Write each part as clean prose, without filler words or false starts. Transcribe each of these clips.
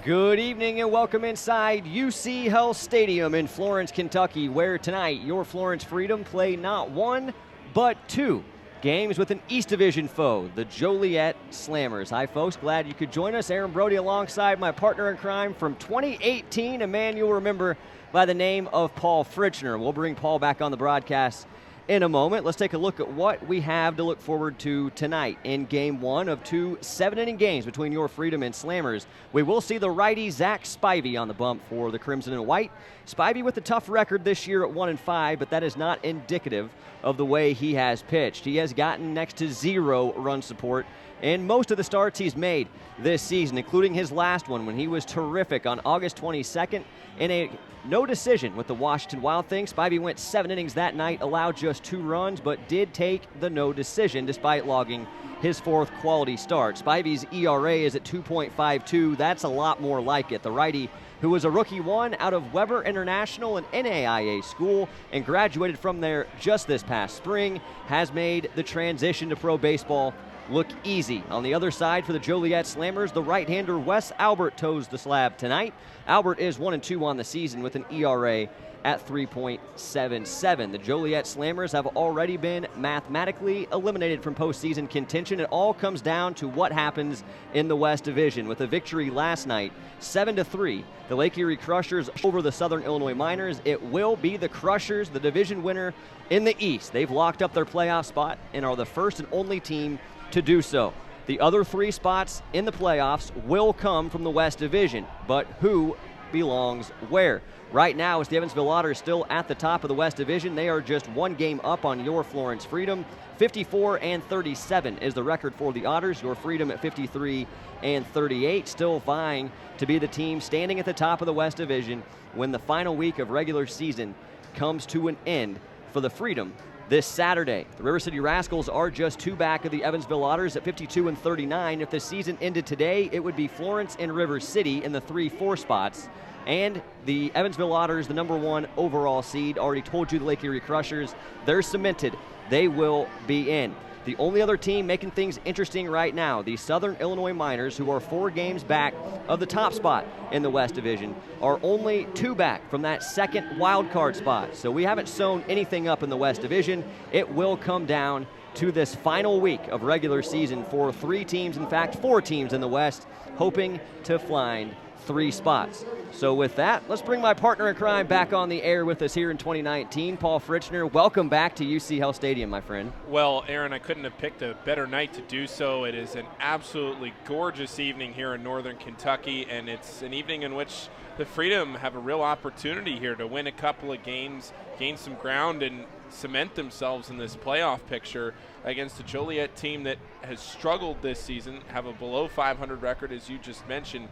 Good evening and welcome inside UC Health Stadium in Florence, Kentucky, where tonight your Florence Freedom play not one, but two games with an East Division foe, the Joliet Slammers. Hi, folks. Glad you could join us. Aaron Brody alongside my partner in crime from 2018, a man you'll remember by the name of Paul Fritchner. We'll bring Paul back on the broadcast in a moment. Let's take a look at what we have to look forward to tonight in Game 1 of two 7-inning games between your Freedom and Slammers. We will see the righty Zach Spivey on the bump for the Crimson and White. Spivey with a tough record this year at 1-5, but that is not indicative of the way he has pitched. He has gotten next to 0 run support in most of the starts he's made this season, including his last one when he was terrific on August 22nd in a no decision with the Washington Wild Things. Spivey went 7 innings that night, allowed just 2 runs, but did take the no decision despite logging his 4th quality start. Spivey's ERA is at 2.52. That's a lot more like it. The righty, who was a rookie one out of Weber International, an NAIA school, and graduated from there just this past spring, has made the transition to pro baseball look easy. On the other side for the Joliet Slammers, the right-hander Wes Albert toes the slab tonight. Albert is 1-2 on the season with an ERA at 3.77. The Joliet Slammers have already been mathematically eliminated from postseason contention. It all comes down to what happens in the West Division. With a victory last night, 7-3, the Lake Erie Crushers over the Southern Illinois Miners. It will be the Crushers, the division winner in the East. They've locked up their playoff spot and are the first and only team to do so. The other 3 spots in the playoffs will come from the West Division, but who belongs where? Right now, it's the Evansville Otters still at the top of the West Division. They are just 1 game up on your Florence Freedom. 54-37 is the record for the Otters. Your Freedom at 53-38, still vying to be the team standing at the top of the West Division when the final week of regular season comes to an end for the Freedom this Saturday. The River City Rascals are just 2 back of the Evansville Otters at 52-39. If the season ended today, it would be Florence and River City in the 3-4 spots. And the Evansville Otters, the number 1 overall seed, already told you the Lake Erie Crushers, they're cemented. They will be in. The only other team making things interesting right now, the Southern Illinois Miners, who are 4 games back of the top spot in the West Division, are only 2 back from that second wild card spot. So we haven't sewn anything up in the West Division. It will come down to this final week of regular season for 3 teams, in fact 4 teams in the West, hoping to find 3 spots. So with that, let's bring my partner in crime back on the air with us here in 2019, Paul Fritchner. Welcome back to UC Health Stadium, my friend. Well, Aaron, I couldn't have picked a better night to do so. It is an absolutely gorgeous evening here in northern Kentucky, and it's an evening in which the Freedom have a real opportunity here to win a couple of games, gain some ground, and cement themselves in this playoff picture against a Joliet team that has struggled this season, have a below 500 record, as you just mentioned.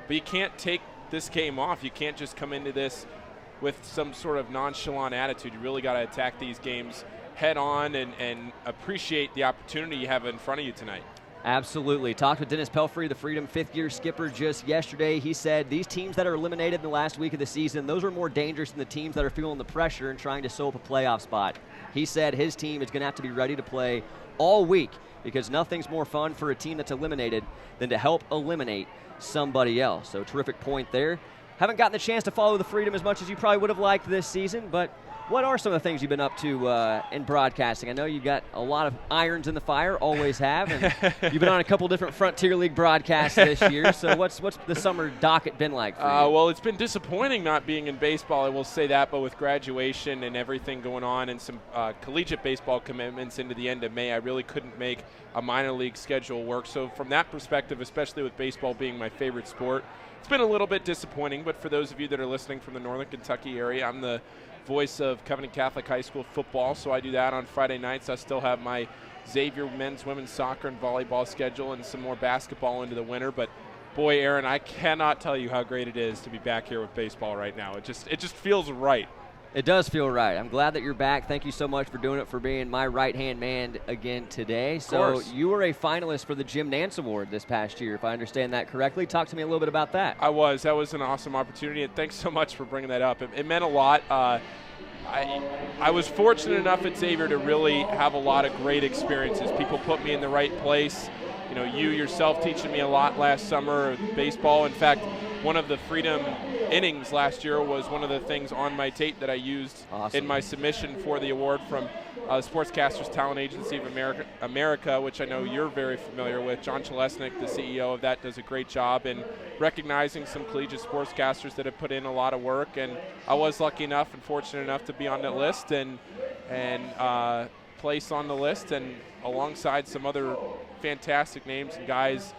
But you can't take this game off. You can't just come into this with some sort of nonchalant attitude. You really got to attack these games head on and appreciate the opportunity you have in front of you tonight. Absolutely. Talked with Dennis Pelfrey, the Freedom 5th-year skipper, just yesterday. He said these teams that are eliminated in the last week of the season, those are more dangerous than the teams that are feeling the pressure and trying to sew up a playoff spot. He said his team is going to have to be ready to play all week because nothing's more fun for a team that's eliminated than to help eliminate somebody else. So terrific point there. Haven't gotten the chance to follow the Freedom as much as you probably would have liked this season, but what are some of the things you've been up to in broadcasting? I know you've got a lot of irons in the fire, always have, and you've been on a couple different Frontier League broadcasts this year. So what's the summer docket been like for you? Well, it's been disappointing not being in baseball, I will say that, but with graduation and everything going on and some collegiate baseball commitments into the end of May, I really couldn't make a minor league schedule work. So from that perspective, especially with baseball being my favorite sport, it's been a little bit disappointing. But for those of you that are listening from the northern Kentucky area, I'm the voice of Covenant Catholic High School football, so I do that on Friday nights. I still have my Xavier men's, women's soccer, and volleyball schedule and some more basketball into the winter. But boy, Aaron, I cannot tell you how great it is to be back here with baseball right now. It just feels right. It does feel right. I'm glad that you're back. Thank you so much for doing it, for being my right-hand man again today. So you were a finalist for the Jim Nance Award this past year, if I understand that correctly. Talk to me a little bit about that. I was. That was an awesome opportunity, and thanks so much for bringing that up. It meant a lot. I was fortunate enough at Xavier to really have a lot of great experiences. People put me in the right place. You know, you yourself teaching me a lot last summer of baseball. In fact, one of the Freedom innings last year was one of the things on my tape that I used in my submission for the award from Sportscasters Talent Agency of America, which I know you're very familiar with. John Chalesnik, the CEO of that, does a great job in recognizing some collegiate sportscasters that have put in a lot of work. And I was lucky enough and fortunate enough to be on that list and place on the list, and alongside some other fantastic names and guys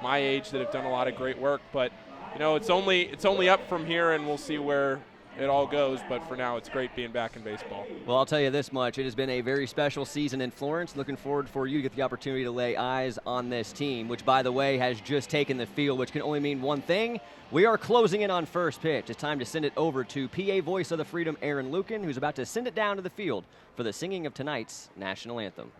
my age that have done a lot of great work. But it's only up from here, and we'll see where it all goes. But for now, it's great being back in baseball. Well, I'll tell you this much. It has been a very special season in Florence. Looking forward for you to get the opportunity to lay eyes on this team, which, by the way, has just taken the field, which can only mean one thing. We are closing in on first pitch. It's time to send it over to PA voice of the Freedom, Aaron Lukin, who's about to send it down to the field for the singing of tonight's national anthem.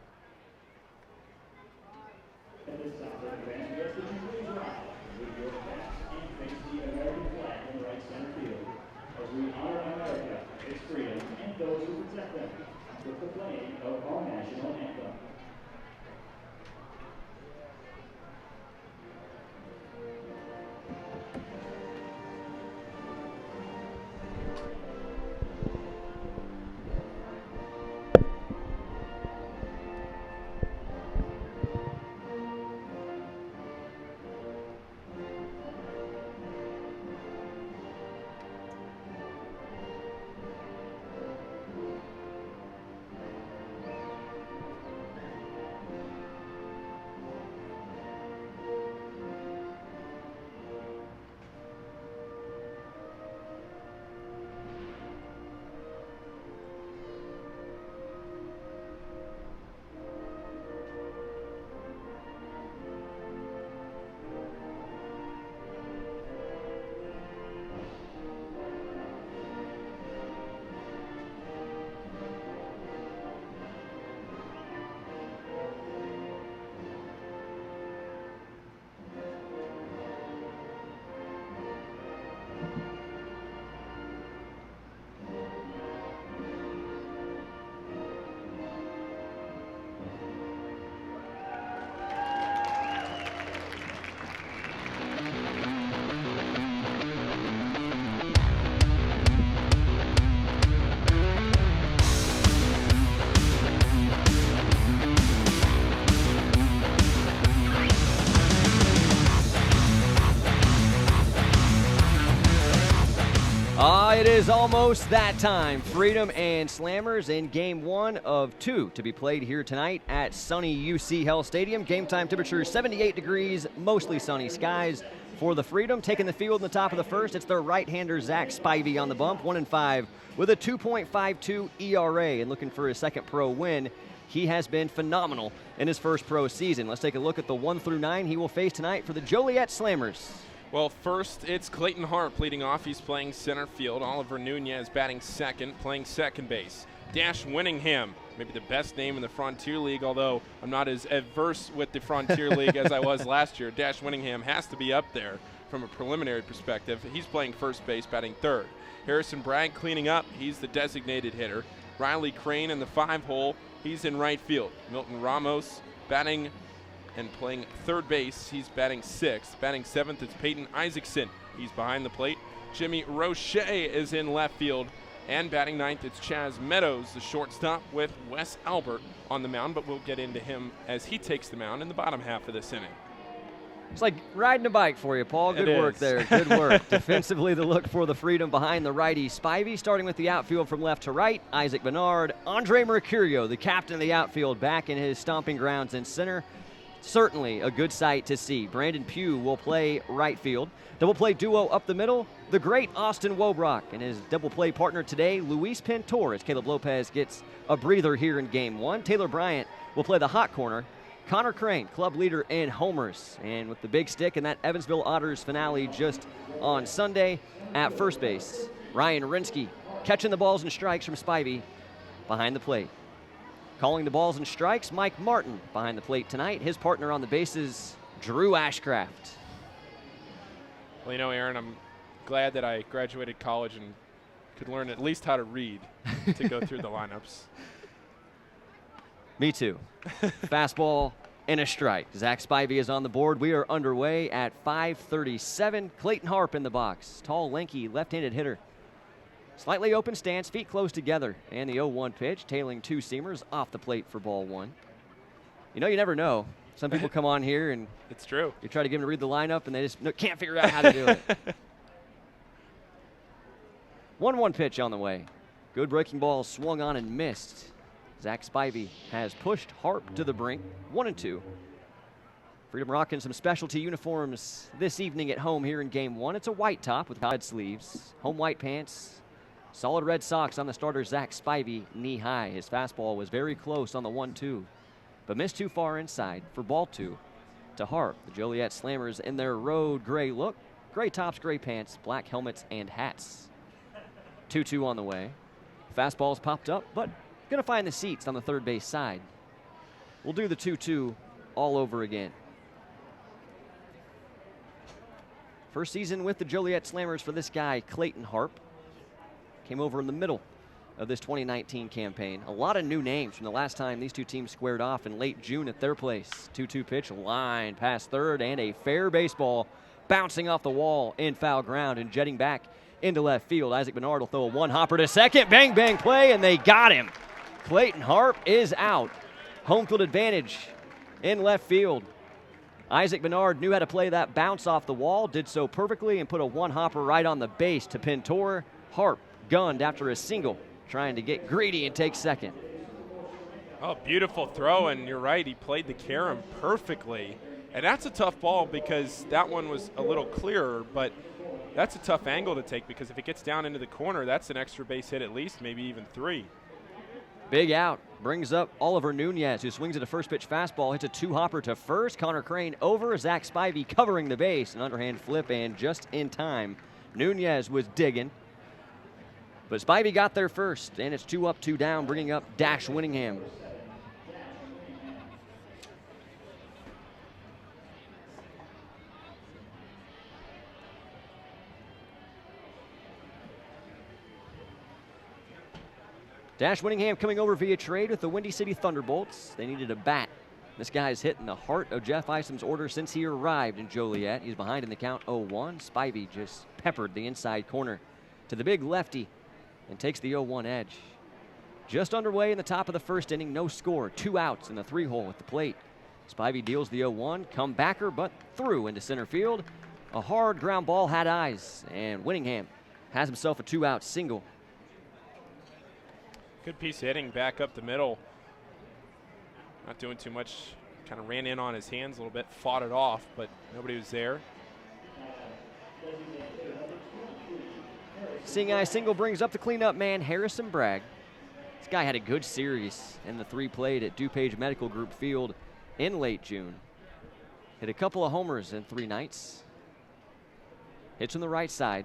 We honor America, its freedom, and those who protect them, with the playing of our national anthem. It is almost that time. Freedom and Slammers in Game 1 of 2 to be played here tonight at sunny UC Health Stadium. Game time temperature 78 degrees, mostly sunny skies for the Freedom. Taking the field in the top of the first, it's their right-hander Zach Spivey on the bump, 1-5 with a 2.52 ERA, and looking for his second pro win. He has been phenomenal in his first pro season. Let's take a look at the 1 through 9 he will face tonight for the Joliet Slammers. Well, first, it's Clayton Harp leading off. He's playing center field. Oliver Nunez batting second, playing second base. Dash Winningham, maybe the best name in the Frontier League, although I'm not as averse with the Frontier League as I was last year. Dash Winningham has to be up there from a preliminary perspective. He's playing first base, batting third. Harrison Bragg cleaning up. He's the designated hitter. Riley Crane in the 5-hole. He's in right field. Milton Ramos batting and playing third base. He's batting sixth. Batting seventh, it's Peyton Isaacson. He's behind the plate. Jimmy Roche is in left field. And batting ninth, it's Chaz Meadows, the shortstop, with Wes Albert on the mound, but we'll get into him as he takes the mound in the bottom half of this inning. It's like riding a bike for you, Paul. Good work there. Good work. Defensively, the look for the Freedom behind the righty Spivey, starting with the outfield from left to right. Isaac Bernard, Andre Mercurio, the captain of the outfield, back in his stomping grounds in center. Certainly a good sight to see. Brandon Pugh will play right field. Double play duo up the middle, the great Austin Wobrock and his double play partner today, Luis Pintor, as Caleb Lopez gets a breather here in Game 1. Taylor Bryant will play the hot corner. Connor Crane, club leader in homers, and with the big stick in that Evansville Otters finale just on Sunday at first base. Ryan Rinsky catching the balls and strikes from Spivey behind the plate. Calling the balls and strikes, Mike Martin behind the plate tonight. His partner on the bases, Drew Ashcraft. Well, you know, Aaron, I'm glad that I graduated college and could learn at least how to read to go through the lineups. Me too. Fastball and a strike. Zach Spivey is on the board. We are underway at 5:37. Clayton Harp in the box. Tall, lanky, left-handed hitter. Slightly open stance, feet close together. And the 0-1 pitch, tailing two seamers off the plate for ball one. You know, you never know. Some people come on here and it's true. You try to get them to read the lineup and they just can't figure out how to do it. 1-1 pitch on the way. Good breaking ball swung on and missed. Zach Spivey has pushed Harp to the brink. 1-2. Freedom rocking some specialty uniforms this evening at home here in Game 1. It's a white top with red sleeves, home white pants, solid red socks on the starter Zach Spivey, knee high. His fastball was very close on the 1-2, but missed too far inside for ball two to Harp. The Joliet Slammers in their road gray look, gray tops, gray pants, black helmets, and hats. 2-2 on the way. Fastball's popped up, but gonna find the seats on the third base side. We'll do the 2-2 all over again. First season with the Joliet Slammers for this guy, Clayton Harp. Came over in the middle of this 2019 campaign. A lot of new names from the last time these two teams squared off in late June at their place. 2-2 pitch, line past third, and a fair baseball bouncing off the wall in foul ground and jetting back into left field. Isaac Bernard will throw a one-hopper to second. Bang, bang play, and they got him. Clayton Harp is out. Home field advantage in left field. Isaac Bernard knew how to play that bounce off the wall, did so perfectly, and put a one-hopper right on the base to Pintor. Harp gunned after a single, trying to get greedy and take second. Oh, beautiful throw, and you're right, he played the carom perfectly. And that's a tough ball because that one was a little clearer, but that's a tough angle to take because if it gets down into the corner, that's an extra base hit at least, maybe even three. Big out, brings up Oliver Nunez, who swings at a first pitch fastball, hits a two-hopper to first. Connor Crane over, Zach Spivey covering the base, an underhand flip, and just in time. Nunez was digging, but Spivey got there first, and it's 2 up, 2 down, bringing up Dash Winningham. Dash Winningham coming over via trade with the Windy City Thunderbolts. They needed a bat. This guy's hit in the heart of Jeff Isom's order since he arrived in Joliet. He's behind in the count 0-1. Spivey just peppered the inside corner to the big lefty and takes the 0-1 edge. Just underway in the top of the first inning, no score. 2 outs in the 3-hole at the plate. Spivey deals the 0-1, comebacker, but through into center field. A hard ground ball had eyes, and Winningham has himself a 2-out single. Good piece of hitting back up the middle. Not doing too much. Kind of ran in on his hands a little bit, fought it off, but nobody was there. Seeing eye single brings up the cleanup man, Harrison Bragg. This guy had a good series in the 3 played at DuPage Medical Group Field in late June. Hit a couple of homers in 3 nights. Hits on the right side.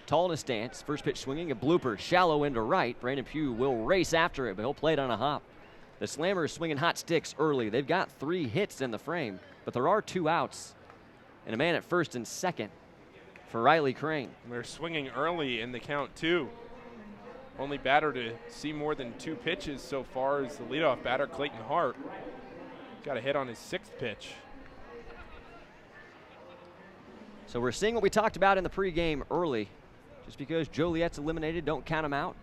Tall in a stance, first pitch swinging, a blooper, shallow into right. Brandon Pugh will race after it, but he'll play it on a hop. The Slammers swinging hot sticks early. They've got 3 hits in the frame, but there are 2 outs and a man at first and second for Riley Crane. They're swinging early in the count, too. Only batter to see more than 2 pitches so far is the leadoff batter, Clayton Harp. Got a hit on his 6th pitch. So we're seeing what we talked about in the pregame early. Just because Joliet's eliminated, don't count them out.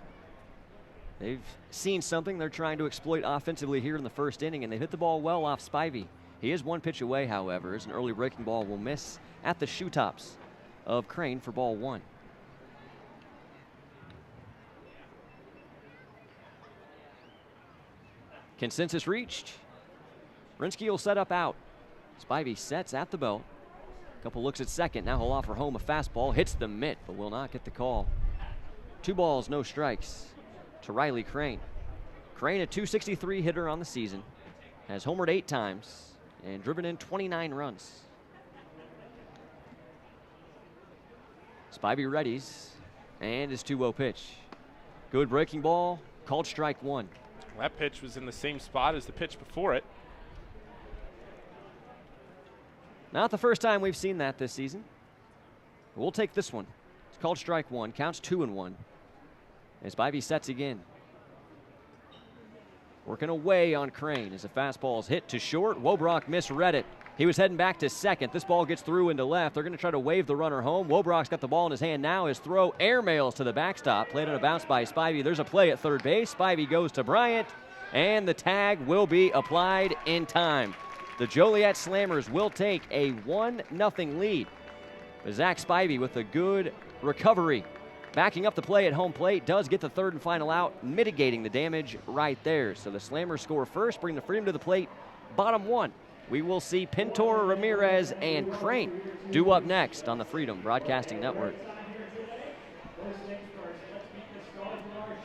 They've seen something they're trying to exploit offensively here in the first inning, and they hit the ball well off Spivey. He is 1 pitch away, however, as an early breaking ball will miss at the shoe tops of Crane for ball 1. Consensus reached. Rinsky will set up out. Spivey sets at the belt. Couple looks at second. Now he'll offer home a fastball. Hits the mitt, but will not get the call. 2 balls, no strikes to Riley Crane. Crane, a .263 hitter on the season. Has homered 8 times and driven in 29 runs. Spivey readies and his 2-0 pitch. Good breaking ball, called strike 1. That pitch was in the same spot as the pitch before it. Not the first time we've seen that this season. We'll take this one. It's called strike 1. Counts 2-1. As Spivey sets again. Working away on Crane as the fastball is hit to short. Wobrock misread it. He was heading back to second. This ball gets through into left. They're going to try to wave the runner home. Wobrock's got the ball in his hand now. His throw airmails to the backstop. Played on a bounce by Spivey. There's a play at third base. Spivey goes to Bryant, and the tag will be applied in time. The Joliet Slammers will take a 1-0 lead. But Zach Spivey with a good recovery. Backing up the play at home plate, does get the third and final out, mitigating the damage right there. So the Slammers score first, bring the Freedom to the plate, bottom one. We will see Pintor, Ramirez, and Crane due up next on the Freedom Broadcasting Network.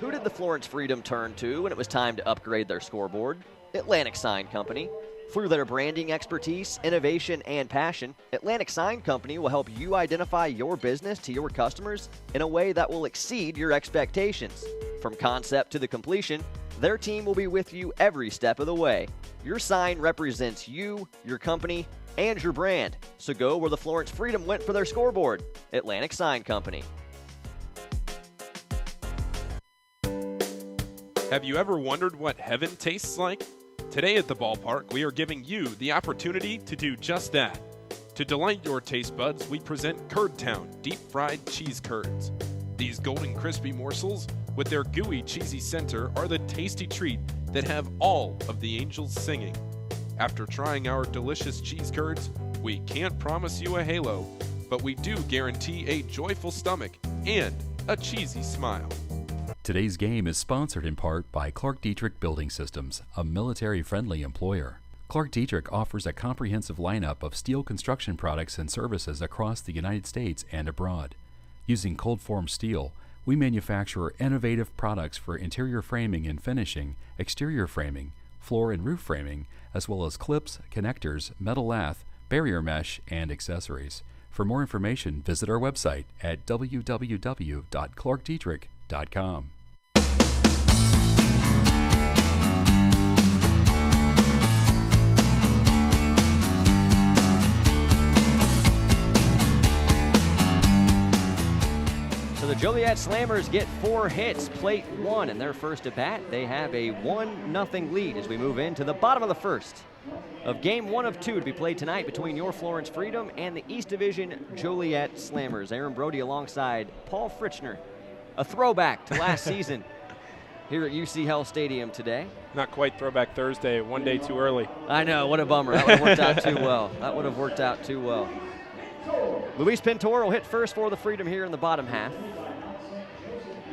Who did the Florence Freedom turn to when it was time to upgrade their scoreboard? Atlantic Sign Company. Through their branding expertise, innovation, and passion, Atlantic Sign Company will help you identify your business to your customers in a way that will exceed your expectations. From concept to the completion, their team will be with you every step of the way. Your sign represents you, your company, and your brand. So go where the Florence Freedom went for their scoreboard. Atlantic Sign Company. Have you ever wondered what heaven tastes like? Today at the ballpark, we are giving you the opportunity to do just that. To delight your taste buds, we present Curd Town deep-fried cheese curds. These golden crispy morsels, with their gooey cheesy center, are the tasty treat that have all of the angels singing. After trying our delicious cheese curds, we can't promise you a halo, but we do guarantee a joyful stomach and a cheesy smile. Today's game is sponsored in part by Clark Dietrich Building Systems, a military-friendly employer. Clark Dietrich offers a comprehensive lineup of steel construction products and services across the United States and abroad. Using cold-formed steel, we manufacture innovative products for interior framing and finishing, exterior framing, floor and roof framing, as well as clips, connectors, metal lath, barrier mesh, and accessories. For more information, visit our website at www.clarkdietrich.com. So the Joliet Slammers get 4 hits, plate 1 in their first at bat. They have a 1-0 lead as we move into the bottom of the first of game 1 of 2 to be played tonight between your Florence Freedom and the East Division Joliet Slammers. Aaron Brody alongside Paul Fritchner. A throwback to last season here at UC Health Stadium today. Not quite Throwback Thursday, one day too early. I know, what a bummer. That would have worked out too well. That would have worked out too well. Luis Pintor will hit first for the Freedom here in the bottom half.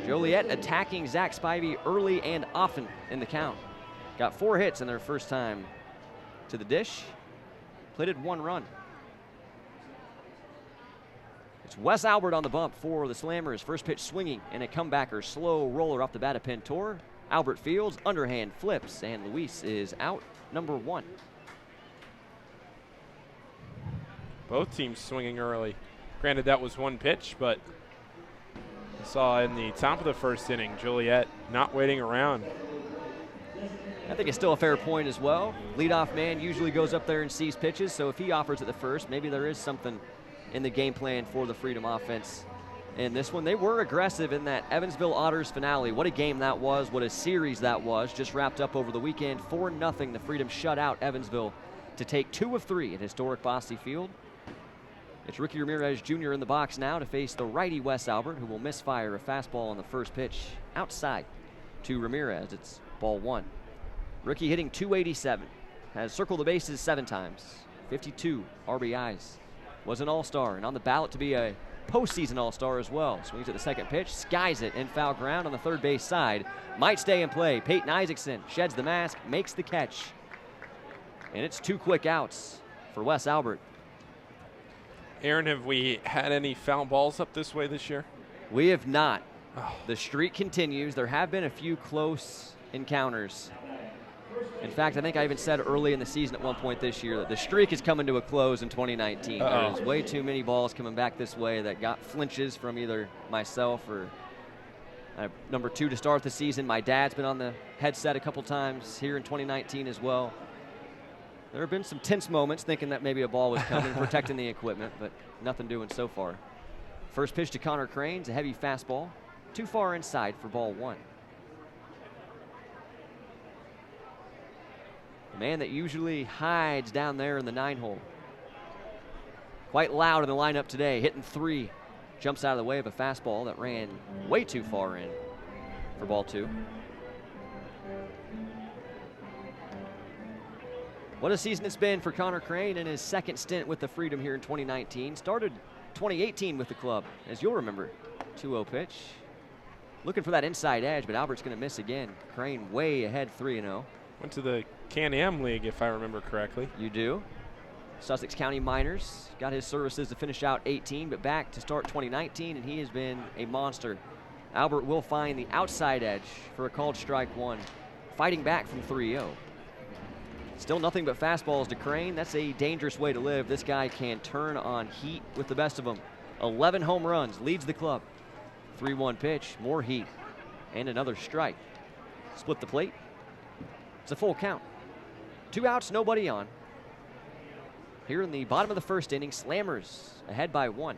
Joliet attacking Zach Spivey early and often in the count. Got 4 hits in their first time to the dish. Plated 1 run. It's Wes Albert on the bump for the Slammers. First pitch swinging and a comebacker, slow roller off the bat of Pintor. Albert fields, underhand flips, and Luis is out, number 1. Both teams swinging early. Granted, that was one pitch, but I saw in the top of the first inning, Joliet not waiting around. I think it's still a fair point as well. Leadoff man usually goes up there and sees pitches, so if he offers it the first, maybe there is something in the game plan for the Freedom offense. In this one, they were aggressive in that Evansville Otters finale. What a game that was, what a series that was. Just wrapped up over the weekend, 4-0. The Freedom shut out Evansville to take 2 of 3 at historic Bosse Field. It's Ricky Ramirez Jr. in the box now to face the righty Wes Albert, who will misfire a fastball on the first pitch outside to Ramirez. It's ball 1. Rookie hitting .287, has circled the bases 7 times, 52 RBIs, was an all-star, and on the ballot to be a postseason all-star as well. Swings at the second pitch, skies it in foul ground on the third base side. Might stay in play. Peyton Isaacson sheds the mask, makes the catch. And it's 2 quick outs for Wes Albert. Aaron, have we had any foul balls up this way this year? We have not. The streak continues. There have been a few close encounters. In fact, I think I even said early in the season at one point this year that the streak is coming to a close in 2019. There's way too many balls coming back this way that got flinches from either myself or number 2 to start the season. My dad's been on the headset a couple times here in 2019 as well. There have been some tense moments thinking that maybe a ball was coming, protecting the equipment, but nothing doing so far. First pitch to Connor Crane's a heavy fastball, too far inside for ball 1. man that usually hides down there in the 9-hole. Quite loud in the lineup today, hitting 3. Jumps out of the way of a fastball that ran way too far in for ball 2. What a season it's been for Connor Crane in his second stint with the Freedom here in 2019. Started 2018 with the club, as you'll remember. 2-0 pitch. Looking for that inside edge, but Albert's going to miss again. Crane way ahead, 3-0. Went to the Can-Am League, if I remember correctly. You do. Sussex County Minors. Got his services to finish out 18, but back to start 2019, and he has been a monster. Albert will find the outside edge for a called strike 1. Fighting back from 3-0. Still nothing but fastballs to Crane. That's a dangerous way to live. This guy can turn on heat with the best of them. 11 home runs, leads the club. 3-1 pitch, more heat, and another strike. Split the plate. It's a full count. 2 outs, nobody on. Here in the bottom of the first inning, Slammers ahead by 1.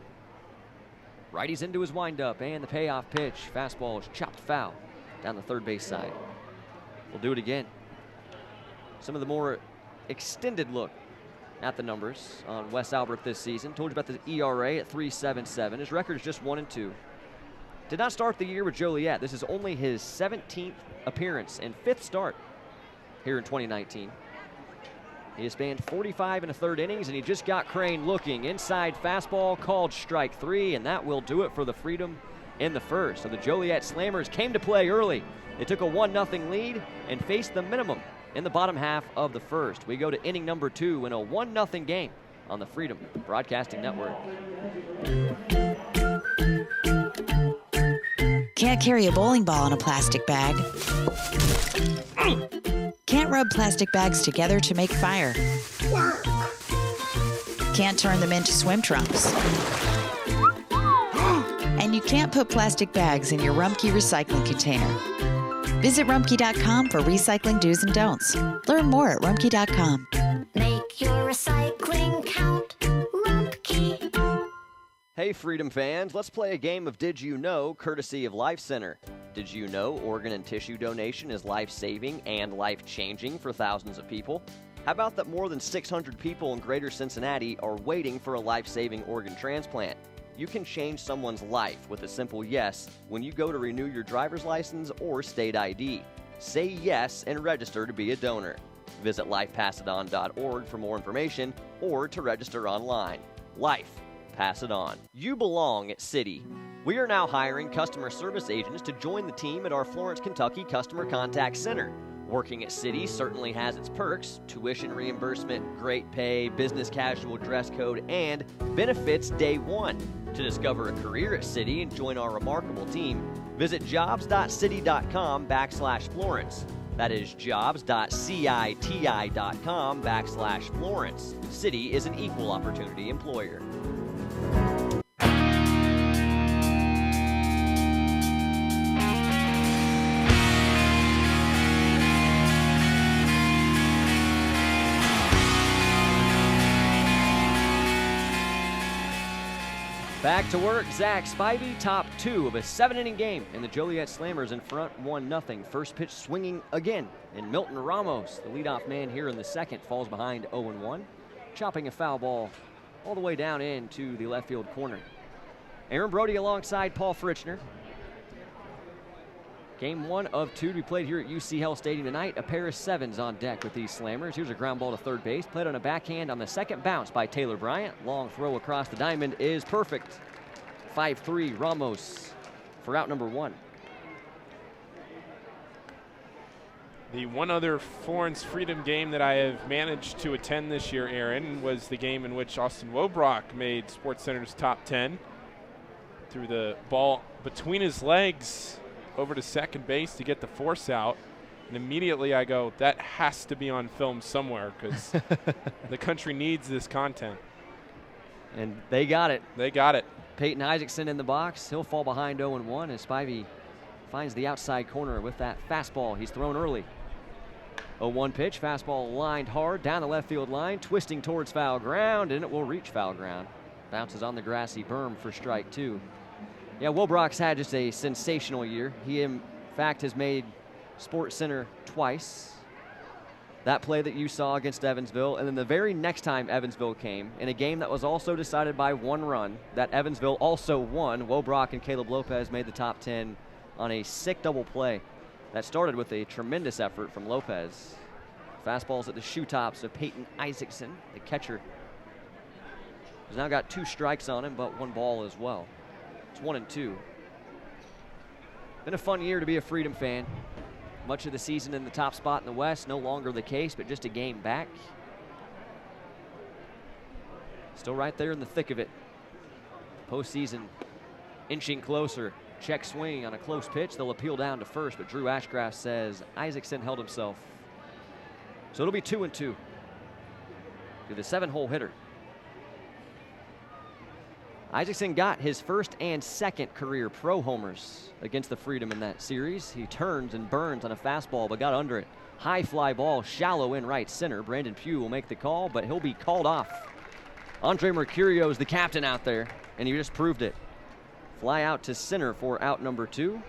Righty's into his windup, and the payoff pitch. Fastball is chopped foul down the third base side. We'll do it again. Some of the more extended look at the numbers on Wes Albert this season. Told you about the ERA at 3.77. His record is just 1-2. Did not start the year with Joliet. This is only his 17th appearance and 5th start here in 2019. He has spanned 45 1/3 innings, and he just got Crane looking. Inside fastball called strike 3, and that will do it for the Freedom in the first. So the Joliet Slammers came to play early. They took a 1-0 lead and faced the minimum in the bottom half of the first. We go to inning number 2 in a 1-0 game on the Freedom Broadcasting Network. Can't carry a bowling ball in a plastic bag. Can't rub plastic bags together to make fire. Can't turn them into swim trunks. And you can't put plastic bags in your Rumpke recycling container. Visit Rumpke.com for recycling do's and don'ts. Learn more at Rumpke.com. Make your recycling count. Rumpke. Hey Freedom fans, let's play a game of Did You Know, courtesy of Life Center. Did you know organ and tissue donation is life-saving and life-changing for thousands of people? How about that more than 600 people in greater Cincinnati are waiting for a life-saving organ transplant? You can change someone's life with a simple yes when you go to renew your driver's license or state ID. Say yes and register to be a donor. Visit lifepassidon.org for more information or to register online. Life, pass it on. You belong at Citi. We are now hiring customer service agents to join the team at our Florence, Kentucky Customer Contact Center. Working at Citi certainly has its perks: tuition reimbursement, great pay, business casual dress code, and benefits day one. To discover a career at Citi and join our remarkable team, visit jobs.citi.com/Florence. That is jobs.citi.com/Florence. Citi is an equal opportunity employer. Back to work, Zach Spivey, top 2 of a 7-inning game, and the Joliet Slammers in front 1-0. First pitch swinging again, and Milton Ramos, the leadoff man here in the second, falls behind 0-1, chopping a foul ball all the way down into the left field corner. Aaron Brody alongside Paul Fritchner. Game 1 of 2 to be played here at UC Health Stadium tonight. A pair of 7s on deck with these Slammers. Here's a ground ball to third base, played on a backhand on the second bounce by Taylor Bryant. Long throw across the diamond is perfect. 5-3 Ramos for out number 1. The one other Florence Freedom game that I have managed to attend this year, Aaron, was the game in which Austin Wobrock made SportsCenter's top 10. Threw the ball between his legs over to second base to get the force out. And immediately I go, that has to be on film somewhere because the country needs this content. And they got it. They got it. Peyton Isaacson in the box. He'll fall behind 0-1 as Spivey finds the outside corner with that fastball he's thrown early. 0-1 pitch, fastball lined hard down the left field line, twisting towards foul ground, and it will reach foul ground. Bounces on the grassy berm for strike 2. Yeah, Wobrock's had just a sensational year. He, in fact, has made SportsCenter twice. That play that you saw against Evansville, and then the very next time Evansville came, in a game that was also decided by 1 run, that Evansville also won, Wobrock and Caleb Lopez made the top 10 on a sick double play. That started with a tremendous effort from Lopez. Fastballs at the shoe tops of Peyton Isaacson, the catcher. He's now got 2 strikes on him, but 1 ball as well. It's 1-2. Been a fun year to be a Freedom fan. Much of the season in the top spot in the West, no longer the case, but just a game back. Still right there in the thick of it. Postseason inching closer. Check swing on a close pitch. They'll appeal down to first, but Drew Ashcraft says Isaacson held himself. So it'll be 2-2 to the 7-hole hitter. Isaacson got his first and second career pro homers against the Freedom in that series. He turns and burns on a fastball, but got under it. High fly ball, shallow in right center. Brandon Pugh will make the call, but he'll be called off. Andre Mercurio is the captain out there, and he just proved it. Fly out to center for out number 2,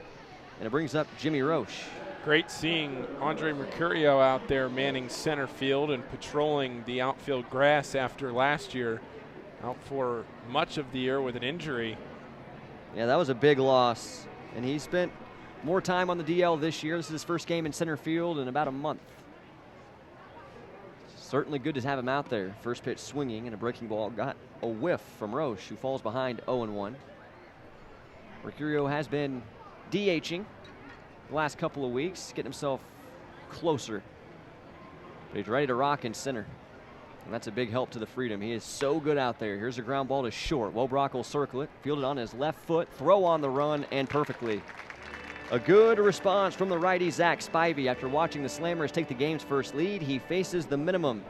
and it brings up Jimmy Roche. Great seeing Andre Mercurio out there manning center field and patrolling the outfield grass after last year. Out for much of the year with an injury. Yeah, that was a big loss. And he spent more time on the DL this year. This is his first game in center field in about a month. Certainly good to have him out there. First pitch swinging and a breaking ball got a whiff from Roche, who falls behind 0-1. Mercurio has been DHing the last couple of weeks, getting himself closer. But he's ready to rock in center. And that's a big help to the Freedom. He is so good out there. Here's a ground ball to short. Wobrock will circle it, field it on his left foot, throw on the run, and perfectly. A good response from the righty Zach Spivey. After watching the Slammers take the game's first lead, he faces the minimum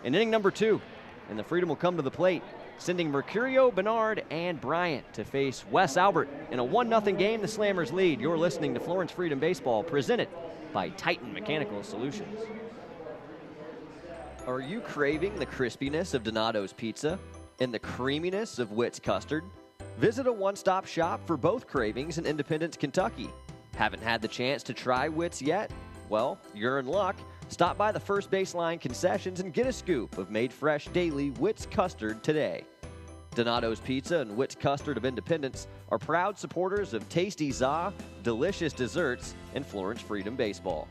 in inning number 2. And the Freedom will come to the plate, sending Mercurio, Bernard, and Bryant to face Wes Albert. In a 1-0 game, the Slammers lead. You're listening to Florence Freedom Baseball, presented by Titan Mechanical Solutions. Are you craving the crispiness of Donato's Pizza and the creaminess of Witt's Custard? Visit a one-stop shop for both cravings in Independence, Kentucky. Haven't had the chance to try Witt's yet? Well, you're in luck. Stop by the First Baseline concessions and get a scoop of made fresh daily Witt's Custard today. Donato's Pizza and Witt's Custard of Independence are proud supporters of Tasty Za, delicious desserts, and Florence Freedom Baseball.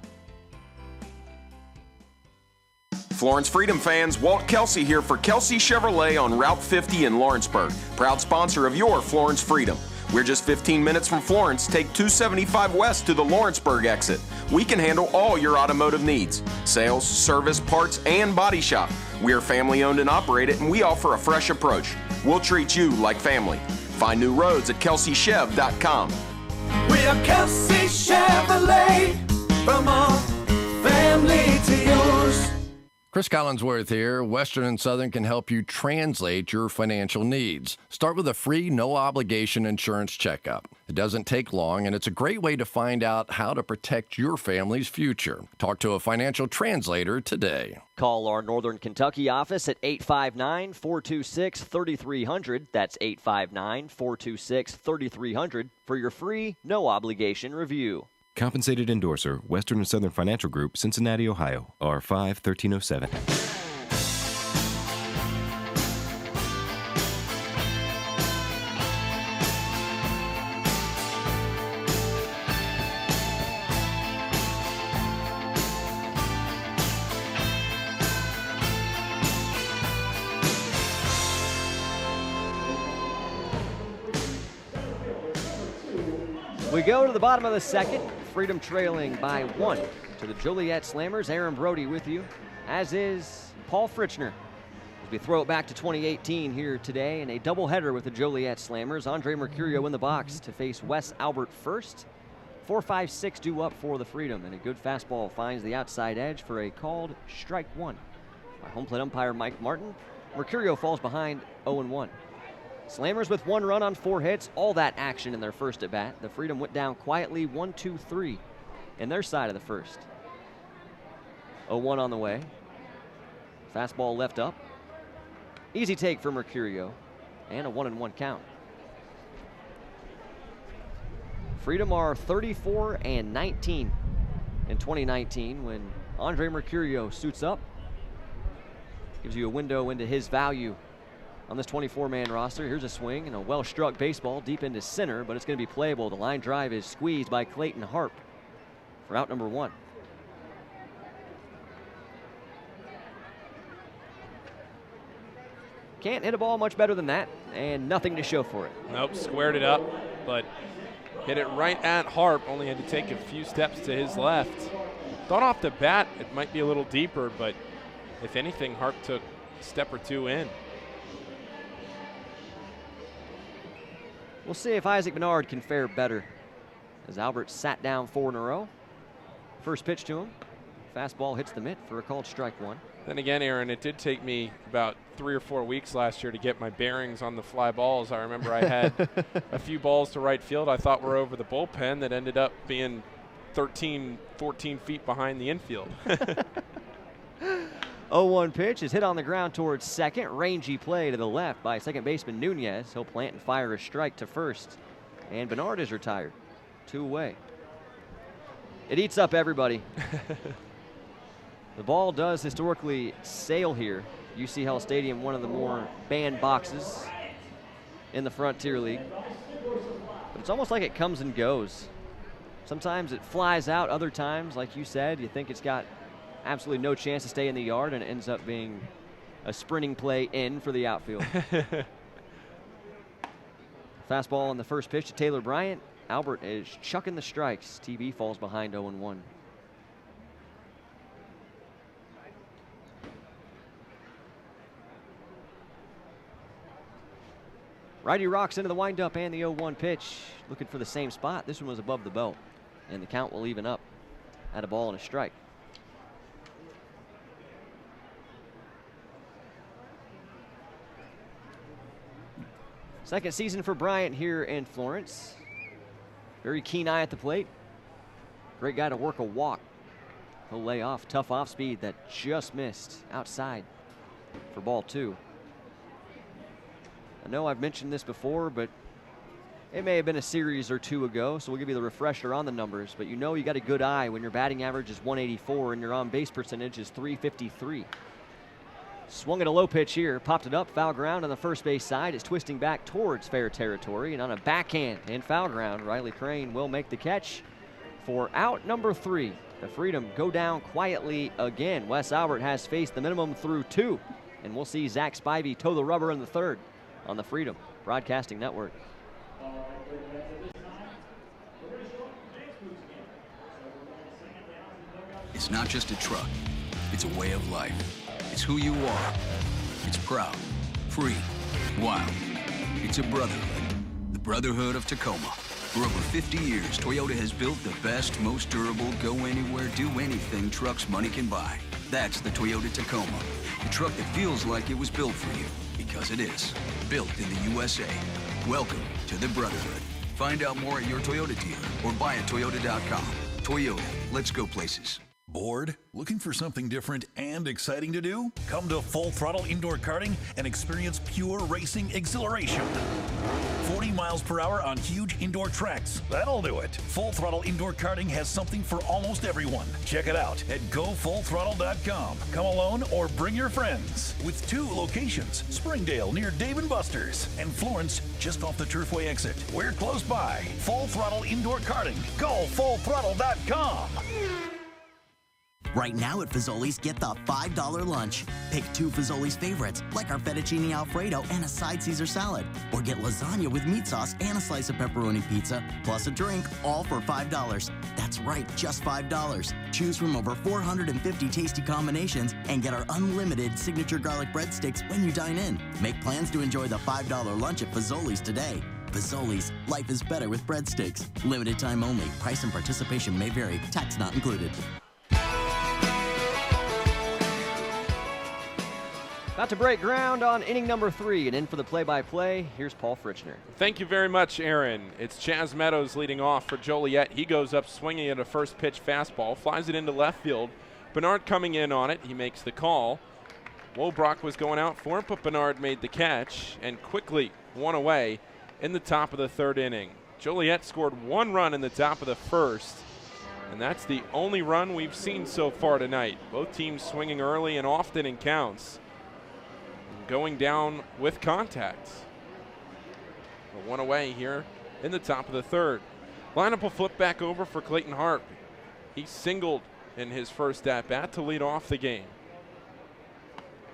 Florence Freedom fans, Walt Kelsey here for Kelsey Chevrolet on Route 50 in Lawrenceburg. Proud sponsor of your Florence Freedom. We're just 15 minutes from Florence. Take 275 west to the Lawrenceburg exit. We can handle all your automotive needs. Sales, service, parts, and body shop. We are family owned and operated, and we offer a fresh approach. We'll treat you like family. Find new roads at kelseychev.com. We are Kelsey Chevrolet, from our family to yours. Chris Collinsworth here. Western and Southern can help you translate your financial needs. Start with a free, no-obligation insurance checkup. It doesn't take long, and it's a great way to find out how to protect your family's future. Talk to a financial translator today. Call our Northern Kentucky office at 859-426-3300. That's 859-426-3300 for your free, no-obligation review. Compensated endorser, Western and Southern Financial Group, Cincinnati, Ohio, R5 1307. We go to the bottom of the second. Freedom trailing by 1 to the Joliet Slammers. Aaron Brody with you, as is Paul Fritchner. As we throw it back to 2018 here today in a doubleheader with the Joliet Slammers. Andre Mercurio in the box to face Wes Albert first. 4-5-6 due up for the Freedom, and a good fastball finds the outside edge for a called strike 1 by home plate umpire Mike Martin. Mercurio falls behind 0-1. Slammers with 1 run on 4 hits, all that action in their first at bat. The Freedom went down quietly 1-2-3 in their side of the first. 0-1 on the way. Fastball left up. Easy take for Mercurio, and a 1-1 count. Freedom are 34-19 in 2019 when Andre Mercurio suits up. Gives you a window into his value on this 24-man roster. Here's a swing and a well-struck baseball deep into center, but it's going to be playable. The line drive is squeezed by Clayton Harp for out number 1. Can't hit a ball much better than that, and nothing to show for it. Nope, squared it up, but hit it right at Harp. Only had to take a few steps to his left. Thought off the bat it might be a little deeper, but if anything, Harp took a step or two in. We'll see if Isaac Bernard can fare better, as Albert sat down 4 in a row. First pitch to him. Fastball hits the mitt for a called strike 1. Then again, Aaron, it did take me about 3 or 4 weeks last year to get my bearings on the fly balls. I remember I had a few balls to right field I thought were over the bullpen that ended up being 13, 14 feet behind the infield. 0-1 pitch is hit on the ground towards second. Rangy play to the left by second baseman Nunez. He'll plant and fire a strike to first. And Bernard is retired. 2 away. It eats up everybody. The ball does historically sail here. UC Health Stadium, one of the more banned boxes in the Frontier League. But it's almost like it comes and goes. Sometimes it flies out. Other times, like you said, you think it's got absolutely no chance to stay in the yard, and it ends up being a sprinting play in for the outfield. Fastball on the first pitch to Taylor Bryant. Albert is chucking the strikes. TB falls behind 0-1. Righty rocks into the windup and the 0-1 pitch. Looking for the same spot. This one was above the belt, and the count will even up at a ball and a strike. Second season for Bryant here in Florence. Very keen eye at the plate. Great guy to work a walk. He'll lay off. Tough off speed that just missed outside for ball 2. I know I've mentioned this before, but it may have been a series or 2 ago, so we'll give you the refresher on the numbers. But you know you got a good eye when your batting average is 184 and your on-base percentage is 353. Swung at a low pitch here, popped it up, foul ground on the first base side. It's twisting back towards fair territory, and on a backhand and foul ground, Riley Crane will make the catch for out number 3. The Freedom go down quietly again. Wes Albert has faced the minimum through 2, and we'll see Zach Spivey toe the rubber in the 3rd on the Freedom Broadcasting Network. It's not just a truck, it's a way of life. It's who you are. It's proud, free, wild. It's a brotherhood. The Brotherhood of Tacoma. For over 50 years, Toyota has built the best, most durable, go anywhere, do anything trucks money can buy. That's the Toyota Tacoma. The truck that feels like it was built for you, because it is. Built in the USA. Welcome to the Brotherhood. Find out more at your Toyota dealer or buy at Toyota.com. Toyota, let's go places. Bored? Looking for something different and exciting to do? Come to Full Throttle Indoor Karting and experience pure racing exhilaration. 40 miles per hour on huge indoor tracks. That'll do it. Full Throttle Indoor Karting has something for almost everyone. Check it out at GoFullThrottle.com. Come alone or bring your friends. With 2 locations, Springdale near Dave & Buster's and Florence just off the Turfway exit. We're close by. Full Throttle Indoor Karting. GoFullThrottle.com. Right now at Fazoli's, get the $5 lunch. Pick 2 Fazoli's favorites, like our fettuccine Alfredo and a side Caesar salad. Or get lasagna with meat sauce and a slice of pepperoni pizza, plus a drink, all for $5. That's right, just $5. Choose from over 450 tasty combinations and get our unlimited signature garlic breadsticks when you dine in. Make plans to enjoy the $5 lunch at Fazoli's today. Fazoli's, life is better with breadsticks. Limited time only. Price and participation may vary. Tax not included. About to break ground on inning number 3, and in for the play-by-play, here's Paul Fritchner. Thank you very much, Aaron. It's Chaz Meadows leading off for Joliet. He goes up swinging at a first pitch fastball, flies it into left field. Bernard coming in on it. He makes the call. Wobrock was going out for him, but Bernard made the catch and quickly 1 away in the top of the 3rd inning. Joliet scored 1 run in the top of the 1st, And that's the only run we've seen so far tonight. Both teams swinging early and often in counts. And going down with contact. One away here in the top of the third. Lineup will flip back over for Clayton Harp. He singled in his first at-bat to lead off the game.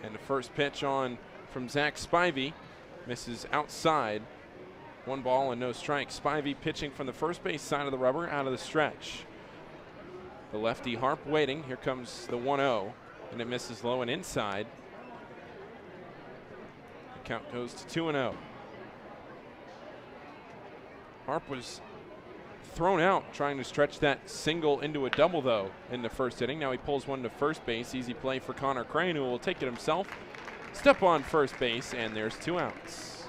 And the first pitch on from Zach Spivey misses outside. 1 ball and no strikes. Spivey pitching from the first base side of the rubber out of the stretch. The lefty Harp waiting. Here comes the 1-0, and it misses low and inside. The count goes to 2-0. Harp was thrown out trying to stretch that single into a double, though, in the first inning. Now he pulls one to first base. Easy play for Connor Crane, who will take it himself. Step on first base, and there's 2 outs.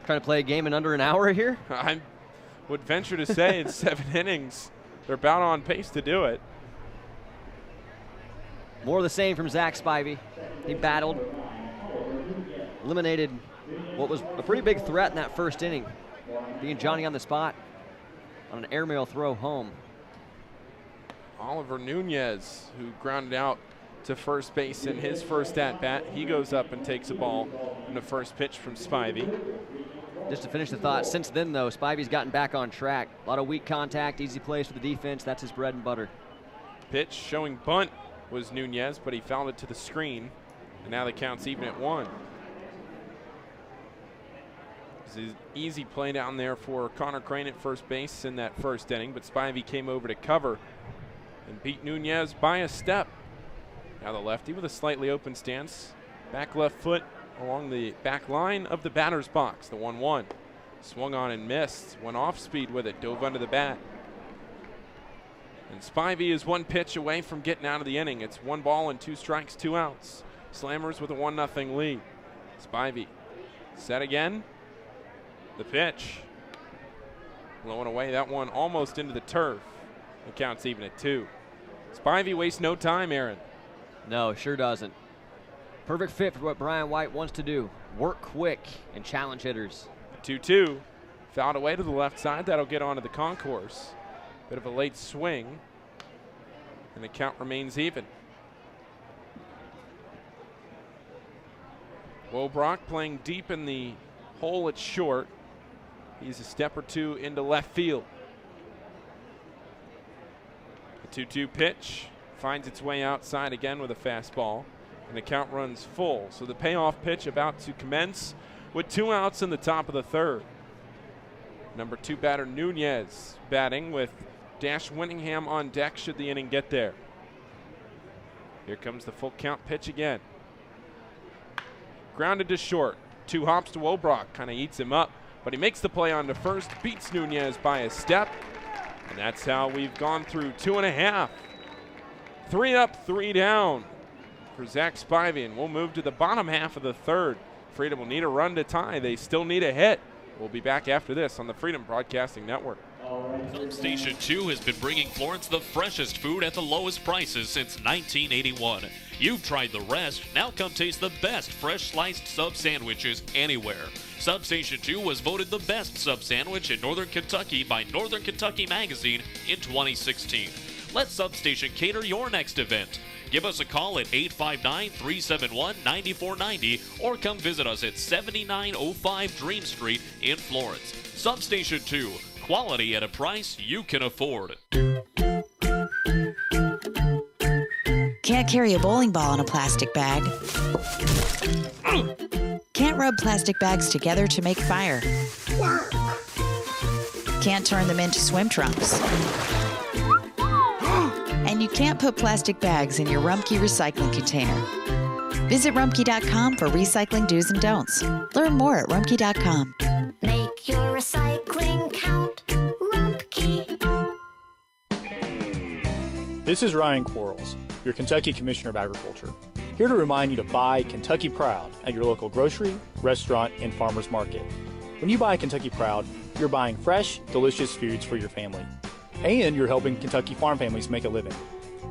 Trying to play a game in under an hour here? I would venture to say in 7 innings, they're about on pace to do it. More of the same from Zach Spivey. He battled, eliminated what was a pretty big threat in that first inning, being Johnny on the spot on an airmail throw home. Oliver Nunez, who grounded out to first base in his first at-bat. He goes up and takes a ball in the first pitch from Spivey. Just to finish the thought, since then, though, Spivey's gotten back on track. A lot of weak contact, easy plays for the defense. That's his bread and butter. Pitch showing bunt was Nunez, but he fouled it to the screen. And now the count's even at 1. This is easy play down there for Connor Crane at first base in that first inning, but Spivey came over to cover and beat Nunez by a step. Now the lefty with a slightly open stance. Back left foot along the back line of the batter's box. The 1-1. Swung on and missed. Went off speed with it. Dove under the bat. And Spivey is 1 pitch away from getting out of the inning. It's 1 ball and 2 strikes, 2 outs. Slammers with a 1-0 lead. Spivey set again. The pitch. Blowing away that one almost into the turf. The count's even at 2. Spivey wastes no time, Aaron. No, sure doesn't. Perfect fit for what Brian White wants to do. Work quick and challenge hitters. 2-2. Fouled away to the left side. That'll get onto the concourse. Bit of a late swing. And the count remains even. Wobrock playing deep in the hole at short. He's a step or 2 into left field. The 2-2 pitch finds its way outside again with a fastball. And the count runs full. So the payoff pitch about to commence with 2 outs in the top of the third. Number 2 batter Nunez batting with Dash Winningham on deck should the inning get there. Here comes the full count pitch again. Grounded to short. 2 hops to Wobrock. Kind of eats him up. But he makes the play on to first. Beats Nunez by a step. And that's how we've gone through 2.5. 3 up, 3 down for Zach Spivey, and we'll move to the bottom half of the third. Freedom will need a run to tie. They still need a hit. We'll be back after this on the Freedom Broadcasting Network. Station 2 has been bringing Florence the freshest food at the lowest prices since 1981. You've tried the rest. Now come taste the best fresh sliced sub sandwiches anywhere. Substation 2 was voted the best sub sandwich in Northern Kentucky by Northern Kentucky Magazine in 2016. Let Substation cater your next event. Give us a call at 859-371-9490 or come visit us at 7905 Dream Street in Florence. Substation 2, quality at a price you can afford. Can't carry a bowling ball in a plastic bag. Can't rub plastic bags together to make fire. Can't turn them into swim trunks. And you can't put plastic bags in your Rumpke recycling container. Visit Rumpke.com for recycling do's and don'ts. Learn more at Rumpke.com. Make your recycling count. Rumpke. This is Ryan Quarles, your Kentucky Commissioner of Agriculture, here to remind you to buy Kentucky Proud at your local grocery, restaurant, and farmers market. When you buy Kentucky Proud, you're buying fresh, delicious foods for your family. And you're helping Kentucky farm families make a living.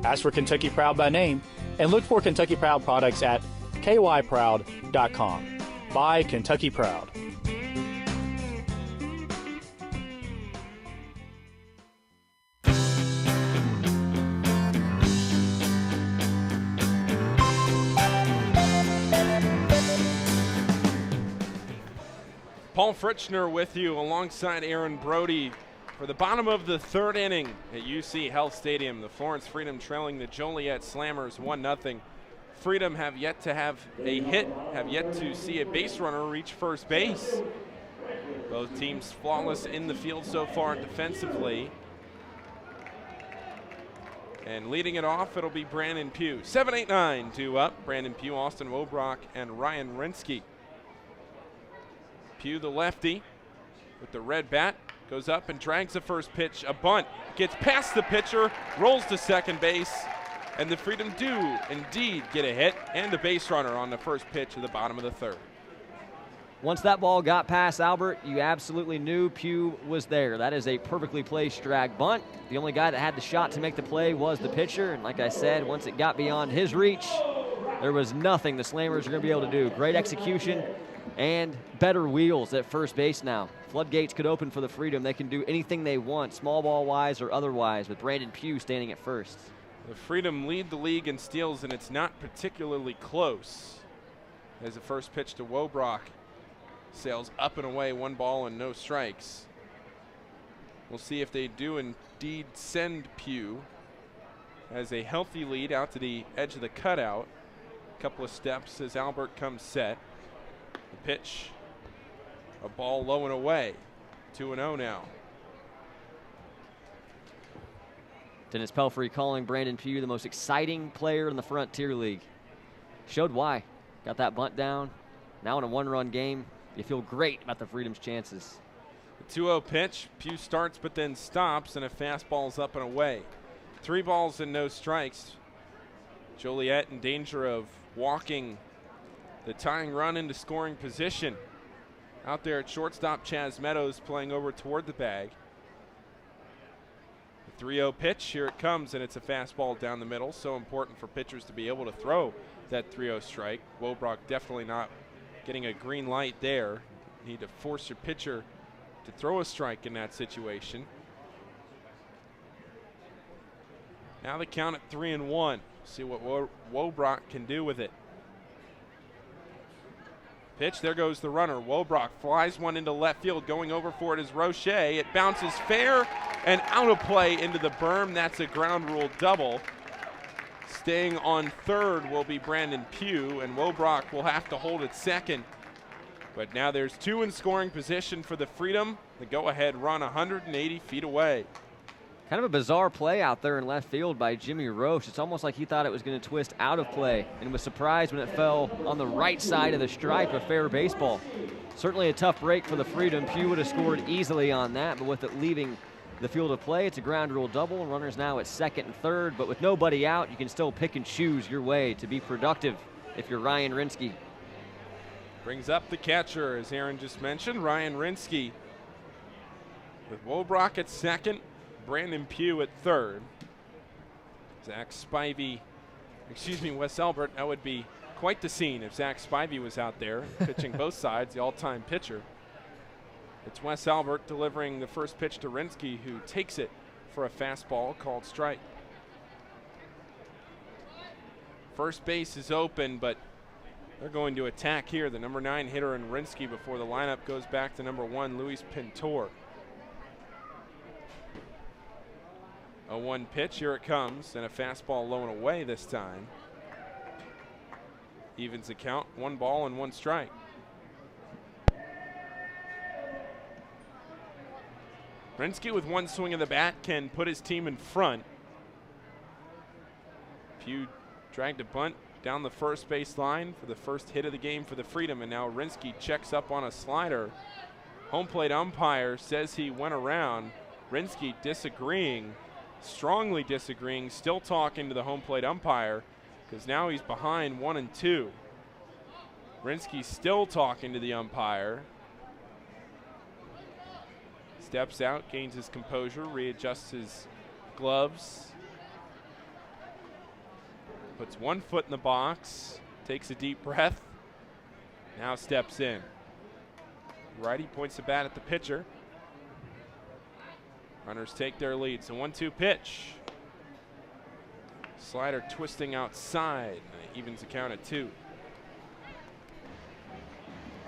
Ask for Kentucky Proud by name and look for Kentucky Proud products at kyproud.com. Buy Kentucky Proud. Paul Fritchner with you alongside Aaron Brody for the bottom of the third inning at UC Health Stadium. The Florence Freedom trailing the Joliet Slammers 1-0. Freedom have yet to have a hit, have yet to see a base runner reach first base. Both teams flawless in the field so far defensively. And leading it off, it'll be Brandon Pugh. 7-8-9, 2 up. Brandon Pugh, Austin Wobrock, and Ryan Rinsky. Pugh, the lefty, with the red bat, goes up and drags the first pitch. A bunt, gets past the pitcher, rolls to second base, and the Freedom do indeed get a hit and a base runner on the first pitch of the bottom of the third. Once that ball got past Albert, you absolutely knew Pugh was there. That is a perfectly placed drag bunt. The only guy that had the shot to make the play was the pitcher, and like I said, once it got beyond his reach, there was nothing the Slammers are going to be able to do. Great execution and better wheels at first base now. Floodgates could open for the Freedom. They can do anything they want, small ball-wise or otherwise, with Brandon Pugh standing at first. The Freedom lead the league in steals, and it's not particularly close. As the first pitch to Wobrock sails up and away, 1 ball and no strikes. We'll see if they do indeed send Pugh as a healthy lead out to the edge of the cutout. A couple of steps as Albert comes set. The pitch, a ball low and away. 2-0 now. Dennis Pelfrey calling Brandon Pugh the most exciting player in the Frontier League. Showed why. Got that bunt down. Now in a 1-run game, you feel great about the Freedom's chances. The 2-0 pitch. Pugh starts but then stops, and a fastball's up and away. 3 balls and no strikes. Joliet in danger of walking the tying run into scoring position. Out there at shortstop, Chaz Meadows playing over toward the bag. The 3-0 pitch, here it comes, and it's a fastball down the middle. So important for pitchers to be able to throw that 3-0 strike. Wobrock definitely not getting a green light there. You need to force your pitcher to throw a strike in that situation. Now the count at 3-1. See what Wobrock can do with it. Pitch, there goes the runner. Wobrock flies one into left field. Going over for it is Roche. It bounces fair and out of play into the berm. That's a ground rule double. Staying on third will be Brandon Pugh, and Wobrock will have to hold at second. But now there's 2 in scoring position for the Freedom. The go-ahead run 180 feet away. Kind of a bizarre play out there in left field by Jimmy Roche. It's almost like he thought it was going to twist out of play and was surprised when it fell on the right side of the stripe of fair baseball. Certainly a tough break for the Freedom. Pugh would have scored easily on that, but with it leaving the field of play, it's a ground rule double. Runners now at second and third, but with nobody out, you can still pick and choose your way to be productive if you're Ryan Rinsky. Brings up the catcher, as Aaron just mentioned, Ryan Rinsky. With Wobrock at second, Brandon Pugh at third. Zach Spivey, Wes Albert, that would be quite the scene if Zach Spivey was out there pitching both sides, the all-time pitcher. It's Wes Albert delivering the first pitch to Rinsky, who takes it for a fastball called strike. First base is open, but they're going to attack here. The number 9 hitter in Rinsky before the lineup goes back to number 1, Luis Pintor. A 1 pitch, here it comes, and a fastball low and away this time. Evens the count, 1 ball and 1 strike. Rinsky with 1 swing of the bat can put his team in front. Pugh dragged a bunt down the first base line for the first hit of the game for the Freedom, and now Rinsky checks up on a slider. Home plate umpire says he went around. Rinsky disagreeing, strongly disagreeing, still talking to the home plate umpire because now he's behind 1-2. Rinsky still talking to the umpire. Steps out, gains his composure, readjusts his gloves. Puts 1 foot in the box, takes a deep breath, now steps in. Righty points the bat at the pitcher. Runners take their lead. So 1-2 pitch. Slider twisting outside. Evens the count at 2.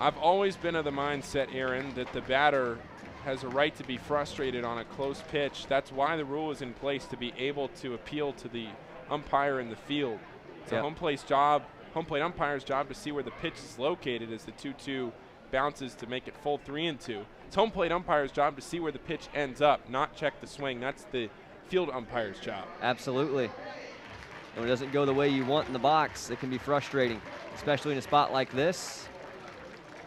I've always been of the mindset, Aaron, that the batter has a right to be frustrated on a close pitch. That's why the rule is in place, to be able to appeal to the umpire in the field. It's a home plate umpire's job to see where the pitch is located as the 2-2 bounces to make it full 3-2. It's home plate umpire's job to see where the pitch ends up, not check the swing. That's the field umpire's job. Absolutely. And when it doesn't go the way you want in the box, it can be frustrating, especially in a spot like this.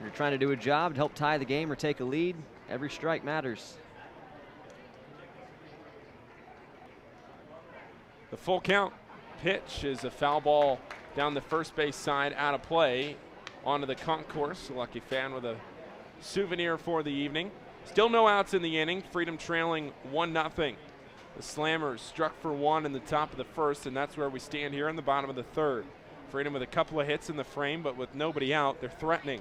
You're trying to do a job to help tie the game or take a lead. Every strike matters. The full count pitch is a foul ball down the first base side, out of play, onto the concourse. A lucky fan with a souvenir for the evening. Still no outs in the inning. Freedom trailing 1-0. The Slammers struck for one in the top of the first, and that's where we stand here in the bottom of the third. Freedom with a couple of hits in the frame, but with nobody out, they're threatening.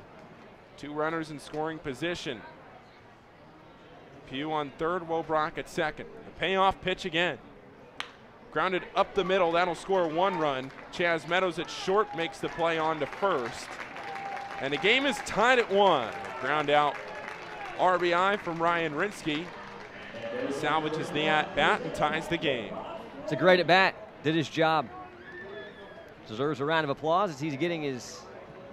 2 runners in scoring position. Pugh on third, Wobrock at second. The payoff pitch again. Grounded up the middle, that'll score 1 run. Chaz Meadows at short makes the play on to first. And the game is tied at 1. Ground out RBI from Ryan Rinsky. Salvages the at-bat and ties the game. It's a great at-bat. Did his job. Deserves a round of applause as he's getting his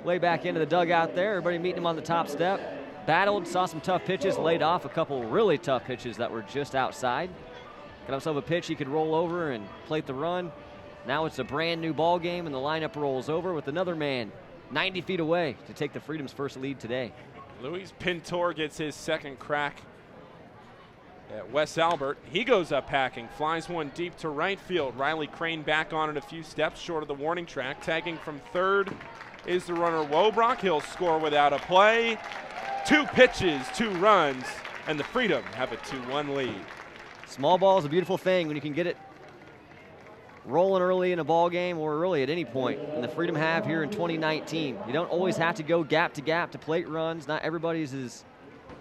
way back into the dugout there. Everybody meeting him on the top step. Battled, saw some tough pitches, laid off a couple really tough pitches that were just outside. Got himself a pitch he could roll over and plate the run. Now it's a brand new ball game, and the lineup rolls over with another man 90 feet away to take the Freedom's first lead today. Luis Pintor gets his second crack at Wes Albert. He goes up hacking, flies one deep to right field. Riley Crane back on it a few steps short of the warning track. Tagging from third is the runner Wobrock. He'll score without a play. 2 pitches, 2 runs, and the Freedom have a 2-1 lead. Small ball is a beautiful thing when you can get it rolling early in a ball game or really at any point. And the Freedom have here in 2019. You don't always have to go gap to gap to plate runs. Not everybody's as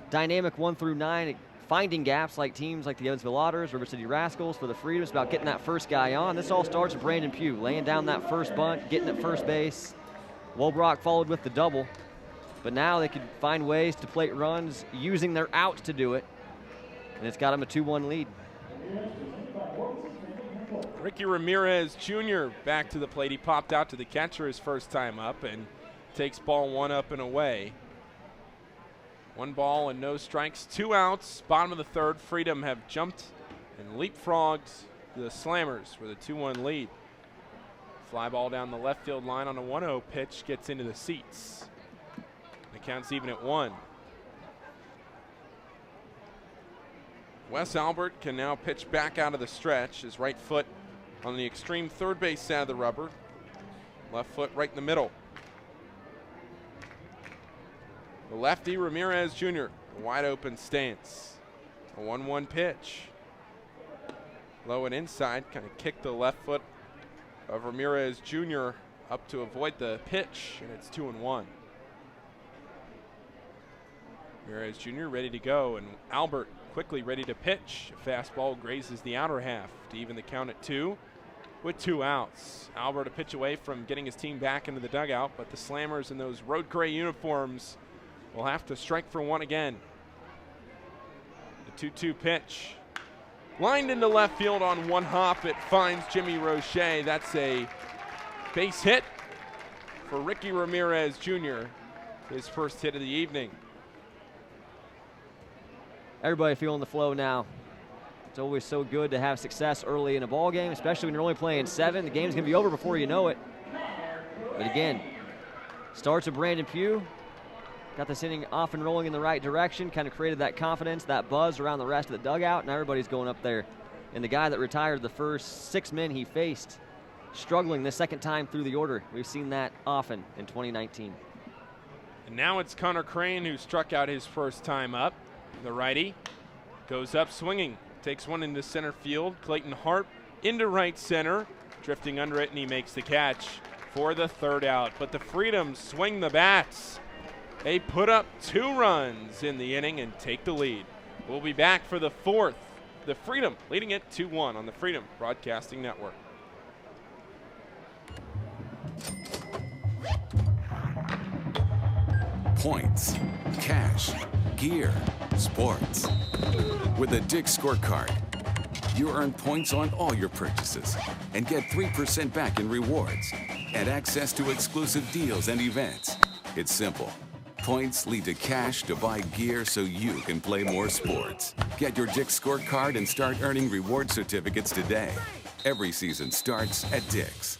dynamic 1 through 9 finding gaps like teams like the Evansville Otters, River City Rascals. For the Freedom, it's about getting that first guy on. This all starts with Brandon Pugh laying down that first bunt, getting at first base. Wobrock followed with the double. But now they could find ways to plate runs using their outs to do it. And it's got them a 2-1 lead. Ricky Ramirez Jr. back to the plate. He popped out to the catcher his first time up and takes ball 1 up and away. 1 ball and no strikes, 2 outs. Bottom of the third, Freedom have jumped and leapfrogged the Slammers with a 2-1 lead. Fly ball down the left field line on a 1-0 pitch gets into the seats. The count's even at 1. Wes Albert can now pitch back out of the stretch. His right foot on the extreme third base side of the rubber. Left foot right in the middle. The lefty Ramirez Jr. A wide open stance. A 1-1 pitch. Low and inside, kind of kicked the left foot of Ramirez Jr. up to avoid the pitch, and it's 2-1. Ramirez Jr. ready to go, and Albert quickly ready to pitch. A fastball grazes the outer half to even the count at 2 with 2 outs. Albert a pitch away from getting his team back into the dugout, but the Slammers in those road gray uniforms will have to strike for 1 again. The 2-2 pitch. Lined into left field on 1 hop. It finds Jimmy Roche. That's a base hit for Ricky Ramirez Jr., his first hit of the evening. Everybody feeling the flow now. It's always so good to have success early in a ball game, especially when you're only playing 7. The game's going to be over before you know it. But again, starts with Brandon Pugh. Got this inning off and rolling in the right direction, kind of created that confidence, that buzz around the rest of the dugout, and everybody's going up there. And the guy that retired the first 6 men he faced, struggling the second time through the order. We've seen that often in 2019. And now it's Connor Crane who struck out his first time up. The righty goes up swinging, takes one into center field. Clayton Hart into right center, drifting under it, and he makes the catch for the 3rd out. But the Freedom swing the bats. They put up 2 runs in the inning and take the lead. We'll be back for the 4th. The Freedom leading it 2-1 on the Freedom Broadcasting Network. points, cash, gear, sports. With a Dick's Scorecard, you earn points on all your purchases and get 3% back in rewards and access to exclusive deals and events. It's simple. Points lead to cash to buy gear so you can play more sports. Get your Dick's Scorecard and start earning reward certificates today. Every season starts at Dick's.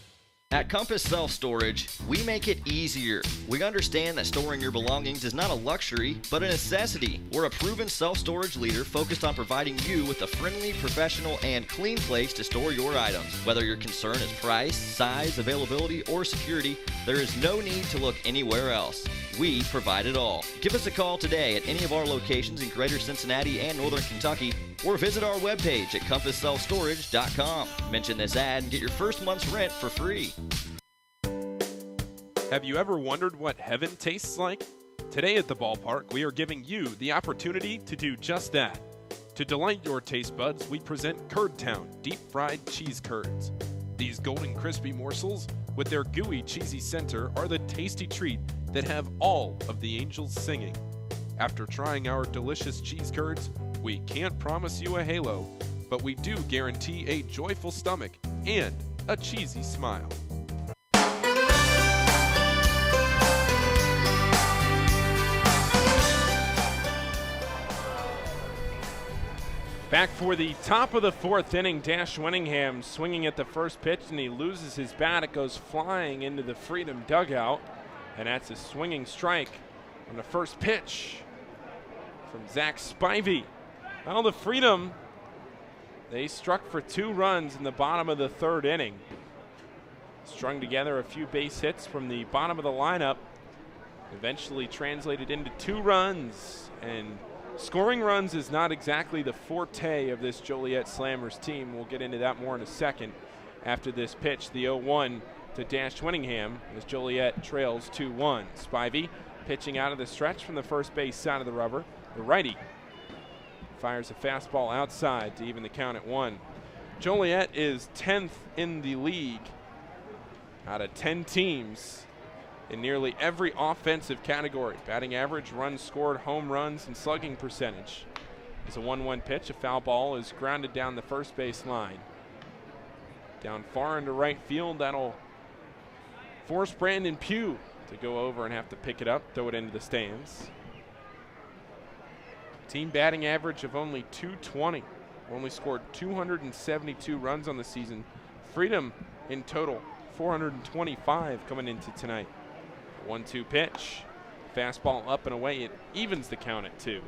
At Compass Self Storage, we make it easier. We understand that storing your belongings is not a luxury, but a necessity. We're a proven self-storage leader focused on providing you with a friendly, professional, and clean place to store your items. Whether your concern is price, size, availability, or security, there is no need to look anywhere else. We provide it all. Give us a call today at any of our locations in Greater Cincinnati and Northern Kentucky, or visit our webpage at compassselfstorage.com. Mention this ad and get your first month's rent for free. Have you ever wondered what heaven tastes like? Today at the ballpark, we are giving you the opportunity to do just that. To delight your taste buds, we present Curd Town deep-fried cheese curds. These golden crispy morsels, with their gooey cheesy center, are the tasty treat that have all of the angels singing. After trying our delicious cheese curds, we can't promise you a halo, but we do guarantee a joyful stomach and a cheesy smile. Back for the top of the fourth inning, Dash Winningham swinging at the first pitch, and he loses his bat. It goes flying into the Freedom dugout, and that's a swinging strike on the first pitch from Zach Spivey. Well, the Freedom, they struck for 2 runs in the bottom of the third inning. Strung together a few base hits from the bottom of the lineup, eventually translated into 2 runs, and scoring runs is not exactly the forte of this Joliet Slammers team. We'll get into that more in a second after this pitch, the 0-1 to Dash Winningham as Joliet trails 2-1. Spivey pitching out of the stretch from the first base side of the rubber. The righty fires a fastball outside to even the count at 1. Joliet is 10th in the league out of 10 teams in nearly every offensive category: batting average, runs scored, home runs, and slugging percentage. It's a 1-1 pitch. A foul ball is grounded down the first base line. Down far into right field, that'll force Brandon Pugh to go over and have to pick it up, throw it into the stands. Team batting average of only .220. Only scored 272 runs on the season. Freedom in total 425 coming into tonight. 1-2 pitch. Fastball up and away. It evens the count at 2.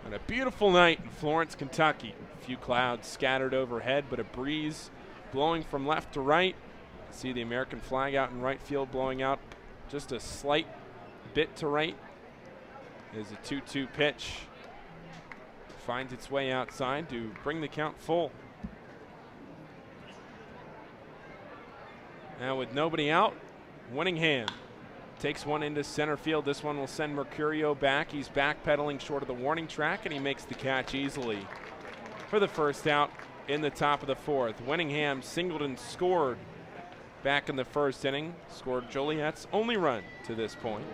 And a beautiful night in Florence, Kentucky. A few clouds scattered overhead, but a breeze blowing from left to right. See the American flag out in right field blowing out just a slight bit to right. Is a 2-2 pitch. Finds its way outside to bring the count full. Now with nobody out, Winningham takes one into center field. This one will send Mercurio back. He's backpedaling short of the warning track, and he makes the catch easily for the first out in the top of the fourth. Winningham singled and scored back in the first inning. Scored Joliet's only run to this point.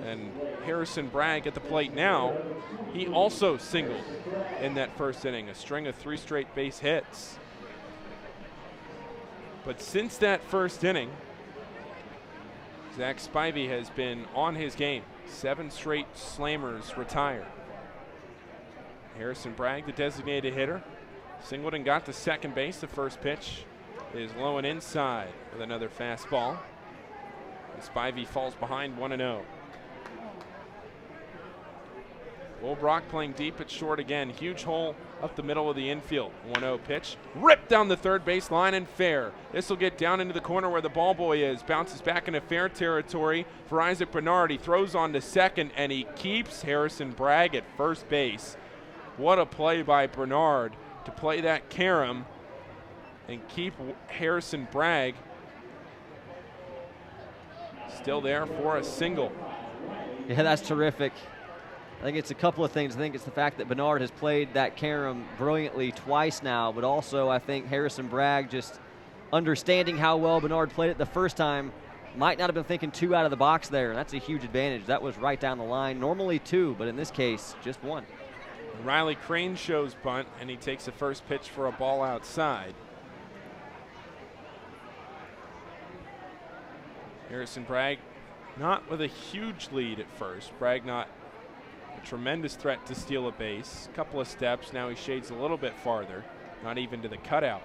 And Harrison Bragg at the plate now. He also singled in that first inning, a string of 3 straight base hits. But since that first inning, Zach Spivey has been on his game. 7 straight Slammers retired. Harrison Bragg, the designated hitter, singled and got to second base. The first pitch is low and inside with another fastball. And Spivey falls behind 1-0. Will Brock playing deep at short again. Huge hole up the middle of the infield. 1-0 pitch. Ripped down the third base line and fair. This will get down into the corner where the ball boy is. Bounces back into fair territory for Isaac Bernard. He throws on to second, and he keeps Harrison Bragg at first base. What a play by Bernard to play that carom and keep Harrison Bragg still there for a single. Yeah, that's terrific. I think it's a couple of things. I think it's the fact that Bernard has played that carom brilliantly twice now, but also I think Harrison Bragg just understanding how well Bernard played it the first time, might not have been thinking 2 out of the box there. That's a huge advantage. That was right down the line. Normally 2, but in this case, just 1. Riley Crane shows bunt, and he takes the first pitch for a ball outside. Harrison Bragg not with a huge lead at first. Bragg not a tremendous threat to steal a base. Couple of steps, now he shades a little bit farther, not even to the cutout.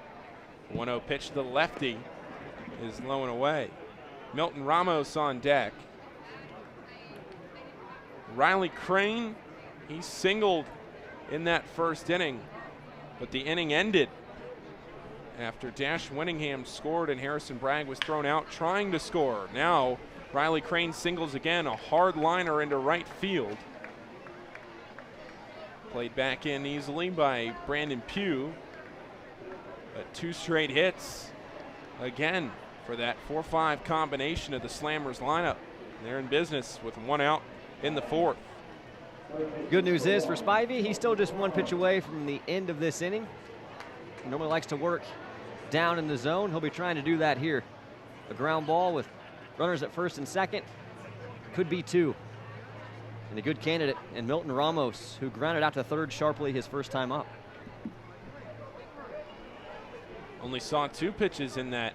1-0 pitch to the lefty is low and away. Milton Ramos on deck. Riley Crane, he singled in that first inning, but the inning ended after Dash Winningham scored and Harrison Bragg was thrown out trying to score. Now Riley Crane singles again, a hard liner into right field. Played back in easily by Brandon Pugh. But 2 straight hits again for that 4-5 combination of the Slammers lineup. They're in business with 1 out in the 4th. Good news is for Spivey, he's still just 1 pitch away from the end of this inning. He normally likes to work down in the zone. He'll be trying to do that here. A ground ball with runners at first and second. Could be 2. And a good candidate in Milton Ramos, who grounded out to third sharply his first time up. Only saw 2 pitches in that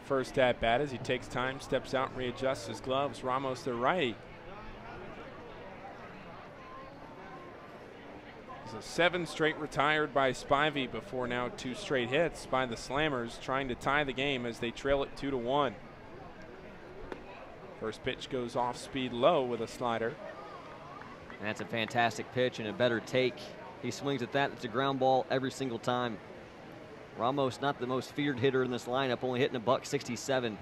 first at bat as he takes time, steps out, readjusts his gloves. Ramos the righty. So 7 straight retired by Spivey before now 2 straight hits by the Slammers, trying to tie the game as they trail it 2-1. First pitch goes off speed low with a slider. And that's a fantastic pitch and a better take. He swings at that. It's a ground ball every single time. Ramos not the most feared hitter in this lineup, only hitting a .167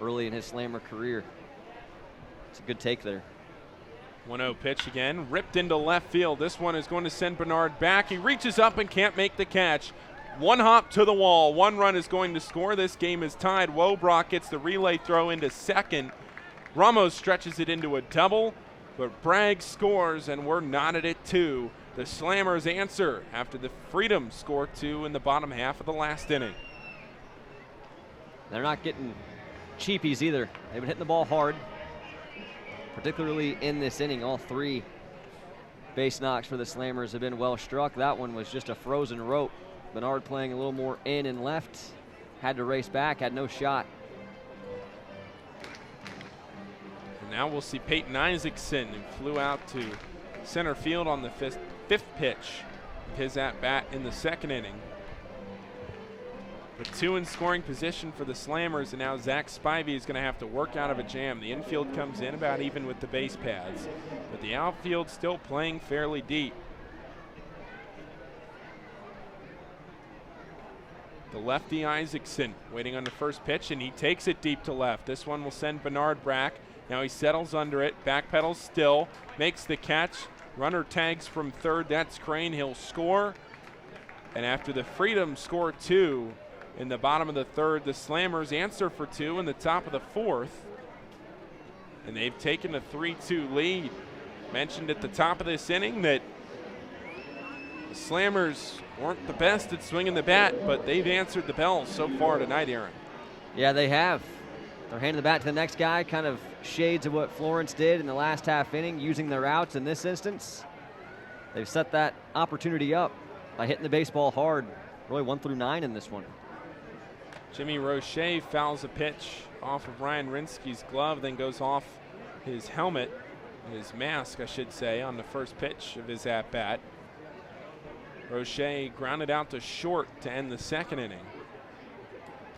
early in his Slammer career. It's a good take there. 1-0 pitch again, ripped into left field. This one is going to send Bernard back. He reaches up and can't make the catch. 1 hop to the wall. 1 run is going to score. This game is tied. Wobrock gets the relay throw into second. Ramos stretches it into a double, but Bragg scores, and we're knotted at 2. The Slammers answer after the Freedom score 2 in the bottom half of the last inning. They're not getting cheapies either. They've been hitting the ball hard, particularly in this inning. All 3 base knocks for the Slammers have been well struck. That one was just a frozen rope. Bernard playing a little more in and left. Had to race back, had no shot. And now we'll see Peyton Isaacson, who flew out to center field on the fifth pitch of his at-bat in the second inning. With 2 in scoring position for the Slammers, and now Zach Spivey is going to have to work out of a jam. The infield comes in about even with the base paths, but the outfield still playing fairly deep. The lefty Isaacson waiting on the first pitch, and he takes it deep to left. This one will send Bernard back. Now he settles under it, backpedals still, makes the catch. Runner tags from third, that's Crane, he'll score. And after the Freedom score 2 in the bottom of the 3rd, the Slammers answer for 2 in the top of the 4th. And they've taken a 3-2 lead. Mentioned at the top of this inning that the Slammers weren't the best at swinging the bat, but they've answered the bell so far tonight, Aaron. Yeah, they have. They're handing the bat to the next guy, kind of shades of what Florence did in the last half inning, using their outs in this instance. They've set that opportunity up by hitting the baseball hard, really 1 through 9 in this one. Jimmy Roche fouls a pitch off of Ryan Rinsky's glove, then goes off his helmet, his mask, I should say, on the first pitch of his at-bat. Roche grounded out to short to end the second inning.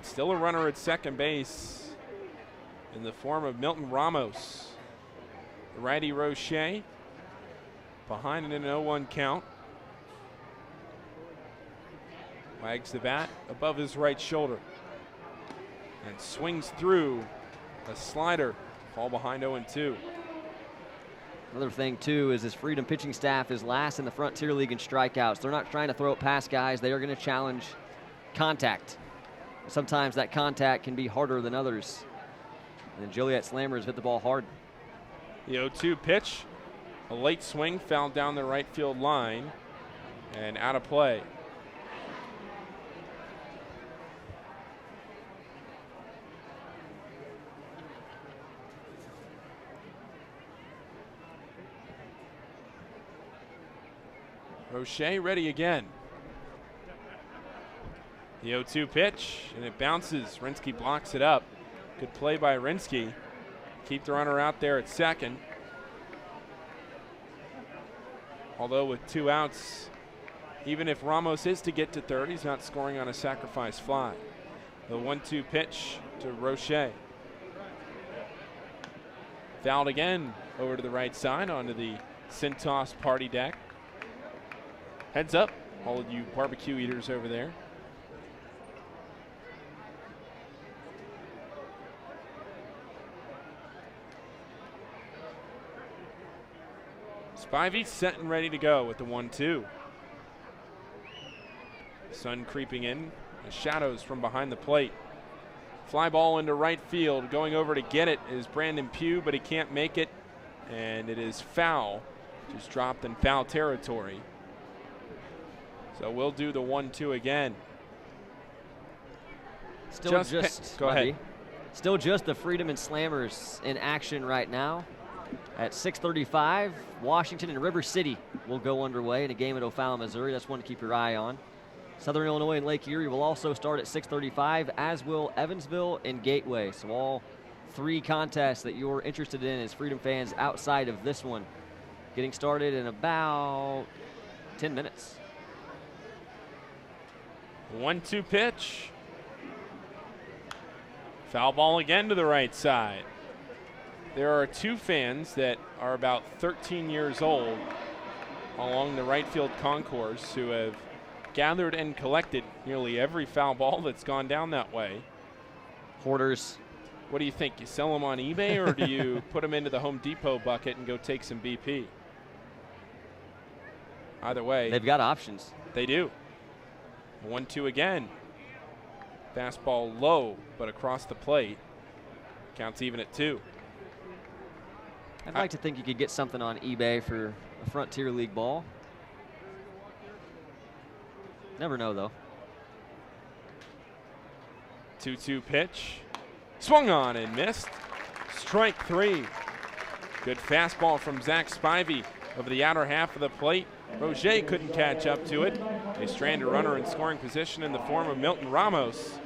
Still a runner at second base in the form of Milton Ramos. The righty Roche behind in an 0-1 count. Wags the bat above his right shoulder and swings through a slider. Fall behind 0-2. Another thing, too, is this Freedom pitching staff is last in the Frontier League in strikeouts. They're not trying to throw it past guys. They are going to challenge contact. Sometimes that contact can be harder than others. And the Joliet Slammers hit the ball hard. The 0-2 pitch, a late swing, fouled down the right field line and out of play. Roche ready again. The 0-2 pitch, and it bounces. Rinsky blocks it up. Good play by Rinsky. Keep the runner out there at second. Although with 2 outs, even if Ramos is to get to third, he's not scoring on a sacrifice fly. The 1-2 pitch to Roche. Fouled again over to the right side onto the Cintas party deck. Heads up, all of you barbecue eaters over there. Spivey set and ready to go with the 1-2. Sun creeping in, the shadows from behind the plate. Fly ball into right field. Going over to get it is Brandon Pugh, but he can't make it. And it is foul. Just dropped in foul territory. So we'll do the 1-2 again. Still go ahead. Still just the Freedom and Slammers in action right now. At 6:35, Washington and River City will go underway in a game at O'Fallon, Missouri. That's one to keep your eye on. Southern Illinois and Lake Erie will also start at 6:35, as will Evansville and Gateway. So all 3 contests that you're interested in as Freedom fans outside of this one. Getting started in about 10 minutes. 1-2 pitch. Foul ball again to the right side. There are 2 fans that are about 13 years old along the right field concourse who have gathered and collected nearly every foul ball that's gone down that way. Hoarders. What do you think? You sell them on eBay or do you put them into the Home Depot bucket and go take some BP? Either way. They've got options. They do. 1-2 again. Fastball low, but across the plate. Counts even at 2. I'd like to think you could get something on eBay for a Frontier League ball. Never know, though. 2-2 pitch. Swung on and missed. Strike 3. Good fastball from Zach Spivey over the outer half of the plate. Roger couldn't catch up to it. They stranded a runner in scoring position in the form of Milton Ramos.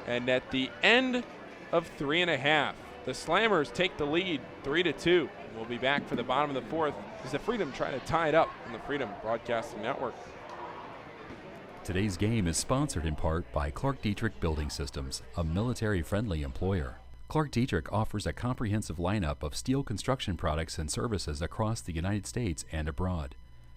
And at the end of 3.5, the Slammers take the lead 3-2. We'll be back for the bottom of the 4th as the Freedom try to tie it up on the Freedom Broadcasting Network. Today's game is sponsored in part by Clark Dietrich Building Systems, a military-friendly employer. Clark Dietrich offers a comprehensive lineup of steel construction products and services across the United States and abroad.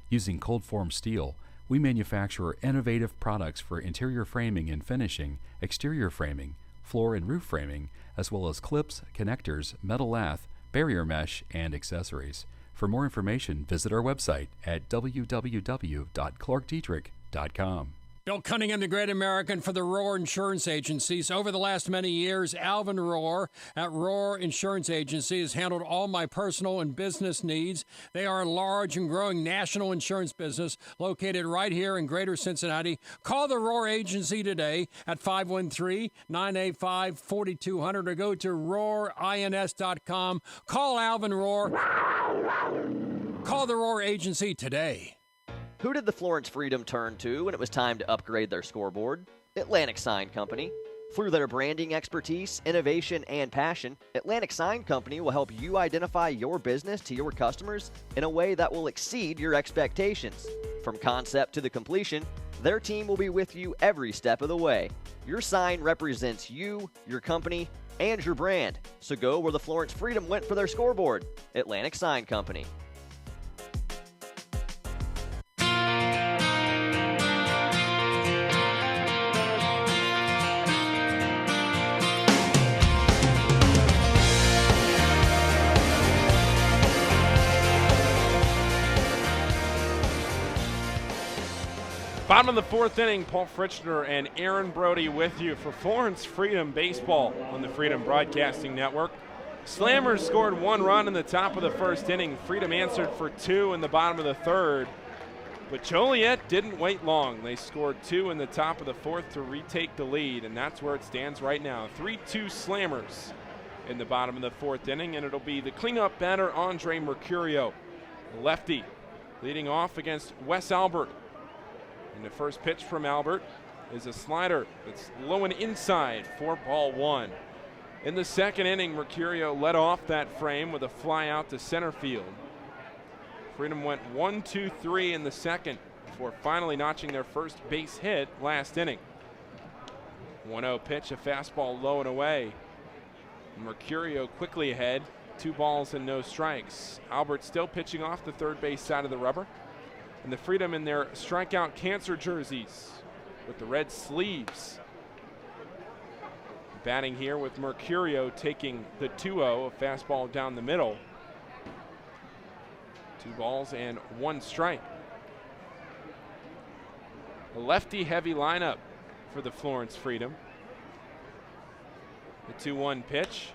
Using cold-formed steel, we manufacture innovative products for interior framing and finishing, exterior framing, floor and roof framing, as well as clips, connectors, metal lath, barrier mesh, and accessories. For more information, visit our website at www.clarkdietrich.com. Bill Cunningham, the Great American for the Roar Insurance Agencies. Over the last many years, Alvin Roar at Roar Insurance Agency has handled all my personal and business needs. They are a large and growing national insurance business located right here in Greater Cincinnati. Call the Roar Agency today at 513-985-4200 or go to roarins.com. Call Alvin Roar. Call the Roar Agency today. Who did the Florence Freedom turn to when it was time to upgrade their scoreboard? Atlantic Sign Company. Through their branding expertise, innovation, and passion, Atlantic Sign Company will help you identify your business to your customers in a way that will exceed your expectations. From concept to the completion, their team will be with you every step of the way. Your sign represents you, your company, and your brand. So go where the Florence Freedom went for their scoreboard. Atlantic Sign Company. Bottom of the 4th inning, Paul Fritchner and Aaron Brody with you for Florence Freedom Baseball on the Freedom Broadcasting Network. Slammers scored 1 run in the top of the 1st inning. Freedom answered for 2 in the bottom of the 3rd. But Joliet didn't wait long. They scored 2 in the top of the 4th to retake the lead, and that's where it stands right now. 3-2 Slammers in the bottom of the 4th inning, and it'll be the cleanup batter, Andre Mercurio, lefty, Leading off against Wes Albert. And the first pitch from Albert is a slider that's low and inside for ball one. In the second inning, Mercurio led off that frame with a fly out to center field. Freedom went 1-2-3 in the second before finally notching their first base hit last inning. 1-0 pitch, a fastball low and away. Mercurio quickly ahead, 2 balls and no strikes. Albert still pitching off the third base side of the rubber. And the Freedom in their strikeout cancer jerseys with the red sleeves. Batting here with Mercurio taking the 2-0, a fastball down the middle. 2 balls and 1 strike. A lefty-heavy lineup for the Florence Freedom. The 2-1 pitch,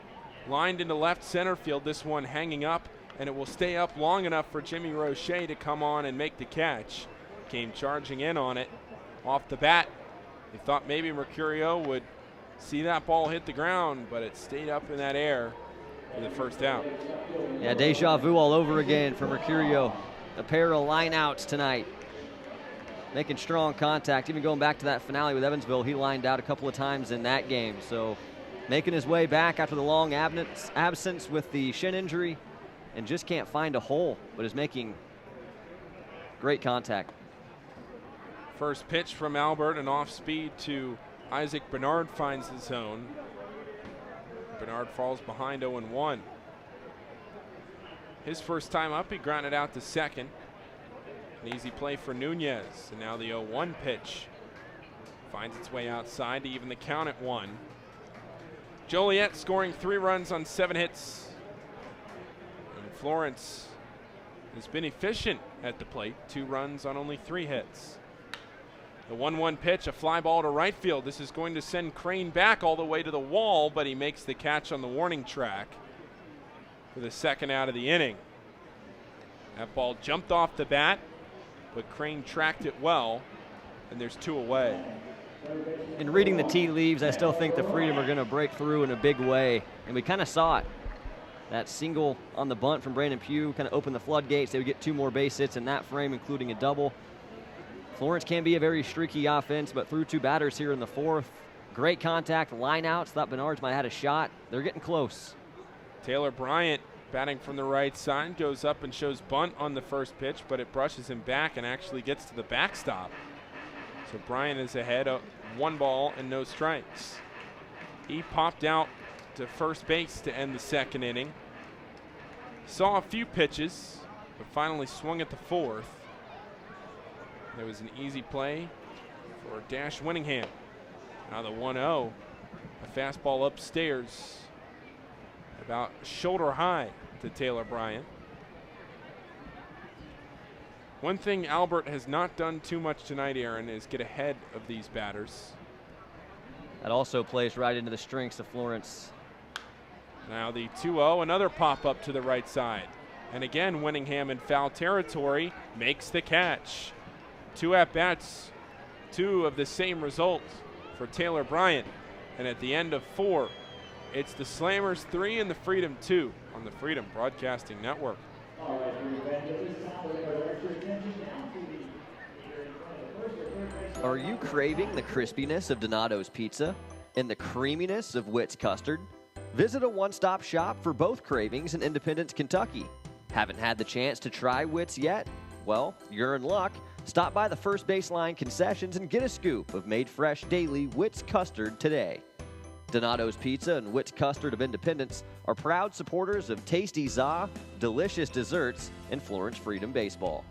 lined into left center field, this one hanging up, and it will stay up long enough for Jimmy Roche to come on and make the catch. Came charging in on it off the bat. They thought maybe Mercurio would see that ball hit the ground, but it stayed up in that air for the first out. Yeah, deja vu all over again for Mercurio. A pair of lineouts tonight. Making strong contact, even going back to that finale with Evansville, he lined out a couple of times in that game. So making his way back after the long absence with the shin injury and just can't find a hole, but is making great contact. First pitch from Albert, and off speed to Isaac Bernard finds the zone. Bernard falls behind 0-1. His first time up, he grounded out to second. An easy play for Nunez, and now the 0-1 pitch finds its way outside to even the count at 1. Joliet scoring 3 runs on 7 hits. And Florence has been efficient at the plate, 2 runs on only 3 hits. The 1-1 pitch, a fly ball to right field. This is going to send Crane back all the way to the wall, but he makes the catch on the warning track for the second out of the inning. That ball jumped off the bat, but Crane tracked it well, and there's 2 away. In reading the tea leaves, I still think the Freedom are going to break through in a big way, and we kind of saw it. That single on the bunt from Brandon Pugh kind of opened the floodgates. They would get 2 more base hits in that frame, including a double. Florence can be a very streaky offense, but through 2 batters here in the 4th. Great contact, line outs. Thought Bernards might have had a shot. They're getting close. Taylor Bryant batting from the right side, goes up and shows bunt on the first pitch, but it brushes him back and actually gets to the backstop. So Bryant is ahead of 1 ball and no strikes. He popped out to first base to end the second inning. Saw a few pitches, but finally swung at the 4th. There was an easy play for Dash Winningham. Now the 1-0, a fastball upstairs, about shoulder high to Taylor Bryant. One thing Albert has not done too much tonight, Aaron, is get ahead of these batters. That also plays right into the strengths of Florence. Now the 2-0, another pop-up to the right side. And again, Winningham in foul territory makes the catch. 2 at-bats, 2 of the same result for Taylor Bryant. And at the end of 4, it's the Slammers 3 and the Freedom 2 on the Freedom Broadcasting Network. Are you craving the crispiness of Donato's pizza and the creaminess of Witt's custard? Visit a one-stop shop for both cravings in Independence, Kentucky. Haven't had the chance to try Witt's yet? Well, you're in luck. Stop by the First Baseline concessions and get a scoop of made fresh daily Witt's custard today. Donato's Pizza and Witt's Custard of Independence are proud supporters of Tasty Za, delicious desserts, and Florence Freedom Baseball.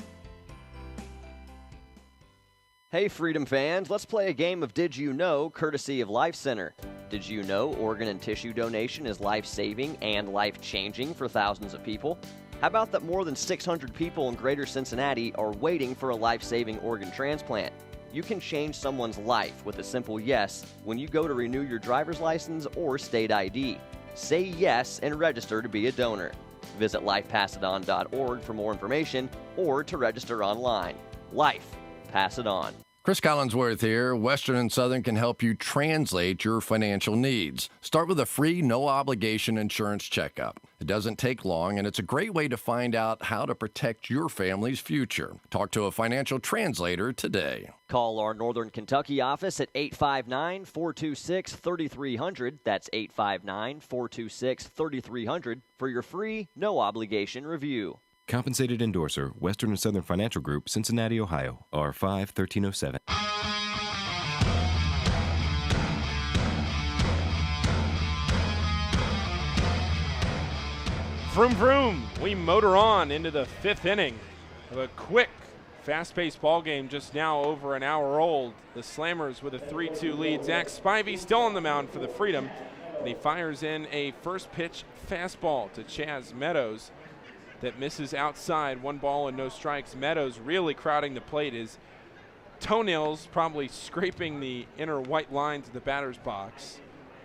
Hey Freedom fans, let's play a game of Did You Know, courtesy of Life Center. Did you know organ and tissue donation is life-saving and life-changing for thousands of people? How about that more than 600 people in greater Cincinnati are waiting for a life-saving organ transplant? You can change someone's life with a simple yes when you go to renew your driver's license or state ID. Say yes and register to be a donor. Visit lifepassedon.org for more information or to register online. Life, pass it on. Chris Collinsworth here. Western and Southern can help you translate your financial needs. Start with a free, no-obligation insurance checkup. It It doesn't take long, and it's a great way to find out how to protect your family's future. Talk to a financial translator today. Call our Northern Kentucky office at 859-426-3300. That's 859-426-3300 for your free, no-obligation review. Compensated endorser, Western and Southern Financial Group, Cincinnati, Ohio, R5-1307. Vroom, vroom. We motor on into the 5th inning of a quick, fast-paced ball game just now over an hour old. The Slammers with a 3-2 lead. Zach Spivey still on the mound for the Freedom, and he fires in a first pitch fastball to Chaz Meadows that misses outside. 1 ball and no strikes. Meadows really crowding the plate. His toenails probably scraping the inner white lines of the batter's box.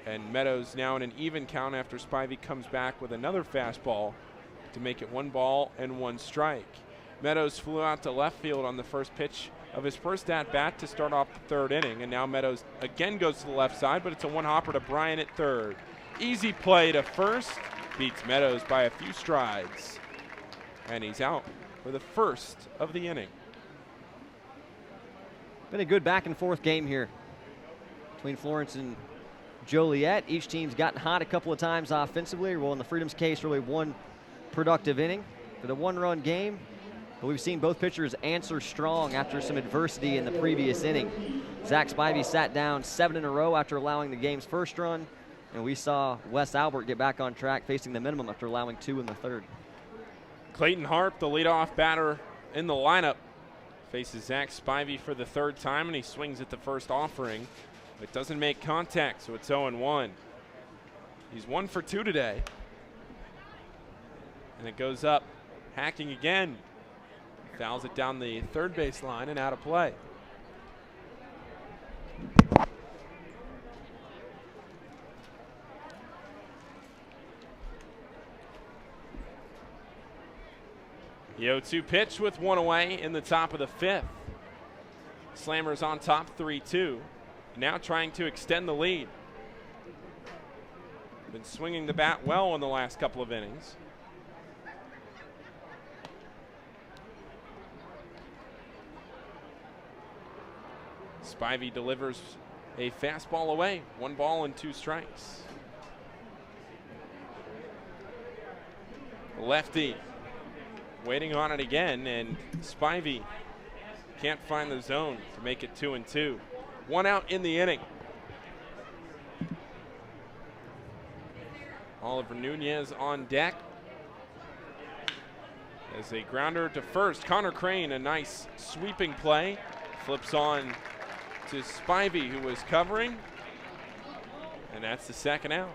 And Meadows now in an even count after Spivey comes back with another fastball to make it 1 ball and 1 strike. Meadows flew out to left field on the first pitch of his first at-bat to start off the 3rd inning. And now Meadows again goes to the left side, but it's a one-hopper to Bryant at 3rd. Easy play to first. Beats Meadows by a few strides. And he's out for the first of the inning. Been a good back-and-forth game here between Florence and Joliet. Each team's gotten hot a couple of times offensively. Well, in the Freedom's case, really one productive inning for the 1-run game. But we've seen both pitchers answer strong after some adversity in the previous inning. Zach Spivey sat down 7 in a row after allowing the game's first run. And we saw Wes Albert get back on track, facing the minimum after allowing 2 in the 3rd. Clayton Harp, the leadoff batter in the lineup, faces Zach Spivey for the 3rd time, and he swings at the first offering. It doesn't make contact, so it's 0-1. He's 1 for 2 today. And it goes up, hacking again. Fouls it down the 3rd base line and out of play. The 0-2 pitch with 1 away in the top of the 5th. Slammers on top 3-2. Now trying to extend the lead. Been swinging the bat well in the last couple of innings. Spivey delivers a fastball away. 1 ball and 2 strikes. Lefty waiting on it again, and Spivey can't find the zone to make it 2-2. 1 out in the inning. Oliver Nunez on deck. As a grounder to first, Connor Crane, a nice sweeping play. Flips on to Spivey, who was covering. And that's the 2nd out.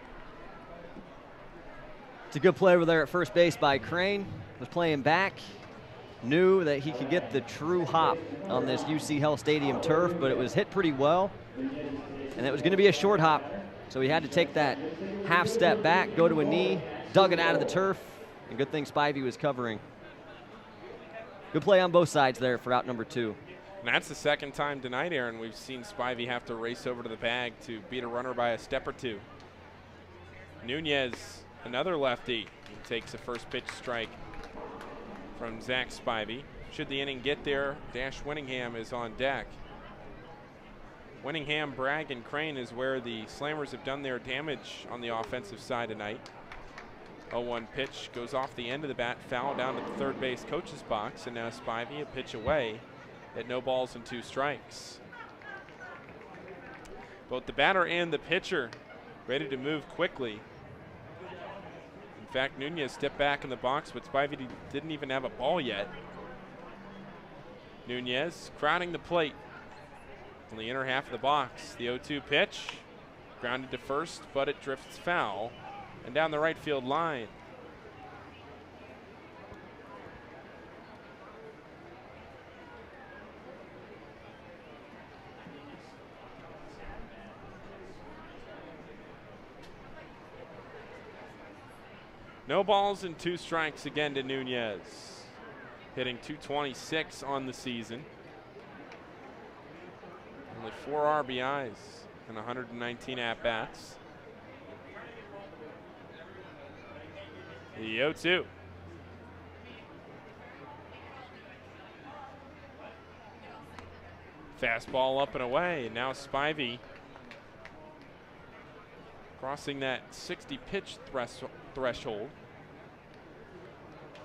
It's a good play over there at first base by Crane. Was playing back. Knew that he could get the true hop on this UC Health Stadium turf, but it was hit pretty well. And it was going to be a short hop. So he had to take that half step back, go to a knee, dug it out of the turf. And good thing Spivey was covering. Good play on both sides there for out number 2. And that's the 2nd time tonight, Aaron, we've seen Spivey have to race over to the bag to beat a runner by a step or 2. Nunez, another lefty, he takes a first pitch strike from Zach Spivey. Should the inning get there, Dash Winningham is on deck. Winningham, Bragg, and Crane is where the Slammers have done their damage on the offensive side tonight. 0-1 pitch goes off the end of the bat, foul down to the 3rd base coach's box, and now Spivey a pitch away at 0 balls and 2 strikes. Both the batter and the pitcher ready to move quickly. In fact, Nunez stepped back in the box, but Spivey didn't even have a ball yet. Nunez crowding the plate on the inner half of the box. The 0-2 pitch, grounded to first, but it drifts foul and down the right field line. No balls and 2 strikes again to Nunez. Hitting .226 on the season. Only 4 RBIs and 119 at-bats. The 0-2. Fastball up and away, and now Spivey crossing that 60 pitch threshold.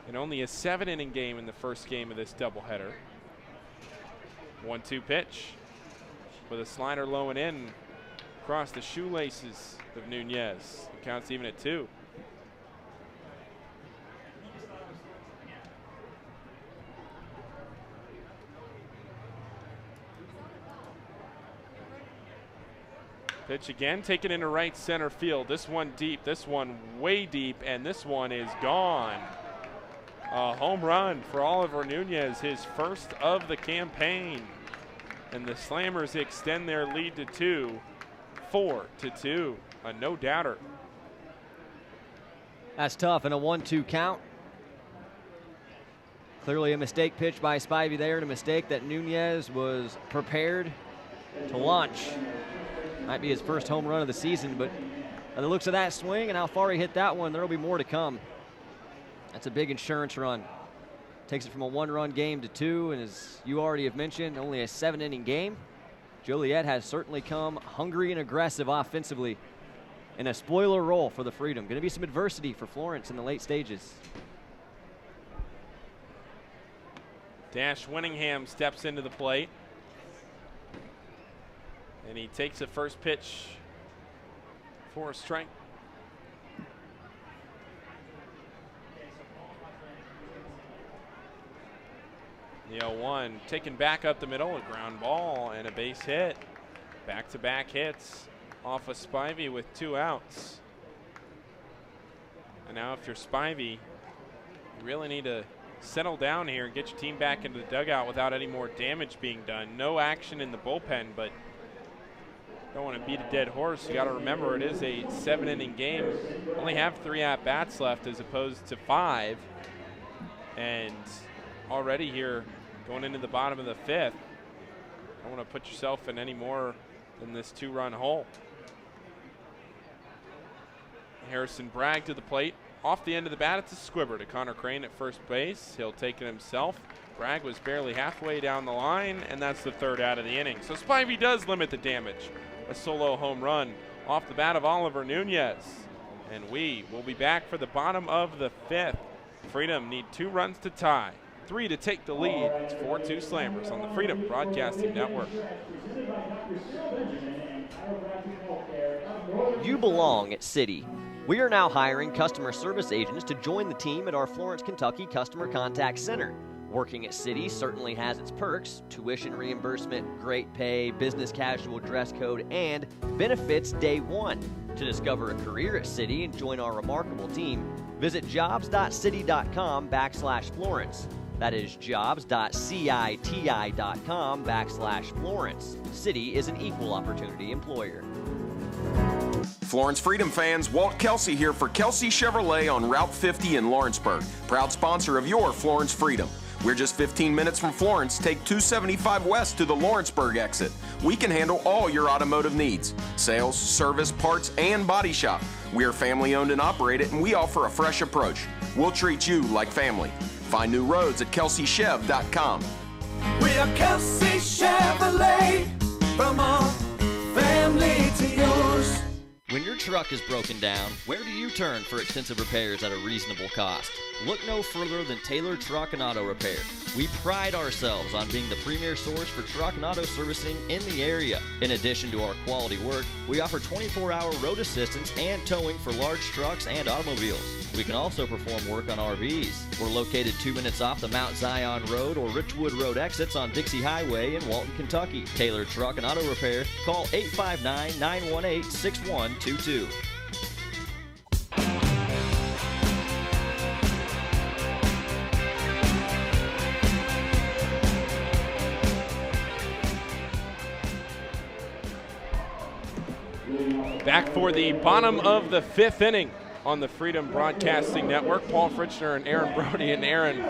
And only a 7-inning game in the first game of this doubleheader. 1-2 pitch with a slider low and in across the shoelaces of Nunez. The count's even at 2. Pitch again, taken into right center field. This one deep, this one way deep, and this one is gone. A home run for Oliver Nunez, his first of the campaign. And the Slammers extend their lead to 2, 4-2. A no-doubter. That's tough in a 1-2 count. Clearly a mistake pitch by Spivey there, and a mistake that Nunez was prepared to launch. Might be his first home run of the season, but by the looks of that swing and how far he hit that one, there will be more to come. That's a big insurance run. Takes it from a 1-run game to 2, and as you already have mentioned, only a 7-inning game. Joliet has certainly come hungry and aggressive offensively in a spoiler role for the Freedom. Going to be some adversity for Florence in the late stages. Dash Winningham steps into the plate. And he takes the first pitch for a strike. The 0-1 taken back up the middle, a ground ball and a base hit. Back-to-back hits off of Spivey with 2 outs. And now if you're Spivey, you really need to settle down here and get your team back into the dugout without any more damage being done. No action in the bullpen, but don't want to beat a dead horse. You got to remember it is a 7-inning game. Only have 3 at-bats left as opposed to 5. And already here going into the bottom of the 5th, don't want to put yourself in any more than this 2-run hole. Harrison Bragg to the plate. Off the end of the bat, it's a squibber to Connor Crane at first base. He'll take it himself. Bragg was barely halfway down the line, and that's the 3rd out of the inning. So Spivey does limit the damage. A solo home run off the bat of Oliver Nunez. And we will be back for the bottom of the 5th. Freedom need 2 runs to tie, 3 to take the lead. It's 4-2 Slammers on the Freedom Broadcasting Network. You belong at Citi. We are now hiring customer service agents to join the team at our Florence, Kentucky Customer Contact Center. Working at Citi certainly has its perks: tuition reimbursement, great pay, business casual dress code, and benefits day 1. To discover a career at Citi and join our remarkable team, visit jobs.citi.com/Florence. That is jobs.citi.com/Florence. Citi is an equal opportunity employer. Florence Freedom fans, Walt Kelsey here for Kelsey Chevrolet on Route 50 in Lawrenceburg, proud sponsor of your Florence Freedom. We're just 15 minutes from Florence. Take 275 west to the Lawrenceburg exit. We can handle all your automotive needs: sales, service, parts, and body shop. We are family owned and operated, and we offer a fresh approach. We'll treat you like family. Find new roads at kelseychev.com. We are Kelsey Chevrolet, from our family to yours. When your truck is broken down, where do you turn for extensive repairs at a reasonable cost? Look no further than Taylor Truck and Auto Repair. We pride ourselves on being the premier source for truck and auto servicing in the area. In addition to our quality work, we offer 24-hour road assistance and towing for large trucks and automobiles. We can also perform work on RVs. We're located 2 minutes off the Mount Zion Road or Richwood Road exits on Dixie Highway in Walton, Kentucky. Taylor Truck and Auto Repair. Call 859-918-6122. Back for the bottom of the 5th inning on the Freedom Broadcasting Network. Paul Fritchner and Aaron Brody. And Aaron,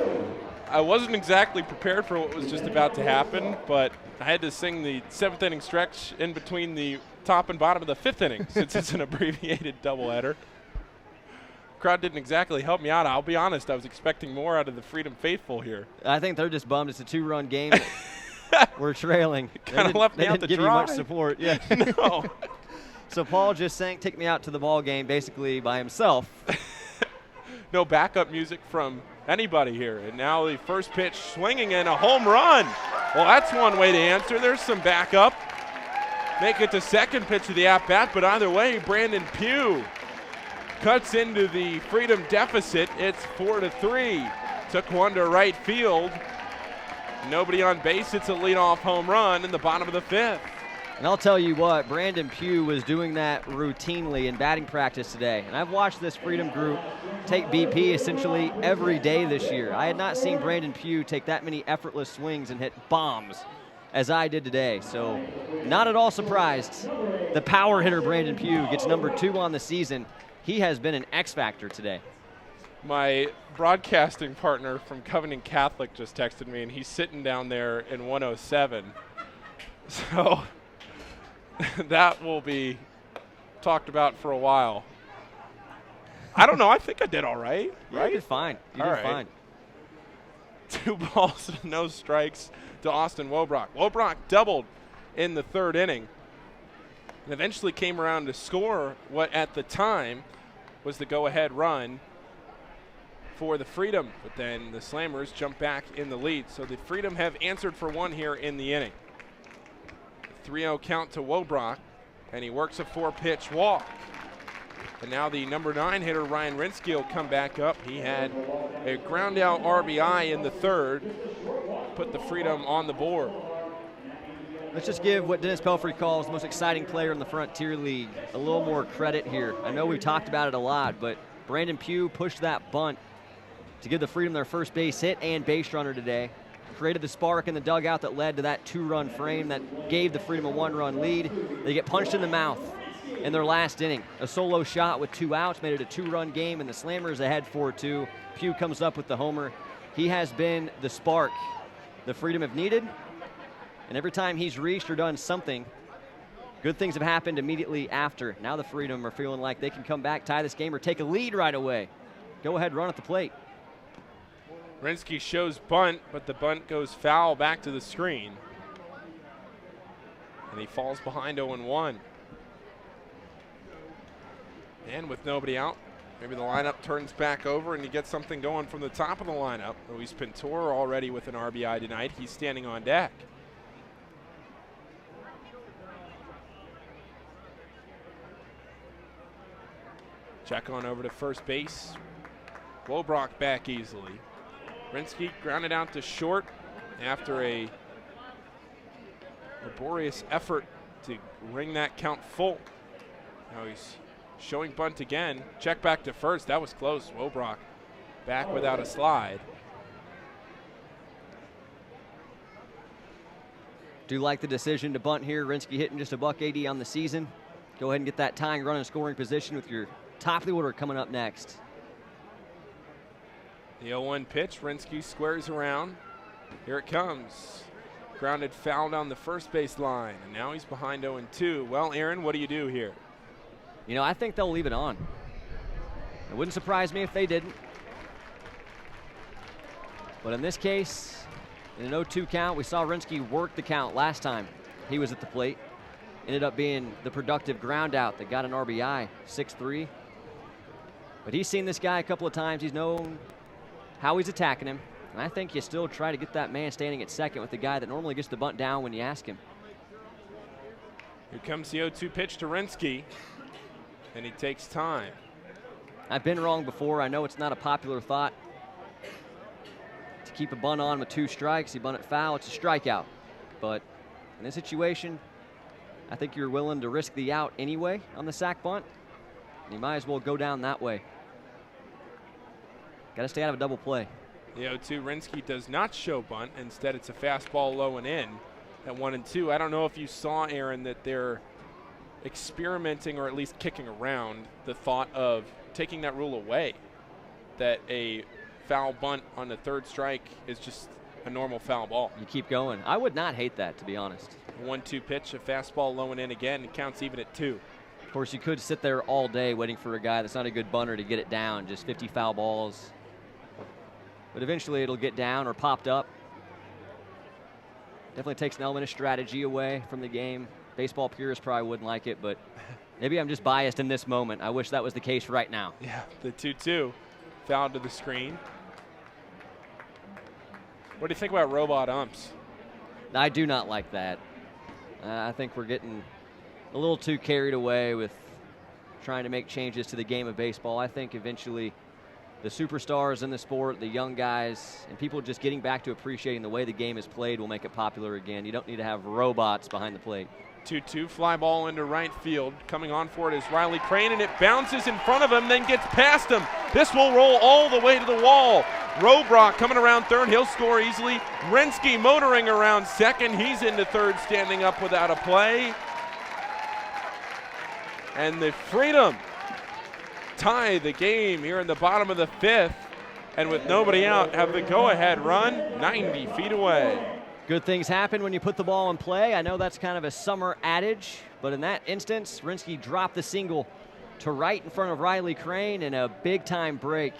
I wasn't exactly prepared for what was just about to happen, but I had to sing the 7th inning stretch in between the top and bottom of the 5th inning since it's an abbreviated doubleheader. crowd didn't exactly help me out. I'll be honest, I was expecting more out of the Freedom faithful here. I think they're just bummed. It's a 2-run game. We're trailing. Kind of left me out to didn't give dry. you much support. Yeah. No. So Paul just take me out to the ball game basically by himself. No backup music from anybody here. And now the first pitch swinging and a home run. Well, that's one way to answer. There's some backup. Make it the second pitch of the at-bat, but either way, Brandon Pugh cuts into the Freedom deficit. It's 4-3. Took one to right field. Nobody on base. It's a leadoff home run in the bottom of the 5th. And I'll tell you what, Brandon Pugh was doing that routinely in batting practice today. And I've watched this Freedom group take BP essentially every day this year. I had not seen Brandon Pugh take that many effortless swings and hit bombs as I did today. So not at all surprised. The power hitter Brandon Pugh gets number 2 on the season. He has been an X factor today. My broadcasting partner from Covenant Catholic just texted me, and he's sitting down there in 107. So that will be talked about for a while. I don't know. I think I did all right. Yeah, you did fine. You did fine. 2 balls, no strikes to Austin Wobrock. Wobrock doubled in the 3rd inning and eventually came around to score what at the time was the go-ahead run for the Freedom. But then the Slammers jump back in the lead. So the Freedom have answered for 1 here in the inning. 3-0 count to Wobrock, and he works a 4-pitch walk. And now the number 9 hitter, Ryan Rinsky, will come back up. He had a ground out RBI in the 3rd, put the Freedom on the board. Let's just give what Dennis Pelfrey calls the most exciting player in the Frontier League a little more credit here. I know we've talked about it a lot, but Brandon Pugh pushed that bunt to give the Freedom their first base hit and base runner today. Created the spark in the dugout that led to that 2-run frame that gave the Freedom a 1-run lead. They get punched in the mouth in their last inning. A solo shot with 2 outs made it a 2-run game, and the Slammers ahead 4-2. Pugh comes up with the homer. He has been the spark the Freedom have needed, and every time he's reached or done something, good things have happened immediately after. Now the Freedom are feeling like they can come back, tie this game, or take a lead right away. Go ahead, run at the plate. Rinsky shows bunt, but the bunt goes foul back to the screen. And he falls behind 0-1. And with nobody out, maybe the lineup turns back over and you get something going from the top of the lineup. Luis Pintor already with an RBI tonight. He's standing on deck. Check on over to first base. Wobrock back easily. Rinsky grounded out to short after a laborious effort to ring that count full. Now he's showing bunt again. Check back to first. That was close. Wobrock back without a slide. Do like the decision to bunt here. Rinsky hitting just a $180 on the season. Go ahead and get that tying run in scoring position with your top of the order coming up next. The 0-1 pitch, Rinsky squares around. Here it comes. Grounded foul down the first base line, and now he's behind 0-2. Well, Aaron, what do you do here? You know, I think they'll leave it on. It wouldn't surprise me if they didn't. But in this case, in an 0-2 count, we saw Rinsky work the count last time he was at the plate. Ended up being the productive ground out that got an RBI, 6-3. But he's seen this guy a couple of times. He's known how he's attacking him. And I think you still try to get that man standing at second with the guy that normally gets the bunt down when you ask him. Here comes the 0-2 pitch to Rinsky, and he takes time. I've been wrong before. I know it's not a popular thought to keep a bunt on with 2 strikes. You bunt it foul, it's a strikeout. But in this situation, I think you're willing to risk the out anyway on the sac bunt. You might as well go down that way. Got to stay out of a double play. The 0-2, Rinsky does not show bunt. Instead, it's a fastball low and in at 1-2. I don't know if you saw, Aaron, that they're experimenting or at least kicking around the thought of taking that rule away, that a foul bunt on the 3rd strike is just a normal foul ball. You keep going. I would not hate that, to be honest. A 1-2 pitch, a fastball low and in again. It counts even at 2. Of course, you could sit there all day waiting for a guy that's not a good bunter to get it down, just 50 foul balls. But eventually it'll get down or popped up. Definitely takes an element of strategy away from the game. Baseball purists probably wouldn't like it, but maybe I'm just biased in this moment. I wish that was the case right now. Yeah, the 2-2 foul to the screen. What do you think about robot umps? I do not like that. I think we're getting a little too carried away with trying to make changes to the game of baseball. I think eventually the superstars in the sport, the young guys, and people just getting back to appreciating the way the game is played will make it popular again. You don't need to have robots behind the plate. 2-2 fly ball into right field. Coming on for it is Riley Crane, and it bounces in front of him, then gets past him. This will roll all the way to the wall. Robrock coming around third. He'll score easily. Rensky motoring around second. He's into third, standing up without a play. And the Freedom tie the game here in the bottom of the fifth. And with nobody out, have the go-ahead run 90 feet away. Good things happen when you put the ball in play. I know that's kind of a summer adage, but in that instance, Rensky dropped the single to right in front of Riley Crane in a big-time break.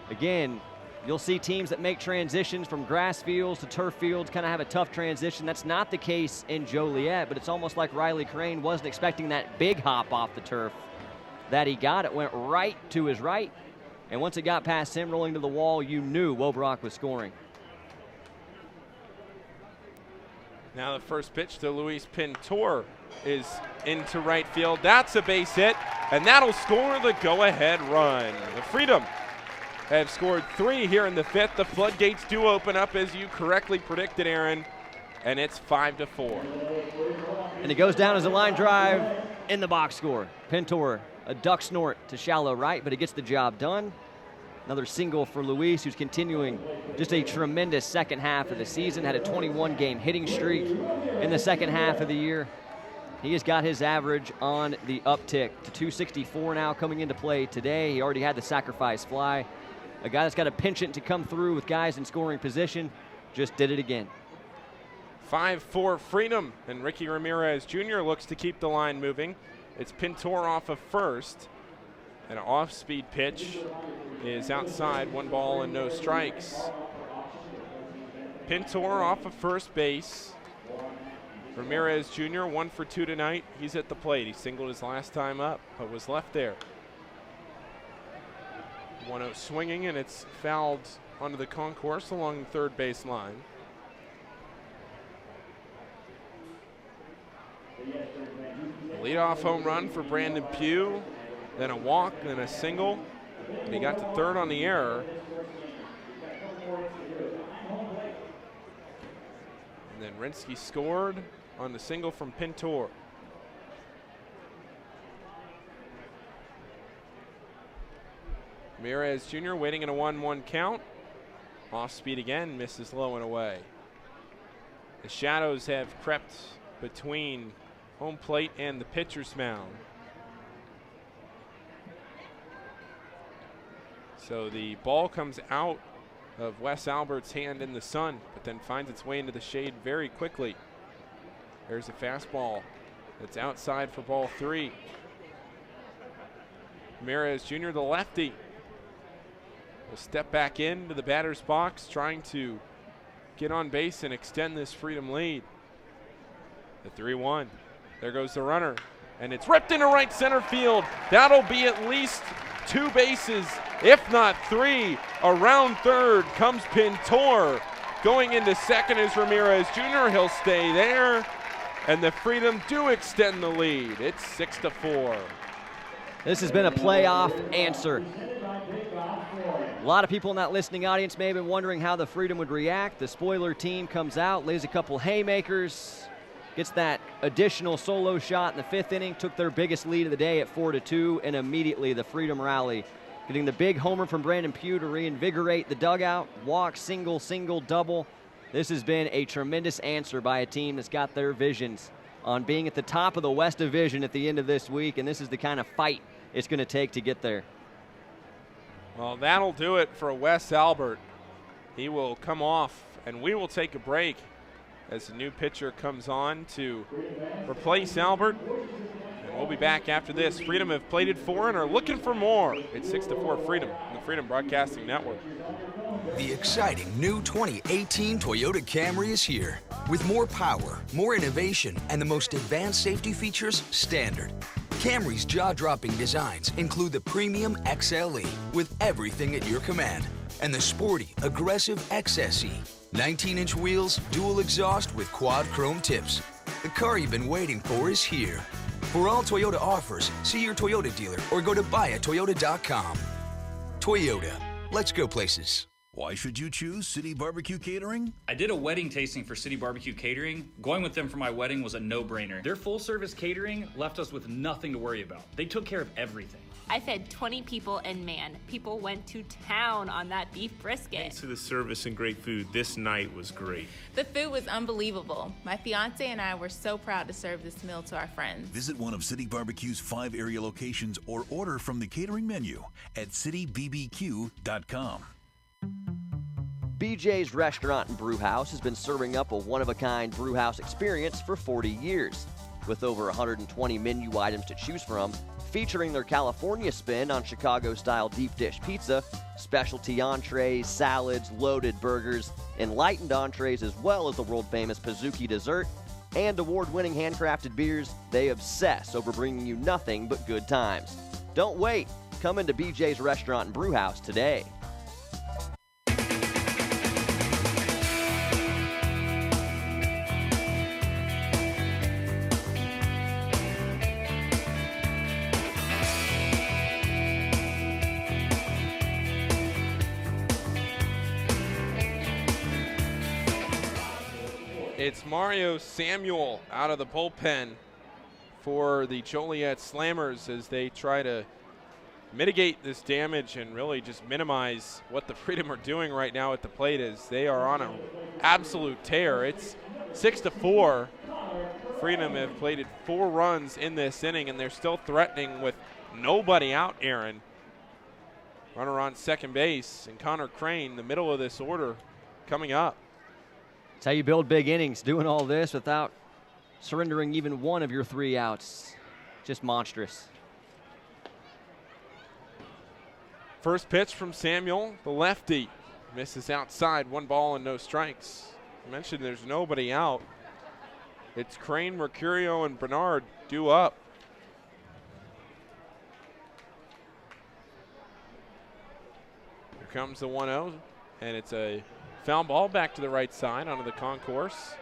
Again, you'll see teams that make transitions from grass fields to turf fields kind of have a tough transition. That's not the case in Joliet, but it's almost like Riley Crane wasn't expecting that big hop off the turf that he got. It went right to his right, and once it got past him rolling to the wall, you knew Wobrock was scoring. Now the first pitch to Luis Pintor is into right field. That's a base hit, and that'll score the go-ahead run. The Freedom have scored 3 here in the fifth. The floodgates do open up, as you correctly predicted, Aaron, and it's 5-4. And it goes down as a line drive in the box score. Pintor, a duck snort to shallow right, but it gets the job done. Another single for Luis, who's continuing just a tremendous second half of the season. Had a 21-game hitting streak in the second half of the year. He has got his average on the uptick to 264 now coming into play today. He already had the sacrifice fly. A guy that's got a penchant to come through with guys in scoring position just did it again. 5-4 Freedom, and Ricky Ramirez Jr. looks to keep the line moving. It's Pintor off of first. An off-speed pitch is outside, 1 ball and no strikes. Pintor off of first base. Ramirez Jr. 1 for 2 tonight. He's at the plate. He singled his last time up, but was left there. 1-0 swinging, and it's fouled onto the concourse along the third base line. Leadoff home run for Brandon Pugh. Then a walk, then a single, and he got to third on the error. And then Rensky scored on the single from Pintor. Ramirez Jr. waiting in a 1-1 count. Off speed again, misses low and away. The shadows have crept between home plate and the pitcher's mound. So the ball comes out of Wes Albert's hand in the sun, but then finds its way into the shade very quickly. There's a fastball that's outside for ball 3. Ramirez Jr., the lefty, will step back into the batter's box, trying to get on base and extend this Freedom lead. The 3-1. There goes the runner, and it's ripped into right center field. That'll be at least 2 bases, if not 3. Around third comes Pintor. Going into second is Ramirez Jr. He'll stay there, and the Freedom do extend the lead. It's 6-4. This has been a playoff answer. A lot of people in that listening audience may have been wondering how the Freedom would react. The spoiler team comes out, lays a couple haymakers, gets that additional solo shot in the 5th inning, took their biggest lead of the day at 4-2, and immediately the Freedom rally. Getting the big homer from Brandon Pugh to reinvigorate the dugout. Walk, single, double. This has been a tremendous answer by a team that's got their visions on being at the top of the West Division at the end of this week, and this is the kind of fight it's going to take to get there. Well, that'll do it for Wes Albert. He will come off, and we will take a break as the new pitcher comes on to replace Albert. And We'll be back after this. Freedom have plated 4 and are looking for more. It's 6-4 Freedom on the Freedom Broadcasting Network. The exciting new 2018 Toyota Camry is here. With more power, more innovation, and the most advanced safety features standard. Camry's jaw-dropping designs include the premium XLE with everything at your command, and the sporty, aggressive XSE. 19-inch wheels, dual exhaust with quad chrome tips. The car you've been waiting for is here. For all Toyota offers, see your Toyota dealer or go to buyatoyota.com. Toyota, let's go places. Why should you choose City Barbecue Catering? I did a wedding tasting for City Barbecue Catering. Going with them for my wedding was a no-brainer. Their full-service catering left us with nothing to worry about. They took care of everything. I fed 20 people, and man, people went to town on that beef brisket. Thanks to the service and great food, this night was great. The food was unbelievable. My fiance and I were so proud to serve this meal to our friends. Visit one of City Barbecue's 5 area locations or order from the catering menu at citybbq.com. BJ's Restaurant and Brew House has been serving up a one-of-a-kind brew house experience for 40 years. With over 120 menu items to choose from, featuring their California spin on Chicago-style deep dish pizza, specialty entrees, salads, loaded burgers, enlightened entrees, as well as the world-famous Pizookie dessert, and award-winning handcrafted beers, they obsess over bringing you nothing but good times. Don't wait. Come into BJ's Restaurant and Brew House today. It's Mario Samuel out of the bullpen for the Joliet Slammers as they try to mitigate this damage and really just minimize what the Freedom are doing right now at the plate as they are on an absolute tear. It's 6-4. Freedom have plated 4 runs in this inning, and they're still threatening with nobody out, Aaron. Runner on second base, and Connor Crane, the middle of this order, coming up. That's how you build big innings, doing all this without surrendering even one of your 3 outs. Just monstrous. First pitch from Samuel, the lefty. Misses outside, 1 ball and no strikes. I mentioned there's nobody out. It's Crane, Mercurio, and Bernard due up. Here comes the 1-0, and it's a foul ball back to the right side onto the concourse.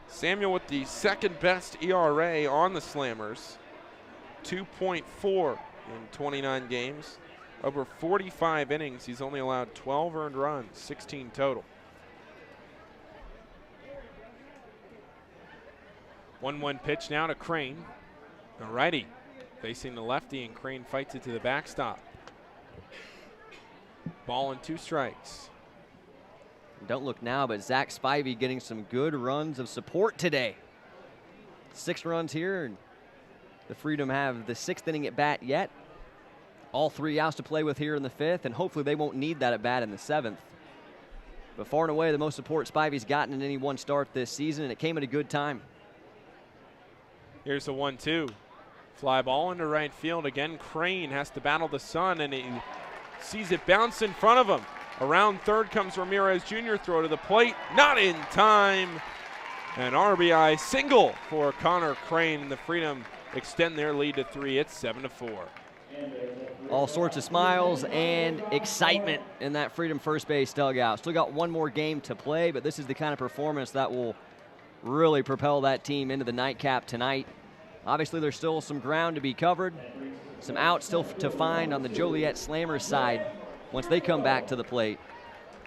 Samuel with the second best ERA on the Slammers, 2.4 in 29 games. Over 45 innings, he's only allowed 12 earned runs, 16 total. 1-1 pitch now to Crane, the righty. Facing the lefty, and Crane fights it to the backstop. Ball and 2 strikes. Don't look now, but Zach Spivey getting some good runs of support today. 6 runs here, and the Freedom have the 6th inning at bat yet. All 3 outs to play with here in the 5th, and hopefully they won't need that at bat in the 7th. But far and away, the most support Spivey's gotten in any one start this season, and it came at a good time. Here's the 1-2. Fly ball into right field. Again, Crane has to battle the sun, and he sees it bounce in front of him. Around third comes Ramirez Jr. Throw to the plate. Not in time. An RBI single for Connor Crane, and the Freedom extend their lead to 3. It's 7-4. All sorts of smiles and excitement in that Freedom first base dugout. Still got 1 more game to play, but this is the kind of performance that will really propel that team into the nightcap tonight. Obviously, there's still some ground to be covered, some outs still to find on the Joliet Slammers side once they come back to the plate.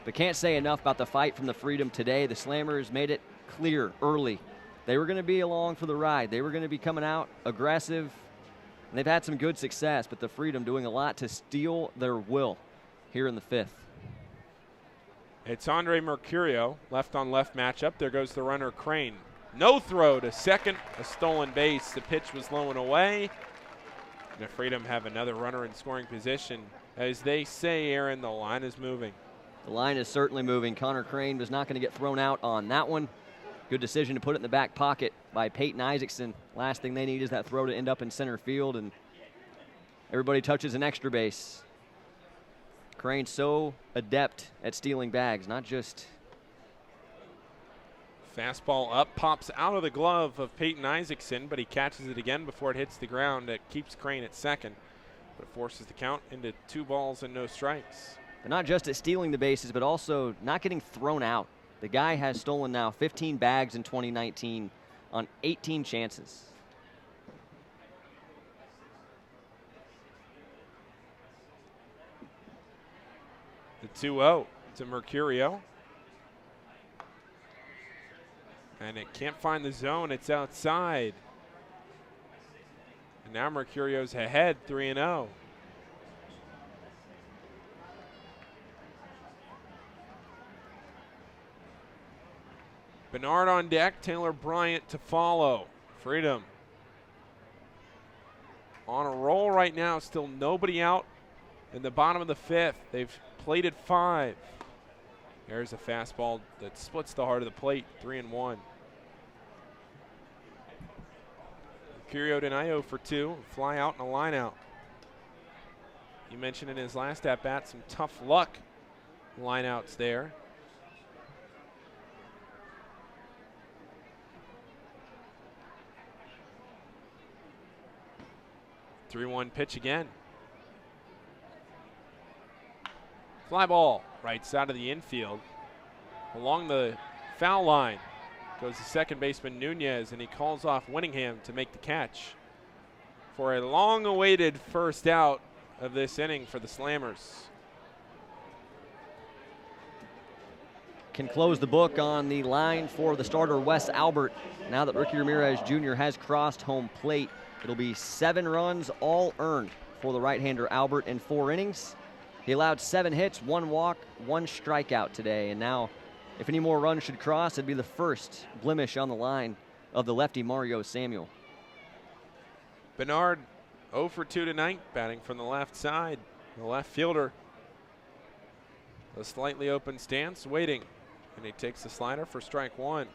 But can't say enough about the fight from the Freedom today. The Slammers made it clear early. They were going to be along for the ride. They were going to be coming out aggressive, and they've had some good success, but the Freedom doing a lot to steal their will here in the 5th. It's Andre Mercurio, left on left matchup. There goes the runner Crane. No throw to second, a stolen base. The pitch was low and away. The Freedom have another runner in scoring position. As they say, Aaron, the line is moving. The line is certainly moving. Connor Crane was not going to get thrown out on that one. Good decision to put it in the back pocket by Peyton Isaacson. Last thing they need is that throw to end up in center field, and everybody touches an extra base. Crane's so adept at stealing bags, not just... Fastball up, pops out of the glove of Peyton Isaacson, but he catches it again before it hits the ground. It keeps Crane at second, but forces the count into 2 balls and no strikes. But not just at stealing the bases, but also not getting thrown out. The guy has stolen now 15 bags in 2019 on 18 chances. The 2-0 to Mercurio. And it can't find the zone. It's outside. And now Mercurio's ahead, 3-0. Bernard on deck, Taylor Bryant to follow. Freedom on a roll right now, still nobody out in the bottom of the 5th. They've plated 5. There's a fastball that splits the heart of the plate, 3-1. Mercurio tonight 0 for 2, fly out and a line out. He mentioned in his last at-bat some tough luck lineouts there. The 3-1 pitch again. Fly ball, right side of the infield. Along the foul line goes the second baseman Nunez, and he calls off Winningham to make the catch for a long-awaited first out of this inning for the Slammers. Can close the book on the line for the starter Wes Albert. Now that Ricky Ramirez Jr. has crossed home plate, it'll be 7 runs all earned for the right-hander Albert in 4 innings. He allowed 7 hits, 1 walk, 1 strikeout today. And now, if any more runs should cross, it'd be the first blemish on the line of the lefty Mario Samuel. Bernard 0 for 2 tonight, batting from the left side. The left fielder, a slightly open stance, waiting. And he takes the slider for strike 1.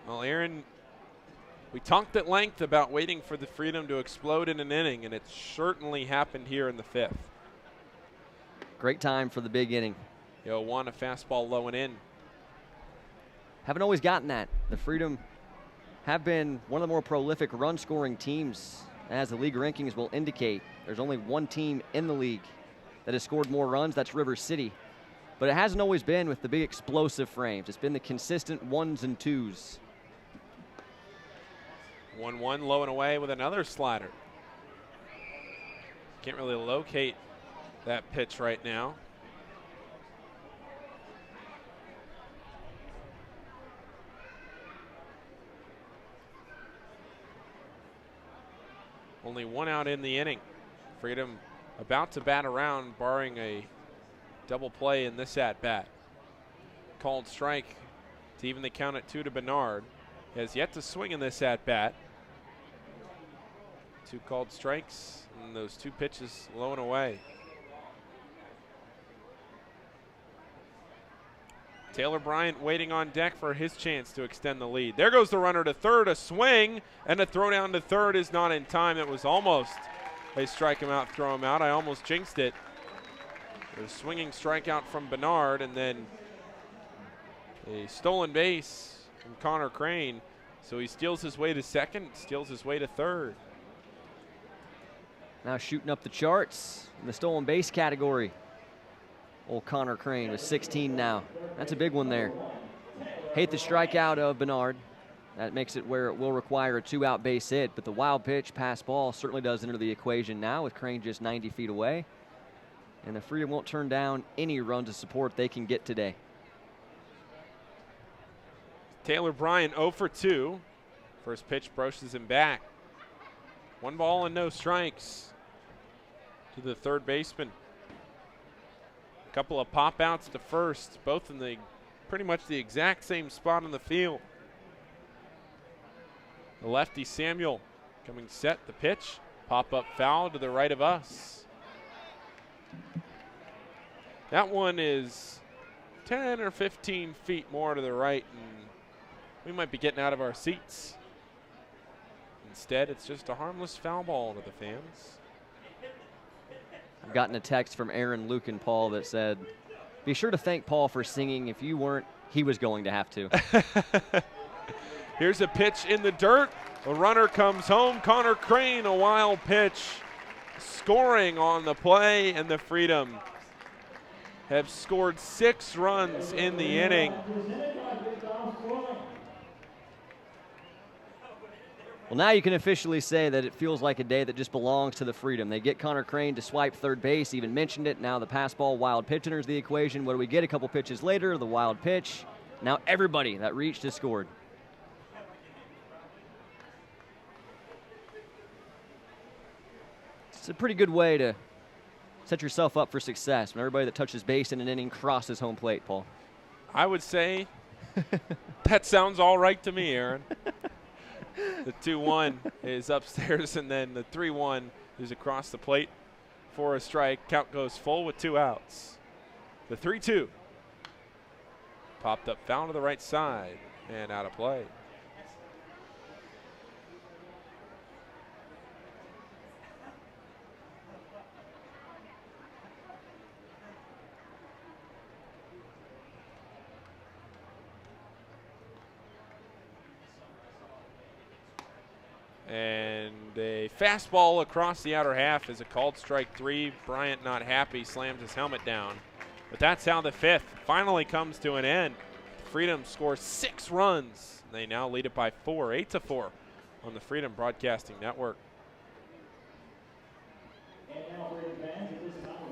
Well, Aaron, we talked at length about waiting for the Freedom to explode in an inning, and it certainly happened here in the 5th. Great time for the big inning. 0-1, a fastball low and in. Haven't always gotten that. The Freedom have been one of the more prolific run-scoring teams, as the league rankings will indicate. There's only one team in the league that has scored more runs. That's River City. But it hasn't always been with the big explosive frames. It's been the consistent 1s and 2s. 1-1, low and away with another slider. Can't really locate that pitch right now. Only 1 out in the inning. Freedom about to bat around, barring a double play in this at-bat. Called strike to even the count at 2 to Bernard. He has yet to swing in this at-bat. 2 called strikes, and those 2 pitches low and away. Taylor Bryant waiting on deck for his chance to extend the lead. There goes the runner to third, a swing, and a throw down to third is not in time. It was almost a strike him out, throw him out. I almost jinxed it. A swinging strikeout from Bernard, and then a stolen base from Connor Crane. So he steals his way to second, steals his way to third. Now shooting up the charts in the stolen base category. Old Connor Crane with 16 now. That's a big one there. Hate the strikeout of Bernard. That makes it where it will require a 2-out base hit, but the wild pitch, pass ball, certainly does enter the equation now with Crane just 90 feet away. And the Freedom won't turn down any runs of support they can get today. Taylor Bryant 0 for 2. First pitch brushes him back. 1 ball and no strikes to the third baseman. A couple of pop outs to first, both in the pretty much the exact same spot on the field. The lefty Samuel coming set, the pitch, pop up foul to the right of us. That one is 10 or 15 feet more to the right, and we might be getting out of our seats. Instead, it's just a harmless foul ball to the fans. I've gotten a text from Aaron, Luke, and Paul that said, be sure to thank Paul for singing. If you weren't, he was going to have to. Here's a pitch in the dirt. A runner comes home. Connor Crane, a wild pitch. Scoring on the play, and the Freedom have scored 6 runs in the inning. Well, now you can officially say that it feels like a day that just belongs to the Freedom. They get Connor Crane to swipe third base, even mentioned it. Now the pass ball, wild pitch enters the equation. What do we get a couple pitches later? The wild pitch. Now everybody that reached has scored. It's a pretty good way to set yourself up for success when everybody that touches base in an inning crosses home plate, Paul. I would say that sounds all right to me, Aaron. The 2-1 is upstairs, and then the 3-1 is across the plate for a strike. Count goes full with 2 outs. The 3-2 popped up foul to the right side and out of play. And a fastball across the outer half is a called strike 3. Bryant not happy, slams his helmet down. But that's how the 5th finally comes to an end. Freedom scores 6 runs. They now lead it by 4, 8-4 on the Freedom Broadcasting Network.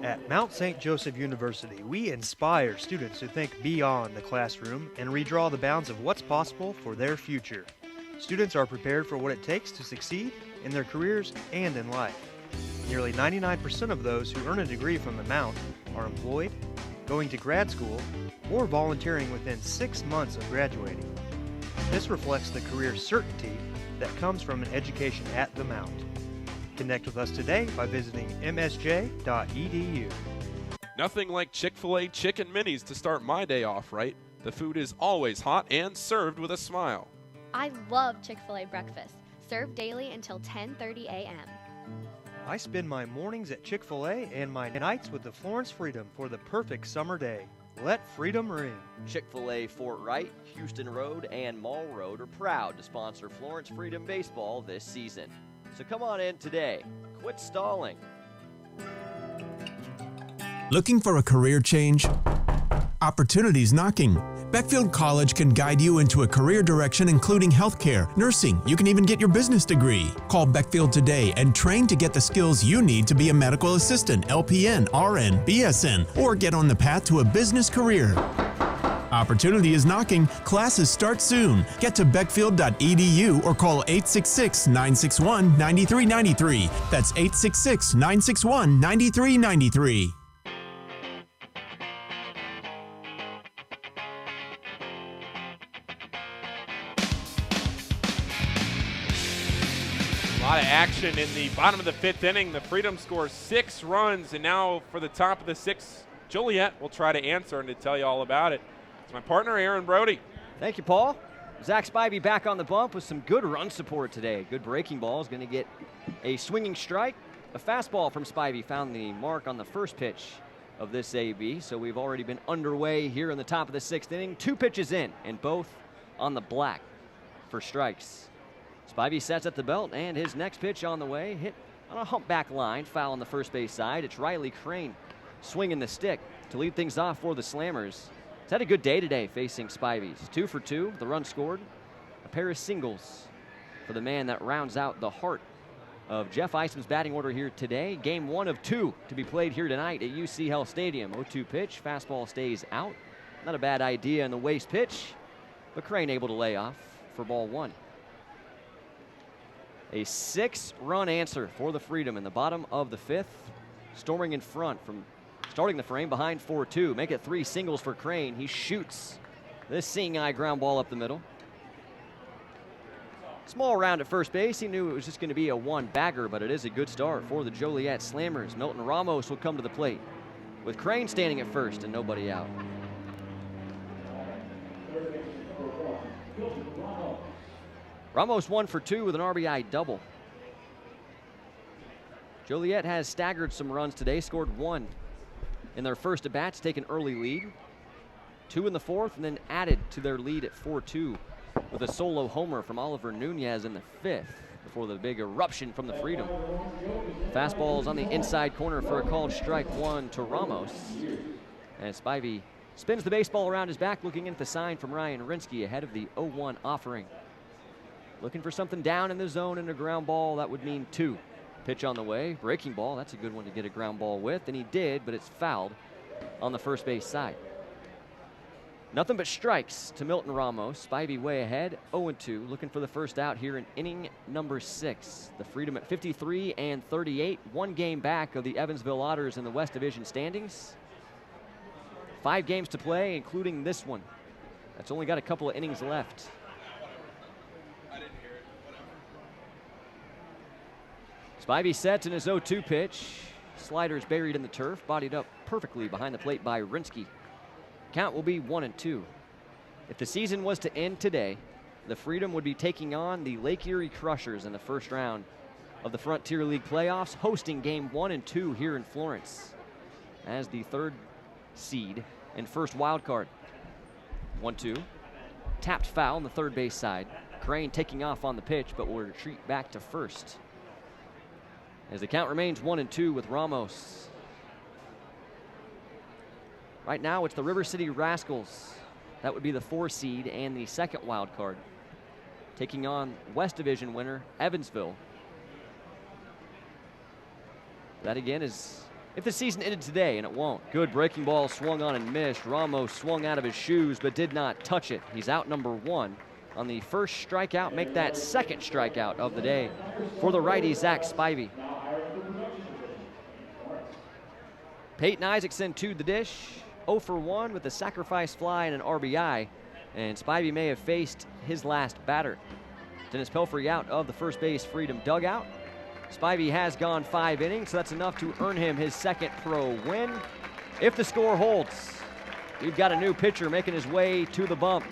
At Mount St. Joseph University, we inspire students to think beyond the classroom and redraw the bounds of what's possible for their future. Students are prepared for what it takes to succeed in their careers and in life. Nearly 99% of those who earn a degree from the Mount are employed, going to grad school, or volunteering within 6 months of graduating. This reflects the career certainty that comes from an education at the Mount. Connect with us today by visiting msj.edu. Nothing like Chick-fil-A Chicken Minis to start my day off, right? The food is always hot and served with a smile. I love Chick-fil-A breakfast, served daily until 10:30 a.m. I spend my mornings at Chick-fil-A and my nights with the Florence Freedom for the perfect summer day. Let freedom ring. Chick-fil-A Fort Wright, Houston Road, and Mall Road are proud to sponsor Florence Freedom Baseball this season. So come on in today. Quit stalling. Looking for a career change? Opportunities knocking. Beckfield College can guide you into a career direction including healthcare, nursing. You can even get your business degree. Call Beckfield today and train to get the skills you need to be a medical assistant, LPN, RN, BSN, or get on the path to a business career. Opportunity is knocking. Classes start soon. Get to beckfield.edu or call 866-961-9393. That's 866-961-9393. A lot of action in the bottom of the 5th inning. The Freedom scores 6 runs, and now for the top of the 6th, Joliet will try to answer and to tell you all about it. It's my partner, Aaron Brody. Thank you, Paul. Zach Spivey back on the bump with some good run support today. Good breaking ball is going to get a swinging strike. A fastball from Spivey found the mark on the first pitch of this AB, so we've already been underway here in the top of the 6th inning. 2 pitches in, and both on the black for strikes. Spivey sets at the belt, and his next pitch on the way, hit on a humpback line, foul on the first base side. It's Riley Crane swinging the stick to lead things off for the Slammers. He's had a good day today facing Spivey's. 2 for 2, the run scored. A pair of singles for the man that rounds out the heart of Jeff Eisman's batting order here today. Game 1 of 2 to be played here tonight at UC Health Stadium. 0-2 pitch, fastball stays out. Not a bad idea in the waste pitch, but Crane able to lay off for ball 1. A 6-run answer for the Freedom in the bottom of the 5th. Storming in front from starting the frame behind 4-2. Make it 3 singles for Crane. He shoots this seeing eye ground ball up the middle. Small round at first base. He knew it was just going to be a 1-bagger, but it is a good start for the Joliet Slammers. Milton Ramos will come to the plate. with Crane standing at first and nobody out. Ramos 1 for 2 with an RBI double. Joliet has staggered some runs today, scored 1 in their first at-bat to take an early lead. 2 in the fourth, and then added to their lead at 4-2 with a solo homer from Oliver Nunez in the fifth before the big eruption from the Freedom. Fastball is on the inside corner for a called strike 1 to Ramos. And Spivey spins the baseball around his back, looking at the sign from Ryan Rinsky ahead of the 0-1 offering. Looking for something down in the zone and a ground ball. That would mean 2. Pitch on the way, breaking ball. That's a good one to get a ground ball with, and he did, but it's fouled on the first base side. Nothing but strikes to Milton Ramos. Spivey way ahead, 0-2, looking for the first out here in inning number 6. The Freedom at 53 and 38, 1 game back of the Evansville Otters in the West Division standings. 5 games to play, including this one. That's only got a couple of innings left. Spivey sets in his 0-2 pitch. Sliders buried in the turf, bodied up perfectly behind the plate by Rinsky. Count will be 1-2. If the season was to end today, the Freedom would be taking on the Lake Erie Crushers in the first round of the Frontier League playoffs, hosting game 1 and 2 here in Florence as the 3rd seed and first wild card. 1-2. Tapped foul on the third base side. Crane taking off on the pitch, but will retreat back to first. As the count remains 1-2 with Ramos. Right now, it's the River City Rascals. That would be the 4 seed and the 2nd wild card, taking on West Division winner Evansville. That again is if the season ended today, and it won't. Good breaking ball swung on and missed. Ramos swung out of his shoes but did not touch it. He's out number 1 on the first strikeout. Make that 2nd strikeout of the day for the righty Zach Spivey. Peyton Isaacson to the dish. 0 for 1 with a sacrifice fly and an RBI. And Spivey may have faced his last batter. Dennis Pelfrey out of the first base Freedom dugout. Spivey has gone 5 innings, so that's enough to earn him his 2nd pro win. If the score holds, we've got a new pitcher making his way to the bump.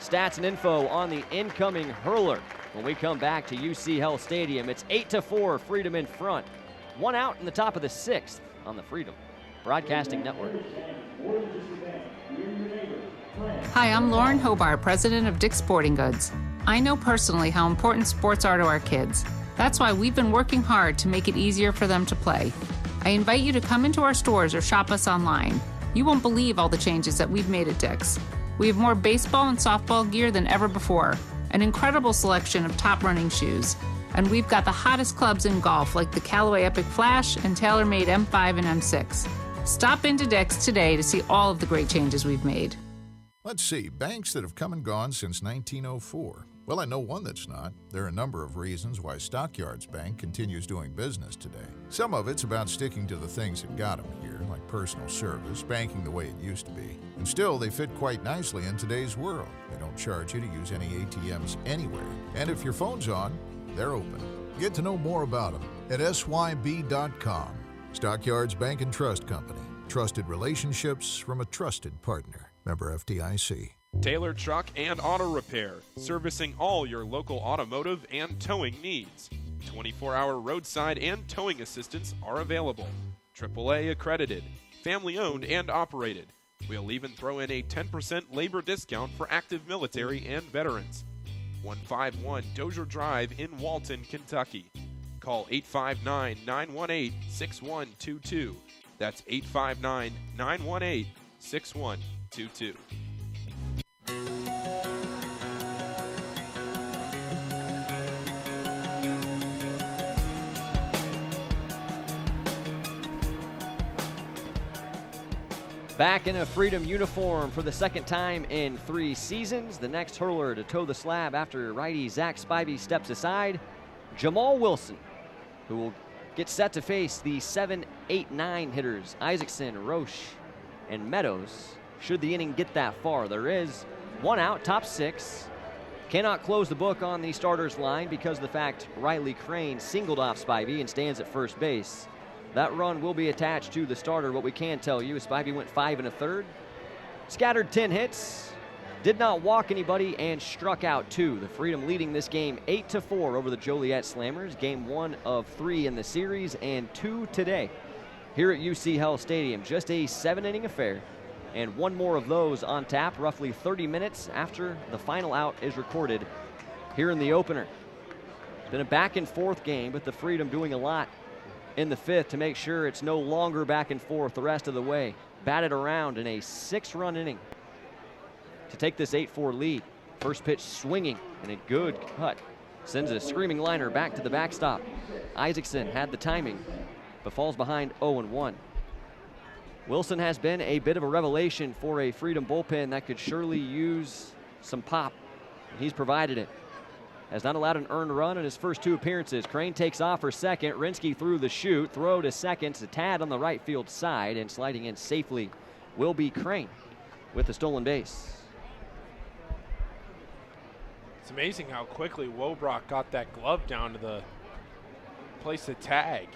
Stats and info on the incoming hurler when we come back to UC Health Stadium. It's 8-4, Freedom in front. 1 out in the top of the 6th on the Freedom Broadcasting Network. Hi, I'm Lauren Hobart, president of Dick's Sporting Goods. I know personally how important sports are to our kids. That's why we've been working hard to make it easier for them to play. I invite you to come into our stores or shop us online. You won't believe all the changes that we've made at Dick's. We have more baseball and softball gear than ever before, an incredible selection of top running shoes, and we've got the hottest clubs in golf like the Callaway Epic Flash and TaylorMade M5 and M6. Stop into Dick's today to see all of the great changes we've made. Let's see, banks that have come and gone since 1904. Well, I know one that's not. There are a number of reasons why Stockyards Bank continues doing business today. Some of it's about sticking to the things that got them here, like personal service, banking the way it used to be. And still, they fit quite nicely in today's world. They don't charge you to use any ATMs anywhere. And if your phone's on, they're open. Get to know more about them at syb.com. Stockyards Bank and Trust Company. Trusted relationships from a trusted partner. Member FDIC. Taylor Truck and Auto Repair, servicing all your local automotive and towing needs. 24-hour roadside and towing assistance are available. AAA accredited, family-owned and operated. We'll even throw in a 10% labor discount for active military and veterans. 151 Dozier Drive in Walton, Kentucky. Call 859-918-6122. That's 859-918-6122. Back in a Freedom uniform for the 2nd time in 3 seasons. The next hurler to toe the slab after righty Zach Spivey steps aside, Jamal Wilson, who will get set to face the 7, 8, 9 hitters, Isaacson, Roche, and Meadows, should the inning get that far. There is 1 out, top 6. Cannot close the book on the starters line because of the fact Riley Crane singled off Spivey and stands at first base. That run will be attached to the starter. What we can tell you is Spivey went 5 1/3, scattered 10 hits, did not walk anybody, and struck out 2. The Freedom leading this game 8-4 over the Joliet Slammers. Game 1 of 3 in the series and 2 today here at UC Health Stadium. Just a 7-inning affair, and one more of those on tap roughly 30 minutes after the final out is recorded here in the opener. It's been a back and forth game, but the Freedom doing a lot in the 5th to make sure it's no longer back and forth the rest of the way. Batted around in a 6-run inning to take this 8-4 lead. First pitch swinging and a good cut. Sends a screaming liner back to the backstop. Isaacson had the timing, but falls behind 0-1. Wilson has been a bit of a revelation for a Freedom bullpen that could surely use some pop. He's provided it. Has not allowed an earned run in his first 2 appearances. Crane takes off for second. Rinsky through the chute. Throw to second. It's a tad on the right field side, and sliding in safely will be Crane with the stolen base. It's amazing how quickly Wobrock got that glove down to the place to tag.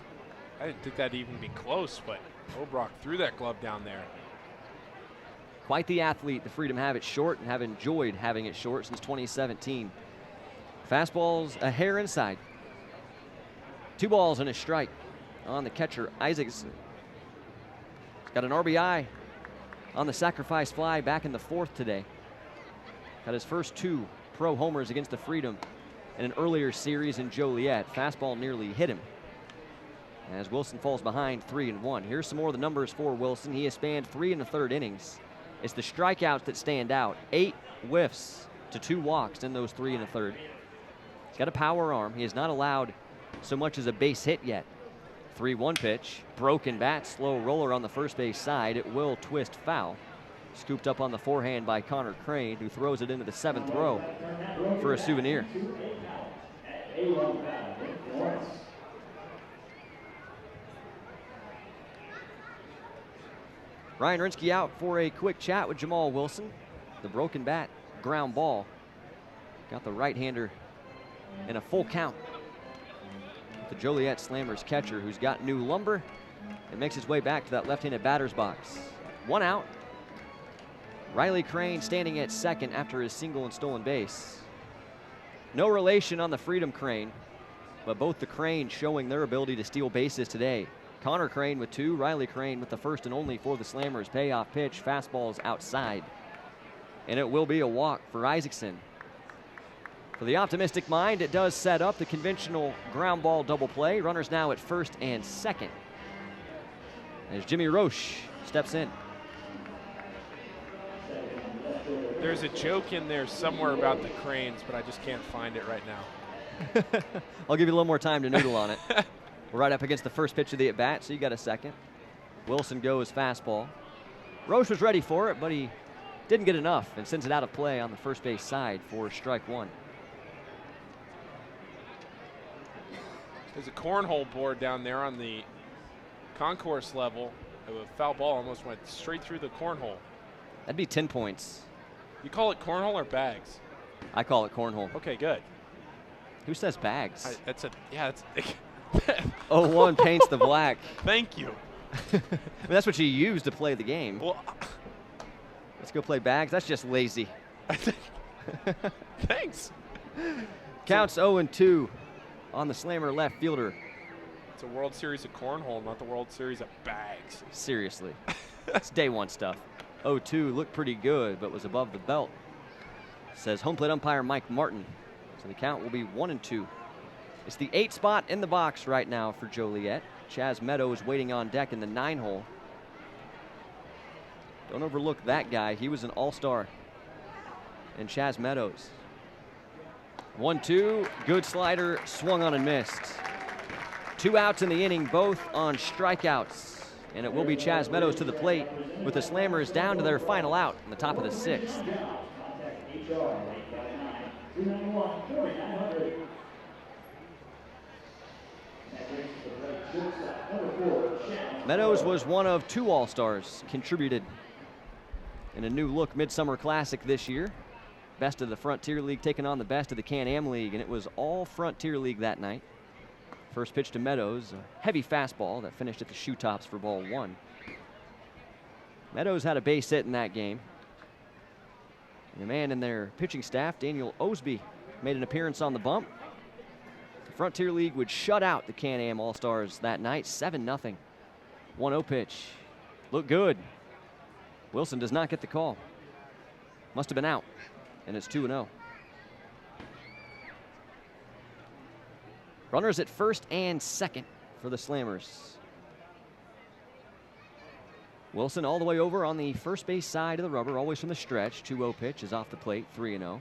I didn't think that'd even be close, but Wobrock threw that glove down there. Quite the athlete. The Freedom have it short and have enjoyed having it short since 2017. Fastball's a hair inside. 2 balls and a strike on the catcher, Isaacson. Got an RBI on the sacrifice fly back in the 4th today. Got his first 2 pro homers against the Freedom in an earlier series in Joliet. Fastball nearly hit him as Wilson falls behind 3-1. Here's some more of the numbers for Wilson. He has spanned 3 1/3 innings. It's the strikeouts that stand out. 8 whiffs to 2 walks in those 3 1/3. He's got a power arm. He has not allowed so much as a base hit yet. 3-1 pitch, broken bat, slow roller on the first base side. It will twist foul. Scooped up on the forehand by Connor Crane, who throws it into the 7th row for a souvenir. Ryan Rinsky out for a quick chat with Jamal Wilson. The broken bat, ground ball. Got the right-hander in a full count. The Joliet Slammers catcher, who's got new lumber and makes his way back to that left-handed batter's box. 1 out. Riley Crane standing at second after his single and stolen base. No relation on the Freedom Crane, but both the Cranes showing their ability to steal bases today. Connor Crane with 2, Riley Crane with the first and only for the Slammers. Payoff pitch, fastball's outside. And it will be a walk for Isaacson. For the optimistic mind, it does set up the conventional ground ball double play. Runners now at first and second as Jimmy Roche steps in. There's a joke in there somewhere about the Cranes, but I just can't find it right now. I'll give you a little more time to noodle on it. We're right up against the first pitch of the at-bat, so you got a second. Wilson goes fastball. Roche was ready for it, but he didn't get enough and sends it out of play on the first base side for strike 1. There's a cornhole board down there on the concourse level. A foul ball almost went straight through the cornhole. That'd be 10 points. You call it cornhole or bags? I call it cornhole. Okay, good. Who says bags? That's 0-1 paints the black. Thank you. I mean, that's what you use to play the game. Well, let's go play bags. That's just lazy. Thanks. Counts 0-2 on the Slammer left fielder. It's a World Series of cornhole, not the World Series of bags. Seriously. It's day 1 stuff. 0-2 looked pretty good, but was above the belt, says home plate umpire Mike Martin. So the count will be 1-2. It's the 8 spot in the box right now for Joliet. Chaz Meadows waiting on deck in the 9 hole. Don't overlook that guy. He was an all-star. And Chaz Meadows. 1-2, good slider, swung on and missed. 2 outs in the inning, both on strikeouts. And it will be Chaz Meadows to the plate with the Slammers down to their final out in the top of the 6th. Meadows was one of 2 All-Stars contributed in a new look Midsummer Classic this year. Best of the Frontier League taking on the best of the Can-Am League, and it was all Frontier League that night. First pitch to Meadows, a heavy fastball that finished at the shoe tops for ball 1. Meadows had a base hit in that game. And the man in their pitching staff, Daniel Osby, made an appearance on the bump. The Frontier League would shut out the Can-Am All-Stars that night, 7-0. 1-0 pitch. Looked good. Wilson does not get the call. Must have been out, and it's 2-0. Runners at first and second for the Slammers. Wilson all the way over on the first base side of the rubber, always from the stretch. 2-0 pitch is off the plate, 3-0.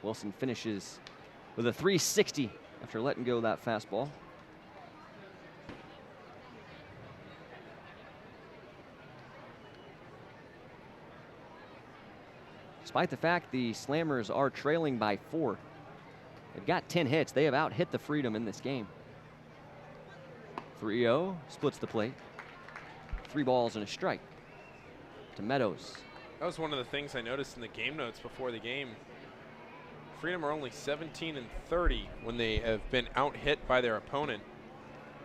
Wilson finishes with a 360 after letting go that fastball. Despite the fact the Slammers are trailing by 4. They've got 10 hits. They have out-hit the Freedom in this game. 3-0, splits the plate. 3 balls and a strike to Meadows. That was one of the things I noticed in the game notes before the game. Freedom are only 17-30 when they have been out-hit by their opponent.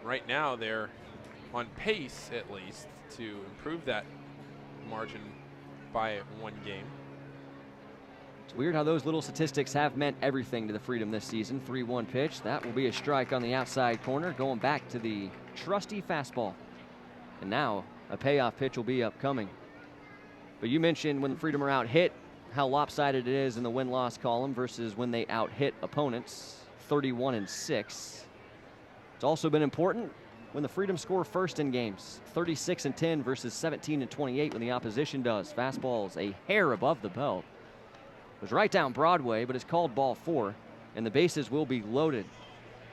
Right now, they're on pace, at least, to improve that margin by 1 game. It's weird how those little statistics have meant everything to the Freedom this season. 3-1 pitch. That will be a strike on the outside corner, going back to the trusty fastball. And now a payoff pitch will be upcoming. But you mentioned when the Freedom are out hit, how lopsided it is in the win-loss column versus when they out hit opponents, 31-6. It's also been important when the Freedom score first in games, 36-10 versus 17-28 when the opposition does. Fastball's a hair above the belt. It was right down Broadway, but it's called ball 4, and the bases will be loaded.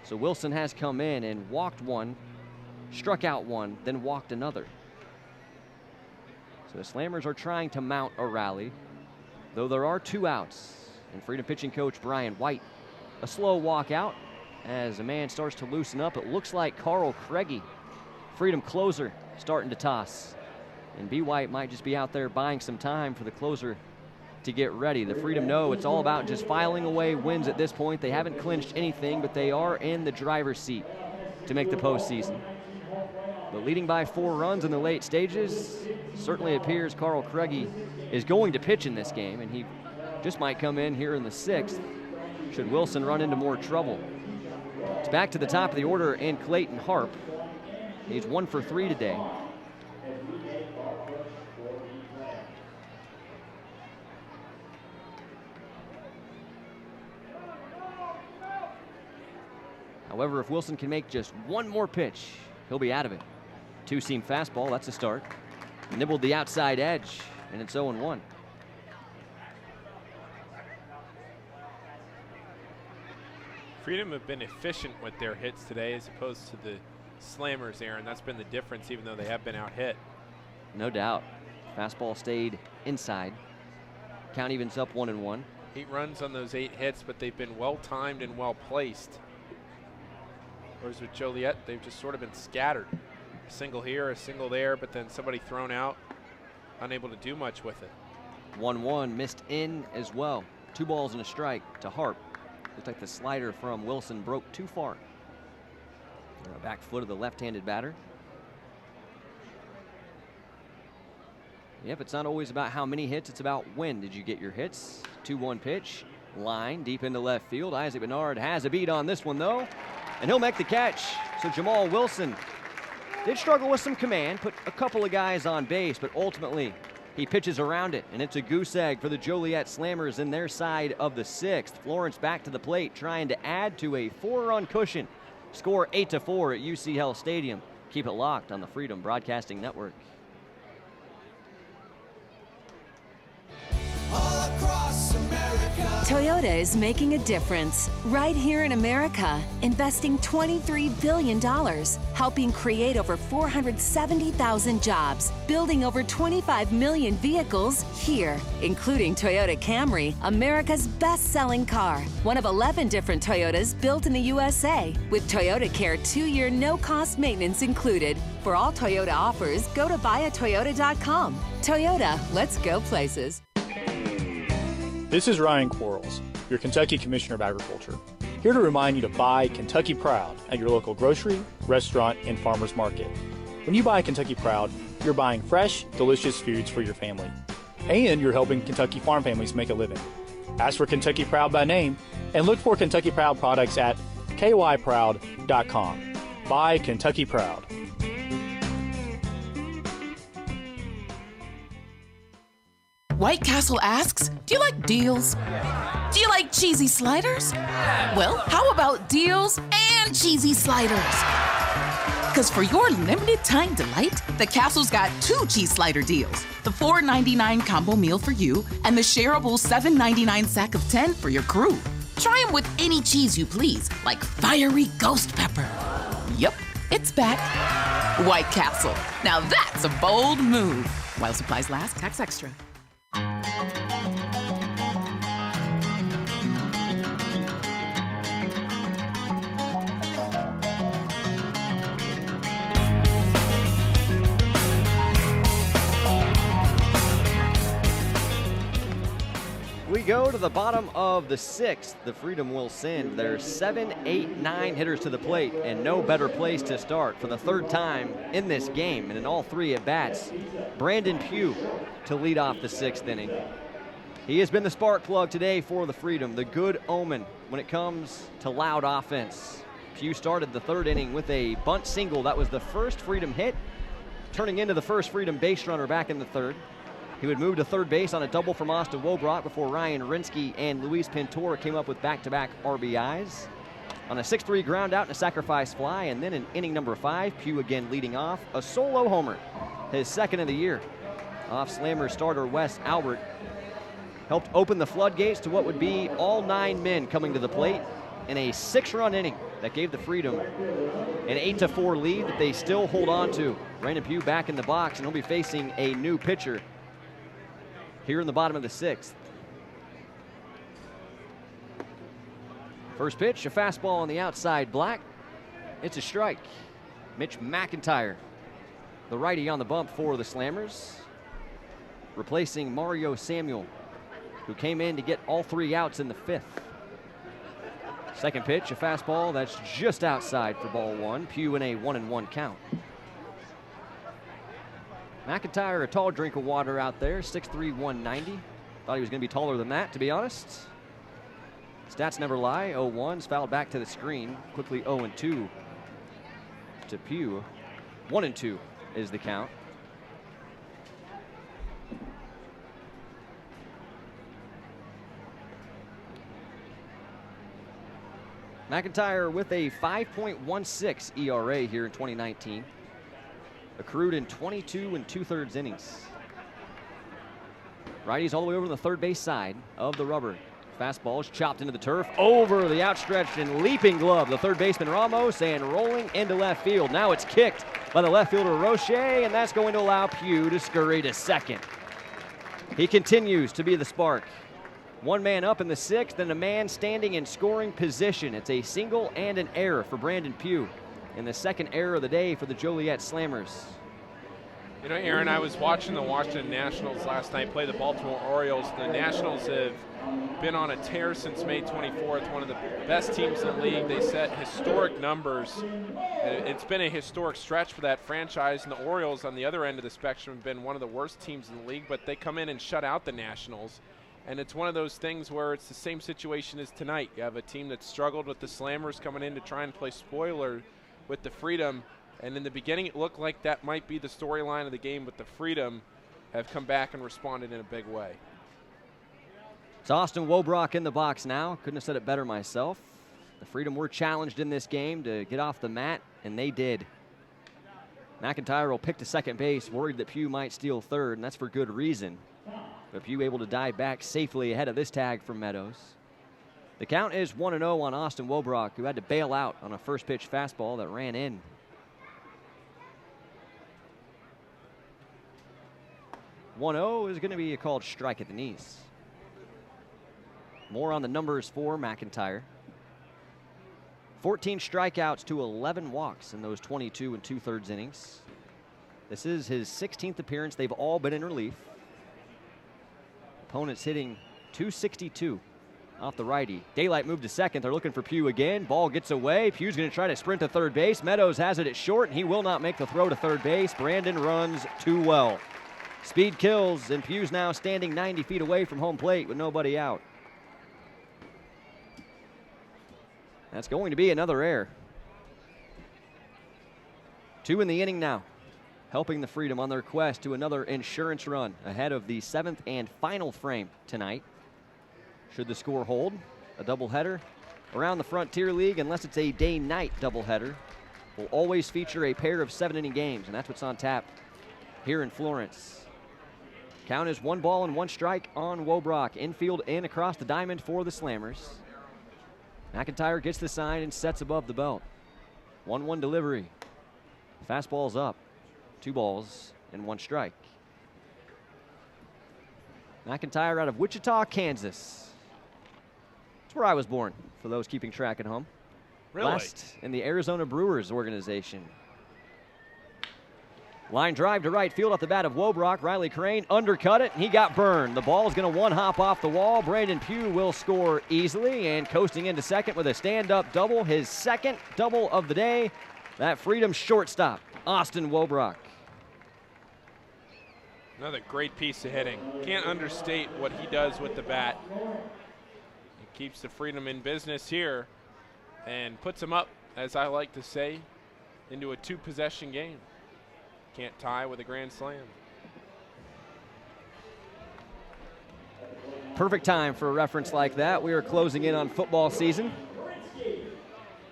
So Wilson has come in and walked 1, struck out 1, then walked another. So the Slammers are trying to mount a rally, though there are 2 outs. And Freedom pitching coach Brian White, a slow walk out as a man starts to loosen up. It looks like Carl Craigie, Freedom closer, starting to toss. And B. White might just be out there buying some time for the closer to get ready. The Freedom know it's all about just filing away wins at this point. They haven't clinched anything, but they are in the driver's seat to make the postseason. But leading by 4 runs in the late stages, certainly appears Carl Craigie is going to pitch in this game, and he just might come in here in the 6th should Wilson run into more trouble. It's back to the top of the order in Clayton Harp. He's 1 for 3 today. However, if Wilson can make just 1 more pitch, he'll be out of it. 2-seam fastball, that's a start. Nibbled the outside edge, and it's 0-1. Freedom have been efficient with their hits today as opposed to the Slammers, Aaron. That's been the difference, even though they have been out-hit. No doubt. Fastball stayed inside. Count evens up 1-1. 8 runs on those 8 hits, but they've been well-timed and well-placed. Whereas with Joliet, they've just sort of been scattered. A single here, a single there, but then somebody thrown out, unable to do much with it. 1-1 missed in as well. 2 balls and a strike to Harp. Looks like the slider from Wilson broke too far. Back foot of the left-handed batter. Yep, it's not always about how many hits, it's about when did you get your hits. 2-1 pitch, line deep into left field. Isaac Bernard has a beat on this one though, and he'll make the catch. So Jamal Wilson did struggle with some command, put a couple of guys on base, but ultimately he pitches around it, and it's a goose egg for the Joliet Slammers in their side of the 6th. Florence back to the plate, trying to add to a 4-run cushion. Score 8-4 at UC Health Stadium. Keep it locked on the Freedom Broadcasting Network. Toyota is making a difference right here in America, investing $23 billion, helping create over 470,000 jobs, building over 25 million vehicles here, including Toyota Camry, America's best-selling car, one of 11 different Toyotas built in the USA, with Toyota Care 2-year no-cost maintenance included. For all Toyota offers, go to buyatoyota.com. Toyota, let's go places. This is Ryan Quarles, your Kentucky Commissioner of Agriculture. Here to remind you to buy Kentucky Proud at your local grocery, restaurant, and farmer's market. When you buy Kentucky Proud, you're buying fresh, delicious foods for your family. And you're helping Kentucky farm families make a living. Ask for Kentucky Proud by name and look for Kentucky Proud products at kyproud.com. Buy Kentucky Proud. White Castle asks, do you like deals? Do you like cheesy sliders? Well, how about deals and cheesy sliders? Because for your limited time delight, the Castle's got 2 cheese slider deals. The $4.99 combo meal for you and the shareable $7.99 sack of 10 for your crew. Try them with any cheese you please, like fiery ghost pepper. Yep, it's back. White Castle. Now that's a bold move. While supplies last, tax extra. We go to the bottom of the 6th. The Freedom will send their 7, 8, 9 hitters to the plate, and no better place to start for the 3rd time in this game and in all 3 at-bats. Brandon Pugh to lead off the 6th inning. He has been the spark plug today for the Freedom, the good omen when it comes to loud offense. Pugh started the 3rd inning with a bunt single. That was the first Freedom hit, turning into the first Freedom base runner back in the 3rd. He would move to 3rd base on a double from Austin Wobrock before Ryan Rinsky and Luis Pintor came up with back-to-back RBIs. On a 6-3 ground out and a sacrifice fly, and then in inning number 5, Pugh again leading off, a solo homer, his 2nd of the year. Off Slammers starter Wes Albert. Helped open the floodgates to what would be all 9 men coming to the plate in a 6-run inning that gave the Freedom an 8-4 lead that they still hold on to. Brandon Pugh back in the box, and he'll be facing a new pitcher here in the bottom of the 6th. First pitch, a fastball on the outside black. It's a strike. Mitch McIntyre, the righty on the bump for the Slammers, replacing Mario Samuel, who came in to get all 3 outs in the 5th. Second pitch, a fastball that's just outside for ball 1. Pugh in a 1-1 count. McIntyre, a tall drink of water out there, 6'3", 190. Thought he was going to be taller than that, to be honest. Stats never lie. 0-1's fouled back to the screen. Quickly 0-2 to Pugh. 1-2 is the count. McIntyre with a 5.16 ERA here in 2019. Accrued in 22 2/3 innings. Righties all the way over the 3rd base side of the rubber. Fastball is chopped into the turf, over the outstretched and leaping glove. The 3rd baseman Ramos, and rolling into left field. Now it's kicked by the left fielder Roche, and that's going to allow Pugh to scurry to 2nd. He continues to be the spark. 1 man up in the 6th and a man standing in scoring position. It's a single and an error for Brandon Pugh, and the 2nd error of the day for the Joliet Slammers. You know, Aaron, I was watching the Washington Nationals last night play the Baltimore Orioles. The Nationals have been on a tear since May 24th, one of the best teams in the league. They set historic numbers. It's been a historic stretch for that franchise, and the Orioles on the other end of the spectrum have been one of the worst teams in the league, but they come in and shut out the Nationals. And it's one of those things where it's the same situation as tonight. You have a team that struggled with the Slammers coming in to try and play spoiler with the Freedom. And in the beginning, it looked like that might be the storyline of the game, but the Freedom have come back and responded in a big way. It's Austin Wobrock in the box now. Couldn't have said it better myself. The Freedom were challenged in this game to get off the mat, and they did. McIntyre will pick to 2nd base, worried that Pugh might steal 3rd, and that's for good reason. But Pugh able to dive back safely ahead of this tag from Meadows. The count is 1-0 on Austin Wobrock, who had to bail out on a first pitch fastball that ran in. .0 is going to be a called strike at the knees. More on the numbers for McIntyre. 14 strikeouts to 11 walks in those 22 2/3 innings. This is his 16th appearance. They've all been in relief. Opponents hitting .262 off the righty. Daylight moved to second. They're looking for Pugh again. Ball gets away. Pugh's going to try to sprint to third base. Meadows has it at short, and he will not make the throw to third base. Brandon runs too well. Speed kills, and Pugh's now standing 90 feet away from home plate with nobody out. That's going to be another error. 2 in the inning now, helping the Freedom on their quest to another insurance run ahead of the 7th and final frame tonight. Should the score hold, a doubleheader around the Frontier League, unless it's a day-night doubleheader, will always feature a pair of 7-inning games, and that's what's on tap here in Florence. Count is 1 ball and 1 strike on Wobrock. Infield in across the diamond for the Slammers. McIntyre gets the sign and sets above the belt. 1-1 delivery. Fastball's up. 2 balls and 1 strike. McIntyre out of Wichita, Kansas. That's where I was born, for those keeping track at home. Really? Last in the Arizona Brewers organization. Line drive to right field off the bat of Wobrock. Riley Crane undercut it, and he got burned. The ball is going to one-hop off the wall. Brandon Pugh will score easily, and coasting into second with a stand-up double, his second double of the day. That Freedom shortstop, Austin Wobrock. Another great piece of hitting. Can't understate what he does with the bat. He keeps the Freedom in business here and puts them up, as I like to say, into a 2-possession game. Can't tie with a grand slam. Perfect time for a reference like that. We are closing in on football season.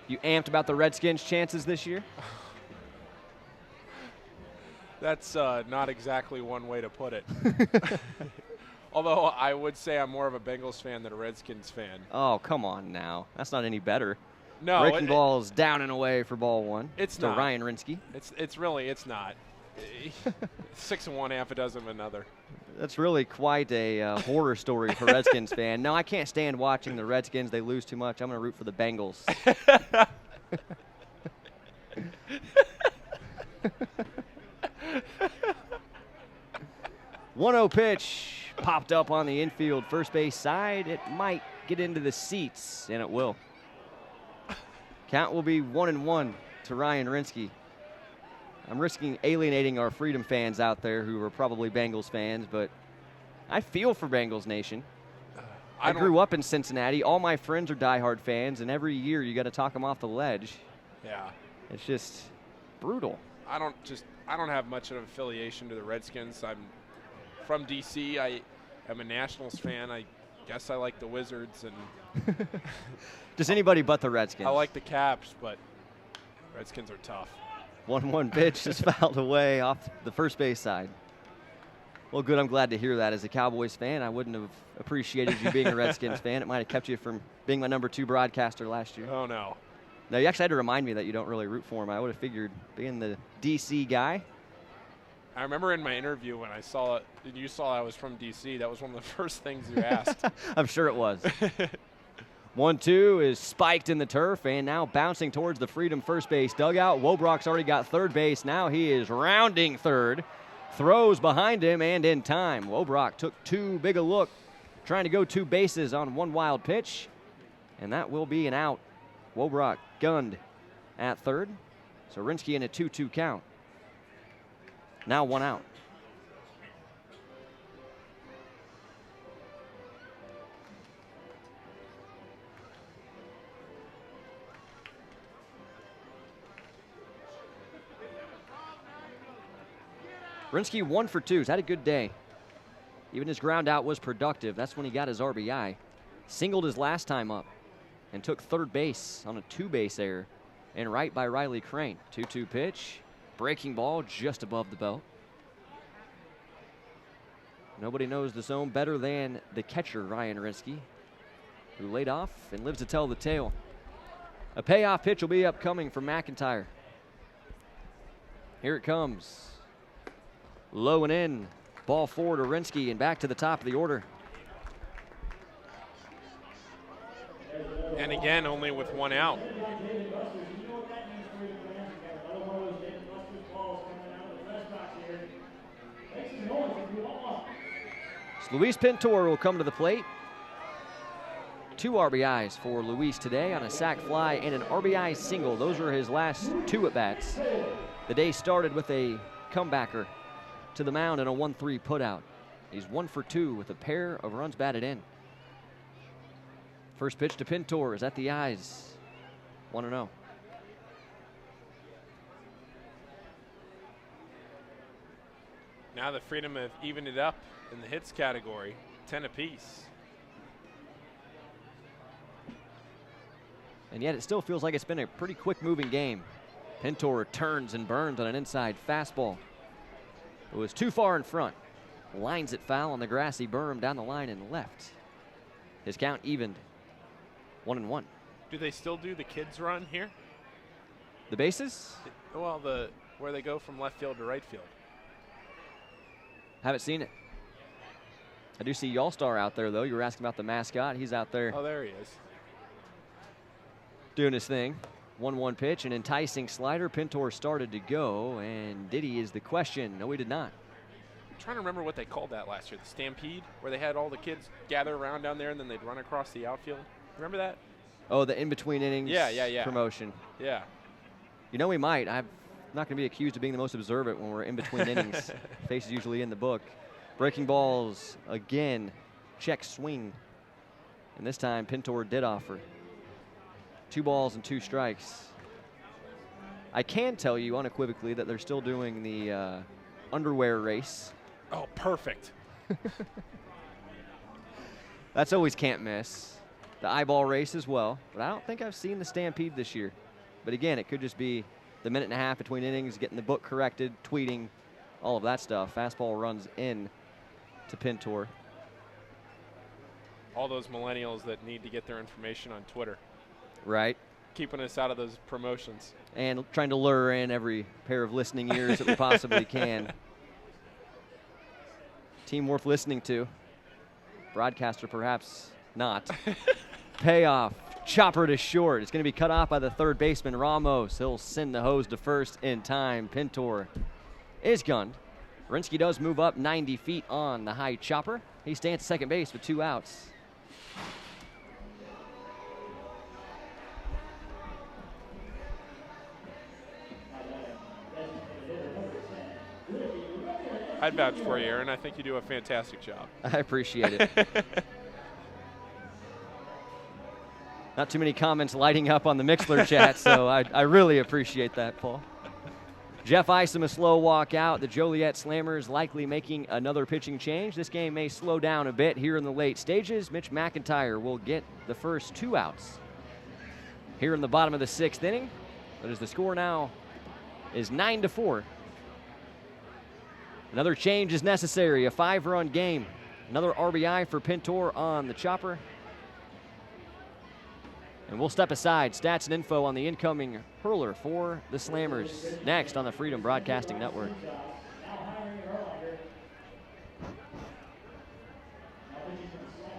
You amped about the Redskins' chances this year? That's not exactly one way to put it. Although I would say I'm more of a Bengals fan than a Redskins fan. Oh, come on now. That's not any better. No. Breaking balls down and away for ball 1. It's to not. Ryan Rinsky. It's not. 6 and 1, half a dozen of another. That's really quite a horror story for Redskins fan. No, I can't stand watching the Redskins. They lose too much. I'm going to root for the Bengals. 1-0 pitch popped up on the infield first base side. It might get into the seats, and it will. Count will be 1-1 to Ryan Rinsky. I'm risking alienating our Freedom fans out there who are probably Bengals fans, but I feel for Bengals Nation. I grew up in Cincinnati. All my friends are diehard fans, and every year you got to talk them off the ledge. Yeah. It's just brutal. I don't have much of an affiliation to the Redskins. I'm from D.C. I am a Nationals fan. I guess I like the Wizards. And Just anybody but the Redskins. I like the Caps, but Redskins are tough. 1-1 pitch is fouled away off the first base side. Well, good. I'm glad to hear that. As a Cowboys fan, I wouldn't have appreciated you being a Redskins fan. It might have kept you from being my number 2 broadcaster last year. Oh, no. No, you actually had to remind me that you don't really root for him. I would have figured being the D.C. guy. I remember in my interview when I saw it, and you saw I was from D.C., that was one of the first things you asked. I'm sure it was. 1-2 is spiked in the turf, and now bouncing towards the Freedom first base dugout. Wobrock's already got third base. Now he is rounding third. Throws behind him and in time. Wobrock took too big a look, trying to go 2 bases on 1 wild pitch, and that will be an out. Wobrock gunned at third, so Rinsky in a 2-2 count. Now 1 out. Rinsky 1 for 2. He's had a good day. Even his ground out was productive. That's when he got his RBI. Singled his last time up and took third base on a 2-base error and right by Riley Crane. 2-2 pitch. Breaking ball just above the belt. Nobody knows the zone better than the catcher, Ryan Rinsky, who laid off and lives to tell the tale. A payoff pitch will be upcoming from McIntyre. Here it comes. Low and in. Ball 4 to Rinsky and back to the top of the order. And again, only with 1 out. Luis Pintor will come to the plate. 2 RBIs for Luis today on a sac fly and an RBI single. Those are his last 2 at-bats. The day started with a comebacker to the mound and a 1-3 putout. He's 1 for 2 with a pair of runs batted in. First pitch to Pintor is at the eyes. 1-0. Now the Freedom have evened it up in the hits category, 10 apiece. And yet it still feels like it's been a pretty quick moving game. Pintor turns and burns on an inside fastball. It was too far in front. Lines it foul on the grassy berm down the line and left. His count evened, 1-1. Do they still do the kids run here? The bases? Well, where they go from left field to right field. Haven't seen it. I do see Y'all-Star out there, though. You were asking about the mascot. He's out there. Oh, there he is. Doing his thing. 1-1 pitch, an enticing slider. Pintor started to go, and did he is the question. No, he did not. I'm trying to remember what they called that last year, the Stampede, where they had all the kids gather around down there and then they'd run across the outfield. Remember that? Oh, the in-between innings yeah. promotion. Yeah. You know, we might. I'm not going to be accused of being the most observant when we're in between innings. Face is usually in the book. Breaking balls again. Check swing. And this time, Pintor did offer. 2 balls and 2 strikes. I can tell you unequivocally that they're still doing the underwear race. Oh, perfect. That's always can't miss. The eyeball race as well. But I don't think I've seen the Stampede this year. But again, it could just be the minute and a half between innings, getting the book corrected, tweeting, all of that stuff. Fastball runs in to Pintor. All those millennials that need to get their information on Twitter. Right. Keeping us out of those promotions. And trying to lure in every pair of listening ears that we possibly can. Team worth listening to. Broadcaster perhaps not. Payoff. Chopper to short. It's going to be cut off by the third baseman, Ramos. He'll send the hose to first in time. Pintor is gunned. Rinsky does move up 90 feet on the high chopper. He stands at second base with 2 outs. I'd vouch for you, Aaron. I think you do a fantastic job. I appreciate it. Not too many comments lighting up on the Mixler chat, so I really appreciate that, Paul. Jeff Isom, a slow walk out. The Joliet Slammers likely making another pitching change. This game may slow down a bit here in the late stages. Mitch McIntyre will get the first 2 outs here in the bottom of the 6th inning. But as the score now is 9-4. Another change is necessary, a 5-run game. Another RBI for Pintor on the chopper. And we'll step aside. Stats and info on the incoming hurler for the Slammers. Next on the Freedom Broadcasting Network.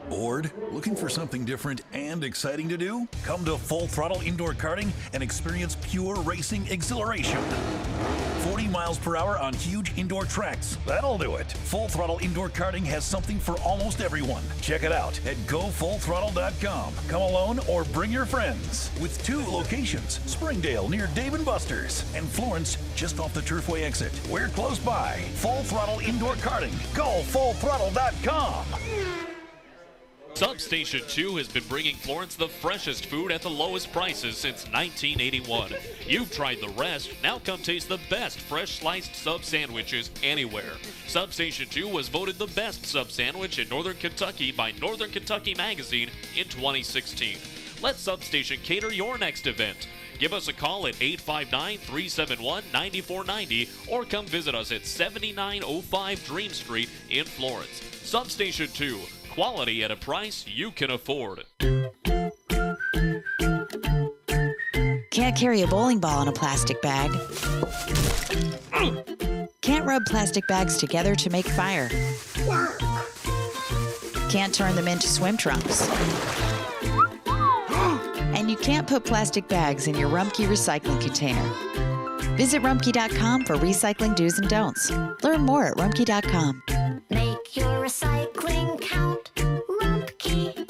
Bored? Looking for something different and exciting to do? Come to Full Throttle Indoor Karting and experience pure racing exhilaration. 40 miles per hour on huge indoor tracks. That'll do it. Full Throttle Indoor Karting has something for almost everyone. Check it out at GoFullThrottle.com. Come alone or bring your friends. With 2 locations, Springdale near Dave & Buster's and Florence just off the Turfway exit. We're close by. Full Throttle Indoor Karting. GoFullThrottle.com. Substation 2 has been bringing Florence the freshest food at the lowest prices since 1981. You've tried the rest, now come taste the best fresh sliced sub sandwiches anywhere. Substation 2 was voted the best sub sandwich in Northern Kentucky by Northern Kentucky Magazine in 2016. Let Substation cater your next event. Give us a call at 859-371-9490 or come visit us at 7905 Dream Street in Florence. Substation 2. Quality at a price you can afford. Can't carry a bowling ball in a plastic bag. Can't rub plastic bags together to make fire. Can't turn them into swim trunks. And you can't put plastic bags in your Rumpke recycling container. Visit Rumpke.com for recycling do's and don'ts. Learn more at Rumpke.com. Make your recycling count. Rumpke.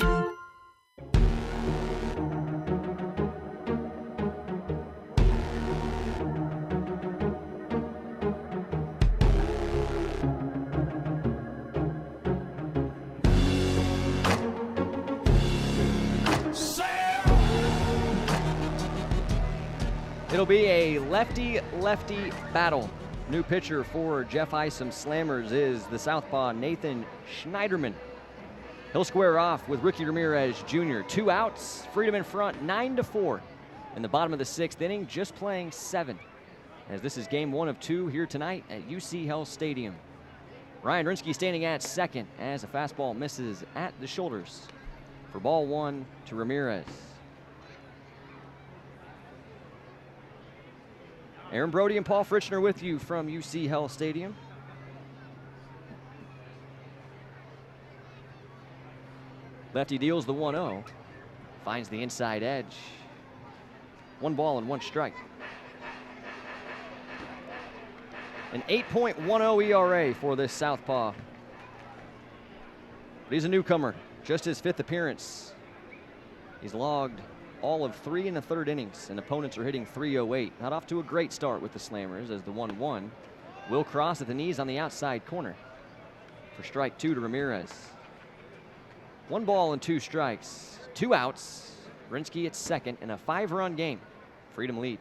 It'll be a lefty-lefty battle. New pitcher for Jeff Isom Slammers is the southpaw Nathan Schneiderman. He'll square off with Ricky Ramirez Jr. 2 outs, Freedom in front 9-4. In the bottom of the 6th inning, just playing 7. As this is game 1 of 2 here tonight at UC Health Stadium. Ryan Rinsky standing at second as a fastball misses at the shoulders for ball 1 to Ramirez. Aaron Brody and Paul Fritchner with you from UC Health Stadium. Lefty deals the 1-0, finds the inside edge. 1 ball and 1 strike. An 8.10 ERA for this southpaw. But he's a newcomer, just his 5th appearance. He's logged all of 3 1/3 innings, and opponents are hitting .308. Not off to a great start with the Slammers as the 1-1 will cross at the knees on the outside corner for strike 2 to Ramirez. 1 ball and 2 strikes, 2 outs. Rinsky at second in a 5-run game. Freedom lead.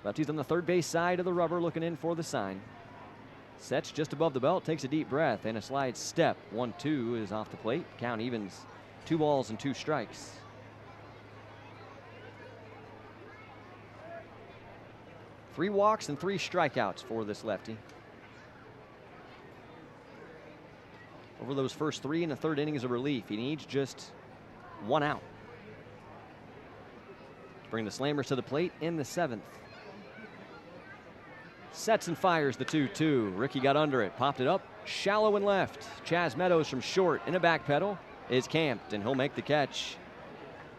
Lefty's on the third base side of the rubber looking in for the sign. Sets just above the belt, takes a deep breath, and a slide step. 1-2 is off the plate. Count evens 2 balls and 2 strikes. Three walks and 3 strikeouts for this lefty. Over those first 3 1/3 innings of relief, he needs just 1 out to bring the Slammers to the plate in the 7th. Sets and fires the 2-2. Ricky got under it, popped it up, shallow and left. Chaz Meadows from short in a back pedal is camped, and he'll make the catch.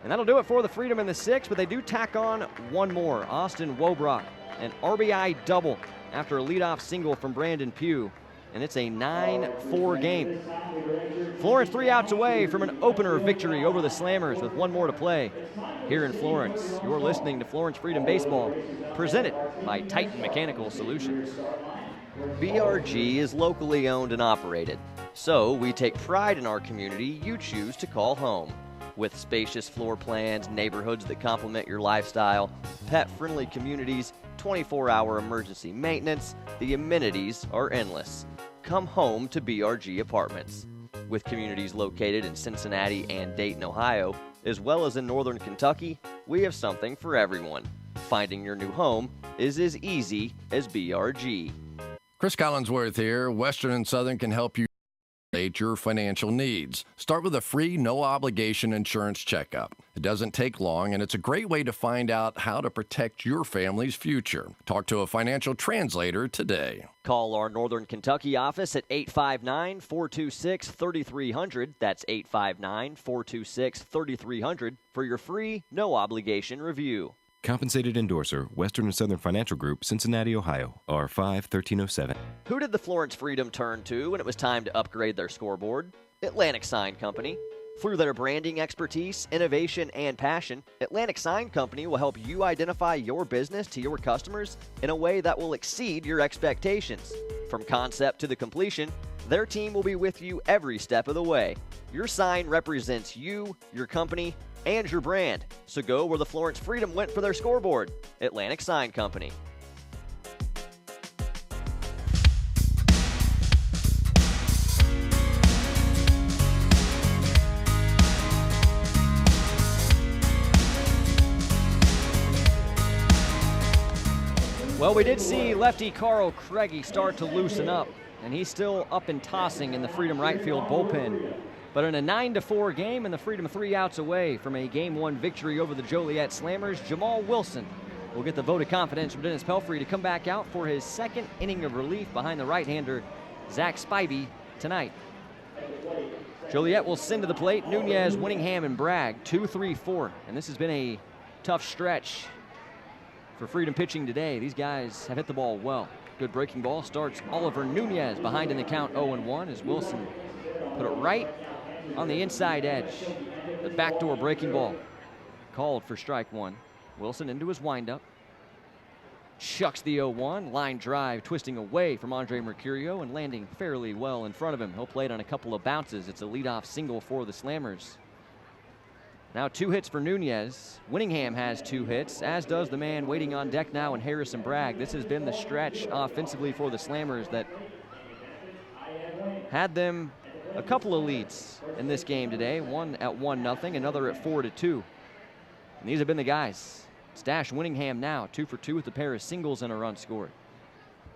And that'll do it for the Freedom in the 6th, but they do tack on 1 more. Austin Wobrock, an RBI double after a leadoff single from Brandon Pugh, and it's a 9-4 game. Florence 3 outs away from an opener victory over the Slammers with 1 more to play here in Florence. You're listening to Florence Freedom Baseball, presented by Titan Mechanical Solutions. BRG is locally owned and operated, so we take pride in our community you choose to call home. With spacious floor plans, neighborhoods that complement your lifestyle, pet-friendly communities, 24-hour emergency maintenance, the amenities are endless. Come home to BRG Apartments. With communities located in Cincinnati and Dayton, Ohio, as well as in northern Kentucky, we have something for everyone. Finding your new home is as easy as BRG. Chris Collinsworth here. Western and Southern can help you your financial needs. Start with a free, no-obligation insurance checkup. It doesn't take long, and it's a great way to find out how to protect your family's future. Talk to a financial translator today. Call our Northern Kentucky office at 859-426-3300. That's 859-426-3300 for your free, no-obligation review. Compensated endorser, Western and Southern Financial Group, Cincinnati, Ohio, R5-1307. Who did the Florence Freedom turn to when it was time to upgrade their scoreboard? Atlantic Sign Company. Through their branding expertise, innovation, and passion, Atlantic Sign Company will help you identify your business to your customers in a way that will exceed your expectations. From concept to the completion, their team will be with you every step of the way. Your sign represents you, your company, and your brand. So go where the Florence Freedom went for their scoreboard. Atlantic Sign Company. Well, we did see lefty Carl Craigie start to loosen up, and he's still up and tossing in the Freedom right field bullpen. But in a 9-4 game, and the Freedom 3 outs away from a Game 1 victory over the Joliet Slammers, Jamal Wilson will get the vote of confidence from Dennis Pelfrey to come back out for his 2nd inning of relief behind the right-hander Zach Spivey tonight. Joliet will send to the plate Nunez, Winningham, and Bragg, 2-3-4. And this has been a tough stretch for Freedom pitching today. These guys have hit the ball well. Good breaking ball starts Oliver Nunez behind in the count 0-1 as Wilson put it right on the inside edge. The backdoor breaking ball called for strike 1. Wilson into his windup. Chucks the 0-1. Line drive twisting away from Andre Mercurio and landing fairly well in front of him. He'll play it on a couple of bounces. It's a leadoff single for the Slammers. Now 2 hits for Nunez. Winningham has 2 hits, as does the man waiting on deck now in Harrison Bragg. This has been the stretch offensively for the Slammers that had them a couple of leads in this game today. One at 1-0, another at 4-2. And these have been the guys. Stash Winningham now 2 for 2 with a pair of singles and a run scored.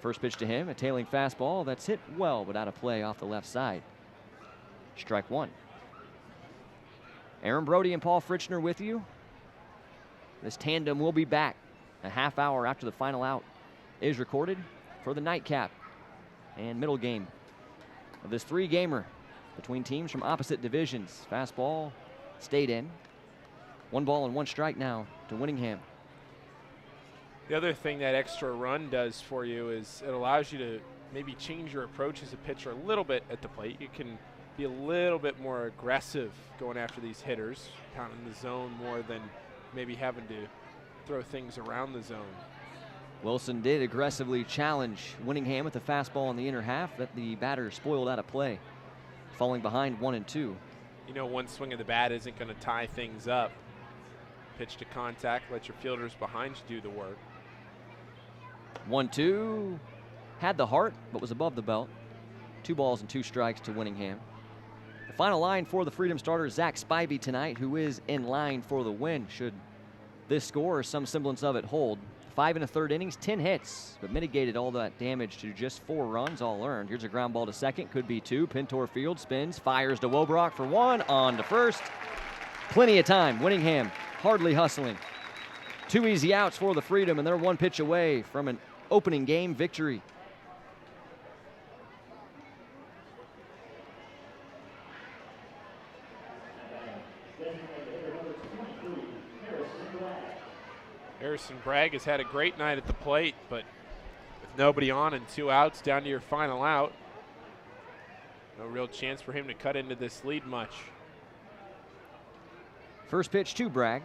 First pitch to him, a tailing fastball that's hit well but out of play off the left side. Strike 1. Aaron Brody and Paul Fritchner with you. This tandem will be back a half hour after the final out is recorded for the nightcap and middle game of this 3-gamer between teams from opposite divisions. Fastball stayed in. 1 ball and 1 strike now to Winningham. The other thing that extra run does for you is it allows you to maybe change your approach as a pitcher a little bit at the plate. You can be a little bit more aggressive going after these hitters, pounding the zone more than maybe having to throw things around the zone. Wilson did aggressively challenge Winningham with the fastball in the inner half that the batter spoiled out of play, falling behind 1-2. You know, one swing of the bat isn't going to tie things up. Pitch to contact, let your fielders behind you do the work. 1-2, had the heart, but was above the belt. 2 balls and 2 strikes to Winningham. The final line for the Freedom starter, Zach Spivey tonight, who is in line for the win, should this score or some semblance of it hold. 5 1/3 innings, 10 hits, but mitigated all that damage to just 4 runs, all earned. Here's a ground ball to second, could be 2. Pintor field spins, fires to Wobrock for 1, on to first. Plenty of time. Winningham hardly hustling. 2 easy outs for the Freedom, and they're 1 pitch away from an opening game victory. Harrison Bragg has had a great night at the plate, but with nobody on and 2 outs down to your final out, no real chance for him to cut into this lead much. First pitch to Bragg.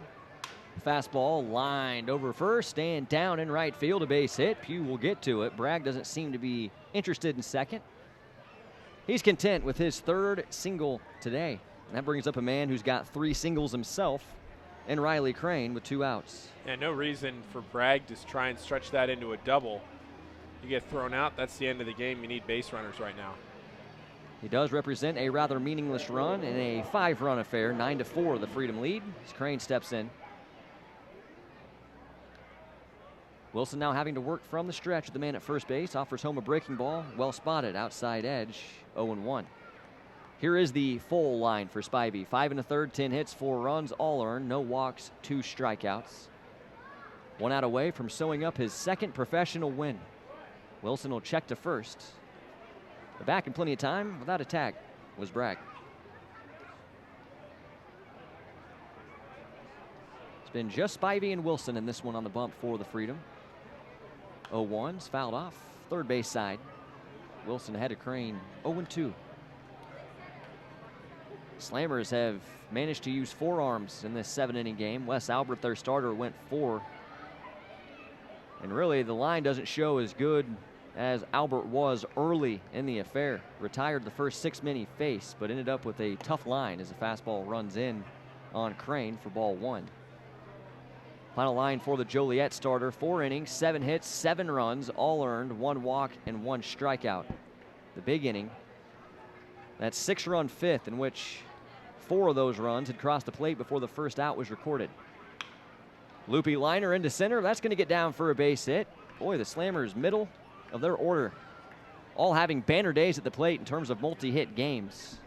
Fastball lined over first and down in right field, a base hit. Pugh will get to it. Bragg doesn't seem to be interested in second. He's content with his 3rd single today. And that brings up a man who's got 3 singles himself, and Riley Crane with 2 outs. And no reason for Bragg to try and stretch that into a double. You get thrown out, that's the end of the game. You need base runners right now. He does represent a rather meaningless run in a 5-run affair. 9-4 the Freedom lead as Crane steps in. Wilson now having to work from the stretch with the man at first base. Offers home a breaking ball. Well spotted, outside edge, 0-1. Here is the full line for Spivey. 5 1/3, 10 hits, 4 runs, all earned. No walks, 2 strikeouts. 1 out away from sewing up his 2nd professional win. Wilson will check to first. But back in plenty of time without a tag was Bragg. It's been just Spivey and Wilson in this one on the bump for the Freedom. 0-1's fouled off, third base side. Wilson ahead of Crane, 0-2. Slammers have managed to use forearms in this 7-inning game. Wes Albert, their starter, went 4. And really, the line doesn't show as good as Albert was early in the affair. Retired the first 6 men he faced, but ended up with a tough line as the fastball runs in on Crane for ball 1. Final line for the Joliet starter, 4 innings, 7 hits, 7 runs, all earned, 1 walk and 1 strikeout. The big inning, that 6-run 5th in which 4 of those runs had crossed the plate before the first out was recorded. Loopy liner into center, that's going to get down for a base hit. Boy, the Slammers middle of their order, all having banner days at the plate in terms of multi-hit games.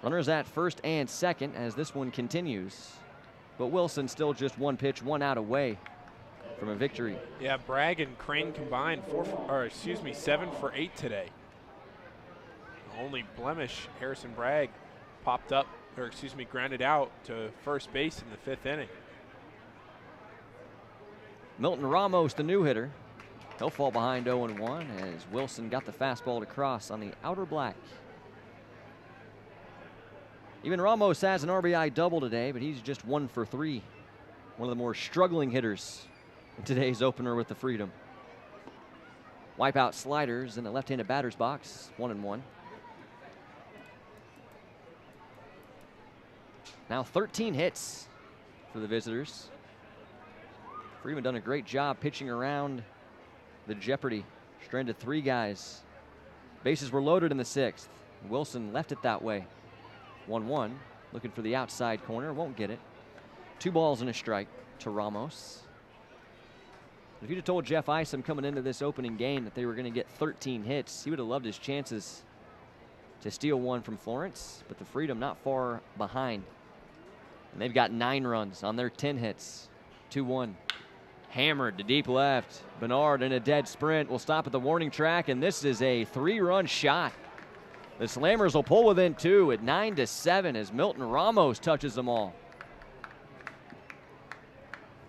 Runners at first and second as this one continues. But Wilson still just 1 pitch, 1 out away from a victory. Yeah, Bragg and Crane combined 7 for 8 today. The only blemish, Harrison Bragg grounded out to first base in the 5th inning. Milton Ramos, the new hitter. He'll fall behind 0-1 as Wilson got the fastball to cross on the outer black. Even Ramos has an RBI double today, but he's just 1 for 3. One of the more struggling hitters in today's opener with the Freedom. Wipeout sliders in the left-handed batter's box, 1-1. Now 13 hits for the visitors. Freedom done a great job pitching around the Jeopardy. Stranded 3 guys. Bases were loaded in the 6th. Wilson left it that way. 1-1, looking for the outside corner, won't get it. 2 balls and a strike to Ramos. If you'd have told Jeff Isom coming into this opening game that they were going to get 13 hits, he would have loved his chances to steal one from Florence, but the Freedom not far behind. And they've got 9 runs on their 10 hits. 2-1. Hammered to deep left. Bernard in a dead sprint will stop at the warning track, and this is a 3-run shot. The Slammers will pull within 2 at 9-7 as Milton Ramos touches them all.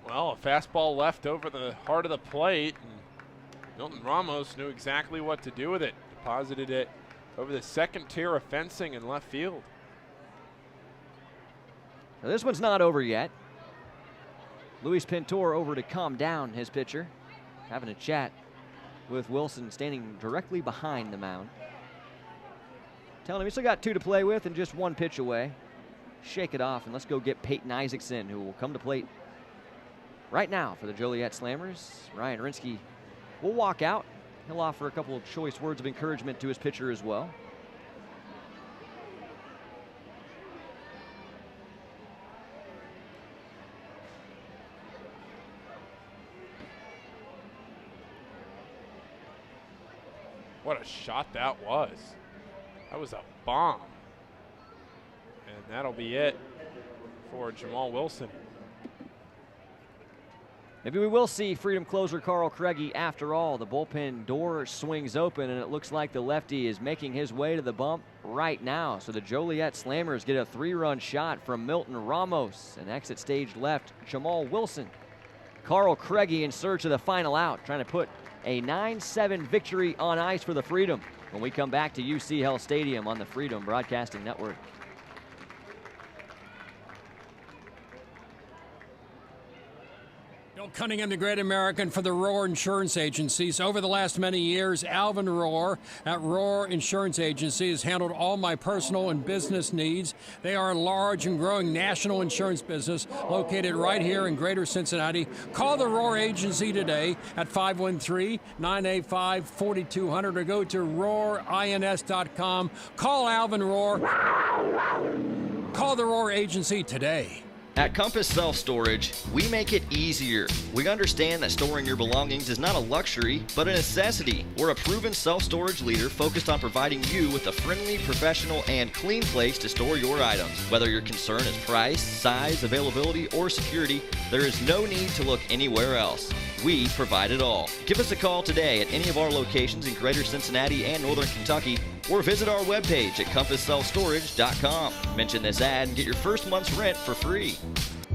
Well, a fastball left over the heart of the plate, and Milton Ramos knew exactly what to do with it. Deposited it over the second tier of fencing in left field. Now this one's not over yet. Luis Pintor over to calm down his pitcher, having a chat with Wilson standing directly behind the mound. Telling him he's still got 2 to play with and just 1 pitch away. Shake it off and let's go get Peyton Isaacson, who will come to plate right now for the Joliet Slammers. Ryan Rinsky will walk out. He'll offer a couple of choice words of encouragement to his pitcher as well. What a shot that was. That was a bomb. And that'll be it for Jamal Wilson. Maybe we will see Freedom closer Carl Kregge after all. The bullpen door swings open, and it looks like the lefty is making his way to the bump right now. So the Joliet Slammers get a 3-run shot from Milton Ramos. And exit stage left, Jamal Wilson. Carl Kregge in search of the final out, trying to put a 9-7 victory on ice for the Freedom when we come back to UC Health Stadium on the Freedom Broadcasting Network. Bill Cunningham, the Great American for the Roar Insurance Agencies. Over the last many years, Alvin Roar at Roar Insurance Agency has handled all my personal and business needs. They are a large and growing national insurance business located right here in Greater Cincinnati. Call the Roar Agency today at 513-985-4200 or go to roarins.com. Call Alvin Roar. Call the Roar Agency today. At Compass Self Storage, we make it easier. We understand that storing your belongings is not a luxury, but a necessity. We're a proven self-storage leader focused on providing you with a friendly, professional, and clean place to store your items. Whether your concern is price, size, availability, or security, there is no need to look anywhere else. We provide it all. Give us a call today at any of our locations in Greater Cincinnati and Northern Kentucky, or visit our webpage at compassselfstorage.com. Mention this ad and get your first month's rent for free.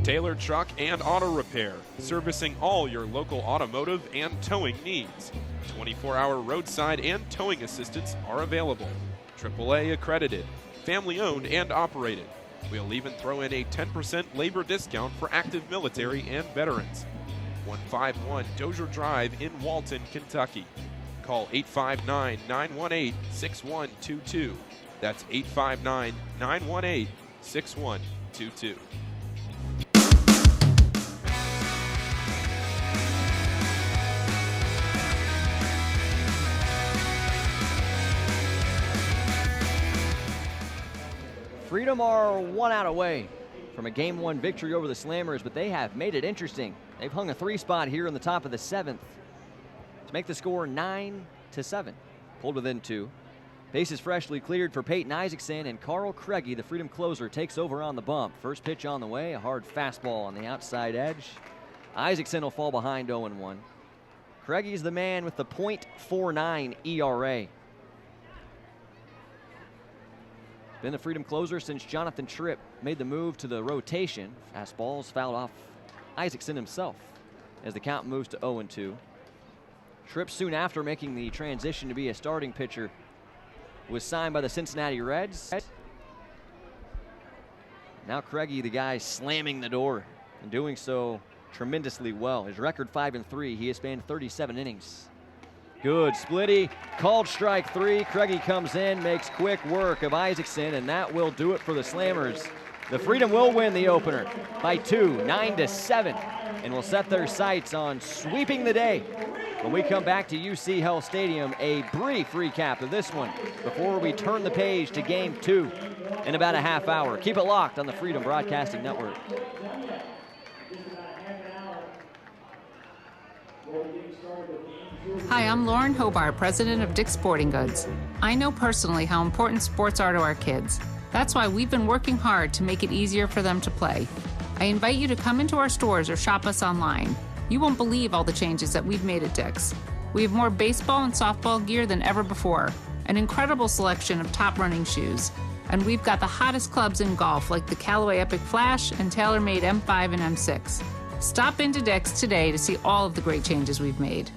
Taylor Truck and Auto Repair, servicing all your local automotive and towing needs. 24-hour roadside and towing assistance are available. AAA accredited, family owned and operated. We'll even throw in a 10% labor discount for active military and veterans. 151 Dozier Drive in Walton, Kentucky. Call 859-918-6122. That's 859-918-6122. Freedom are 1 out away from a Game 1 victory over the Slammers, but they have made it interesting. They've hung a 3 spot here in the top of the 7th to make the score 9-7. Pulled within 2. Bases freshly cleared for Peyton Isaacson, and Carl Kregge, the Freedom closer, takes over on the bump. First pitch on the way, a hard fastball on the outside edge. Isaacson will fall behind 0-1. Kregge's the man with the .49 ERA. Been the Freedom closer since Jonathan Tripp made the move to the rotation. Fastballs fouled off Isaacson himself as the count moves to 0-2. Tripp, soon after making the transition to be a starting pitcher, was signed by the Cincinnati Reds. Now Kregge, the guy slamming the door and doing so tremendously well. His record 5-3. He has spanned 37 innings. Good splitty, called strike 3. Kregge comes in, makes quick work of Isaacson, and that will do it for the Slammers. The Freedom will win the opener by 2, 9-7, and will set their sights on sweeping the day. When we come back to UC Health Stadium, a brief recap of this one before we turn the page to Game 2 in about a half hour. Keep it locked on the Freedom Broadcasting Network. Hi, I'm Lauren Hobart, president of Dick's Sporting Goods. I know personally how important sports are to our kids. That's why we've been working hard to make it easier for them to play. I invite you to come into our stores or shop us online. You won't believe all the changes that we've made at Dick's. We have more baseball and softball gear than ever before, an incredible selection of top running shoes, and we've got the hottest clubs in golf like the Callaway Epic Flash and TaylorMade M5 and M6. Stop into Dick's today to see all of the great changes we've made.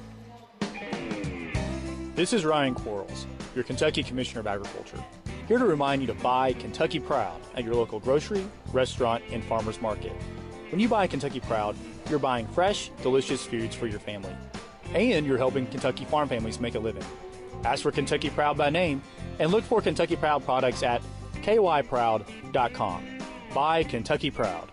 This is Ryan Quarles, your Kentucky Commissioner of Agriculture, here to remind you to buy Kentucky Proud at your local grocery, restaurant, and farmers market. When you buy Kentucky Proud, you're buying fresh, delicious foods for your family. And you're helping Kentucky farm families make a living. Ask for Kentucky Proud by name and look for Kentucky Proud products at kyproud.com. Buy Kentucky Proud.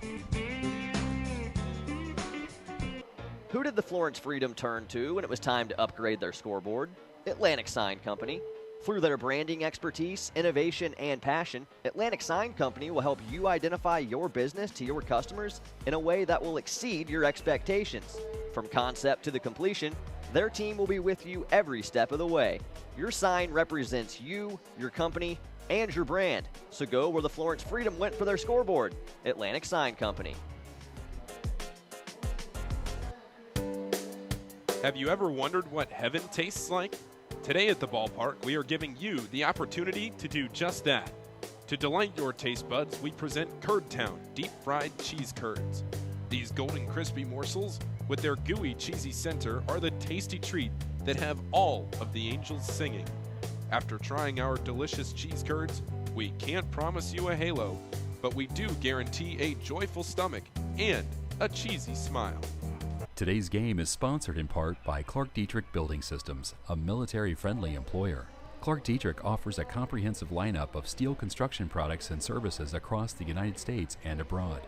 Who did the Florence Freedom turn to when it was time to upgrade their scoreboard? Atlantic Sign Company. Through their branding expertise, innovation, and passion, Atlantic Sign Company will help you identify your business to your customers in a way that will exceed your expectations. From concept to the completion, their team will be with you every step of the way. Your sign represents you, your company, and your brand. So go where the Florence Freedom went for their scoreboard. Atlantic Sign Company. Have you ever wondered what heaven tastes like? Today at the ballpark, we are giving you the opportunity to do just that. To delight your taste buds, we present Curd Town deep-fried cheese curds. These golden crispy morsels, with their gooey cheesy center, are the tasty treat that have all of the angels singing. After trying our delicious cheese curds, we can't promise you a halo, but we do guarantee a joyful stomach and a cheesy smile. Today's game is sponsored in part by Clark Dietrich Building Systems, a military-friendly employer. Clark Dietrich offers a comprehensive lineup of steel construction products and services across the United States and abroad.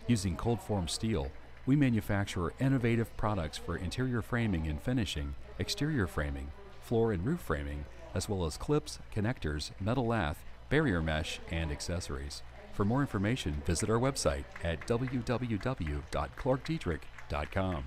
Using cold-formed steel, we manufacture innovative products for interior framing and finishing, exterior framing, floor and roof framing, as well as clips, connectors, metal lath, barrier mesh, and accessories. For more information, visit our website at www.clarkdietrich.com.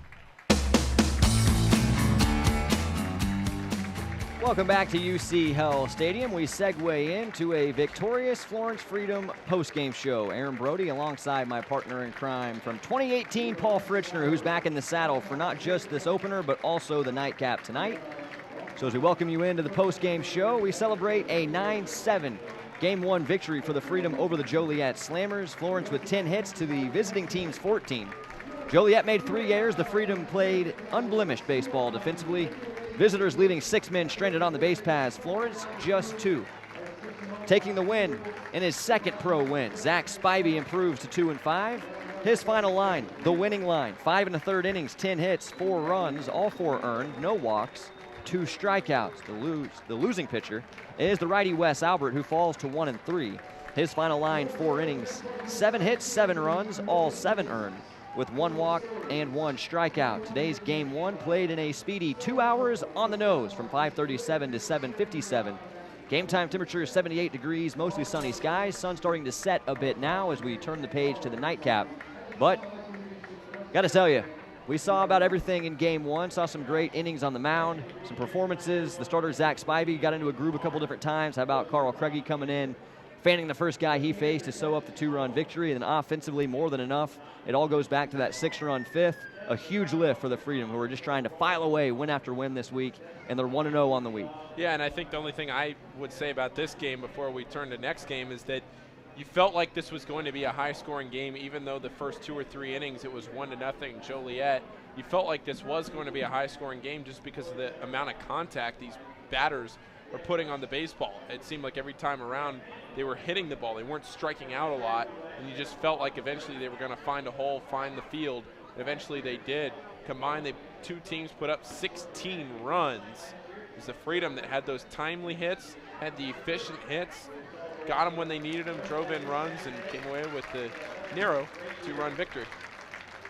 Welcome back to UC Health Stadium. We segue into a victorious Florence Freedom postgame show. Aaron Brody alongside my partner in crime from 2018, Paul Fritchner, who's back in the saddle for not just this opener, but also the nightcap tonight. So as we welcome you into the postgame show, we celebrate a 9-7 Game 1 victory for the Freedom over the Joliet Slammers. Florence with 10 hits to the visiting team's 14. Joliet made 3 errors. The Freedom played unblemished baseball defensively. Visitors leaving 6 men stranded on the base paths. Florence just 2. Taking the win in his second pro win, Zach Spivey improves to 2-5. His final line, the winning line, 5 1/3 innings, 10 hits, 4 runs, all 4 earned, no walks, 2 strikeouts. The losing pitcher is the righty Wes Albert, who falls to 1-3. His final line, 4 innings, 7 hits, 7 runs, all 7 earned, with 1 walk and 1 strikeout. Today's Game 1 played in a speedy 2 hours on the nose from 5:37 to 7:57. Game time temperature is 78 degrees, mostly sunny skies. Sun starting to set a bit now as we turn the page to the nightcap. But got to tell you, we saw about everything in Game 1. Saw some great innings on the mound, some performances. The starter, Zach Spivey, got into a groove a couple different times. How about Carl Craigie coming in, fanning the first guy he faced to sew up the 2-run victory, and then offensively more than enough. It all goes back to that 6-run fifth. A huge lift for the Freedom, who are just trying to file away win after win this week, and they're 1-0 on the week. Yeah, and I think the only thing I would say about this game before we turn to next game is that you felt like this was going to be a high-scoring game, even though the first 2 or 3 innings it was 1-0 Joliet. You felt like this was going to be a high-scoring game just because of the amount of contact these batters are putting on the baseball. It seemed like every time around they were hitting the ball. They weren't striking out a lot, and you just felt like eventually they were going to find a hole, find the field. And eventually they did. Combined, the 2 teams put up 16 runs. It was the Freedom that had those timely hits, had the efficient hits. got them when they needed them, drove in runs, and came away with the narrow 2-run victory.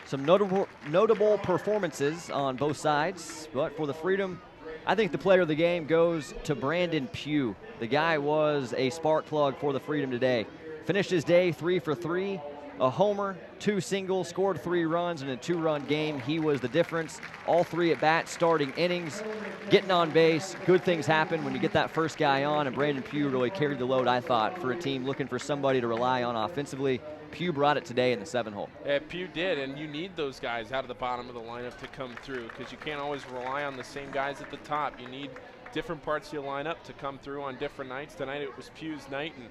Some notable performances on both sides, but for the Freedom, I think the player of the game goes to Brandon Pugh. The guy was a spark plug for the Freedom today. Finished his day 3 for 3, a homer, 2 singles, scored 3 runs in a 2-run game. He was the difference. All 3 at bats, starting innings, getting on base. Good things happen when you get that first guy on, and Brandon Pugh really carried the load, I thought, for a team looking for somebody to rely on offensively. Pugh brought it today in the 7-hole. Yeah, Pugh did, and you need those guys out of the bottom of the lineup to come through because you can't always rely on the same guys at the top. You need different parts of your lineup to come through on different nights. Tonight it was Pugh's night, and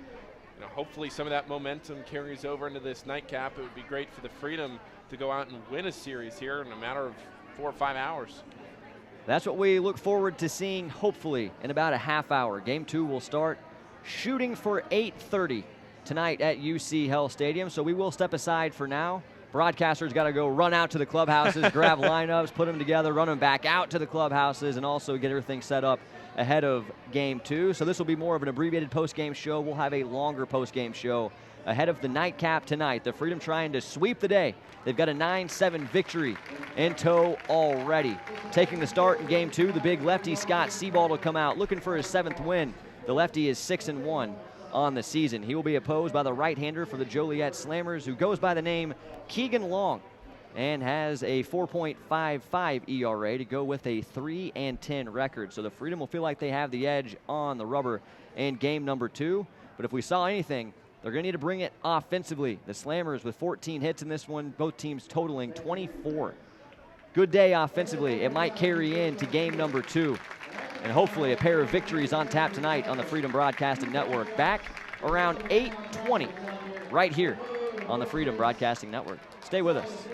hopefully some of that momentum carries over into this nightcap. It would be great for the Freedom to go out and win a series here in a matter of 4 or 5 hours. That's what we look forward to seeing, hopefully, in about a half hour. Game 2 will start shooting for 8:30 tonight at UC Health Stadium, so we will step aside for now. Broadcasters got to go run out to the clubhouses, grab lineups, put them together, run them back out to the clubhouses, and also get everything set up ahead of Game 2. So this will be more of an abbreviated post-game show. We'll have a longer post-game show ahead of the nightcap tonight. The Freedom trying to sweep the day. They've got a 9-7 victory in tow already. Taking the start in Game 2, the big lefty Scott Sebald will come out looking for his 7th win. The lefty is 6-1 on the season. He will be opposed by the right-hander for the Joliet Slammers, who goes by the name Keegan Long and has a 4.55 ERA to go with a 3-10 record. So the Freedom will feel like they have the edge on the rubber in game number 2. But if we saw anything, they're going to need to bring it offensively. The Slammers with 14 hits in this one, both teams totaling 24. Good day offensively. It might carry into game number 2. And hopefully a pair of victories on tap tonight on the Freedom Broadcasting Network. Back around 8:20 right here on the Freedom Broadcasting Network. Stay with us.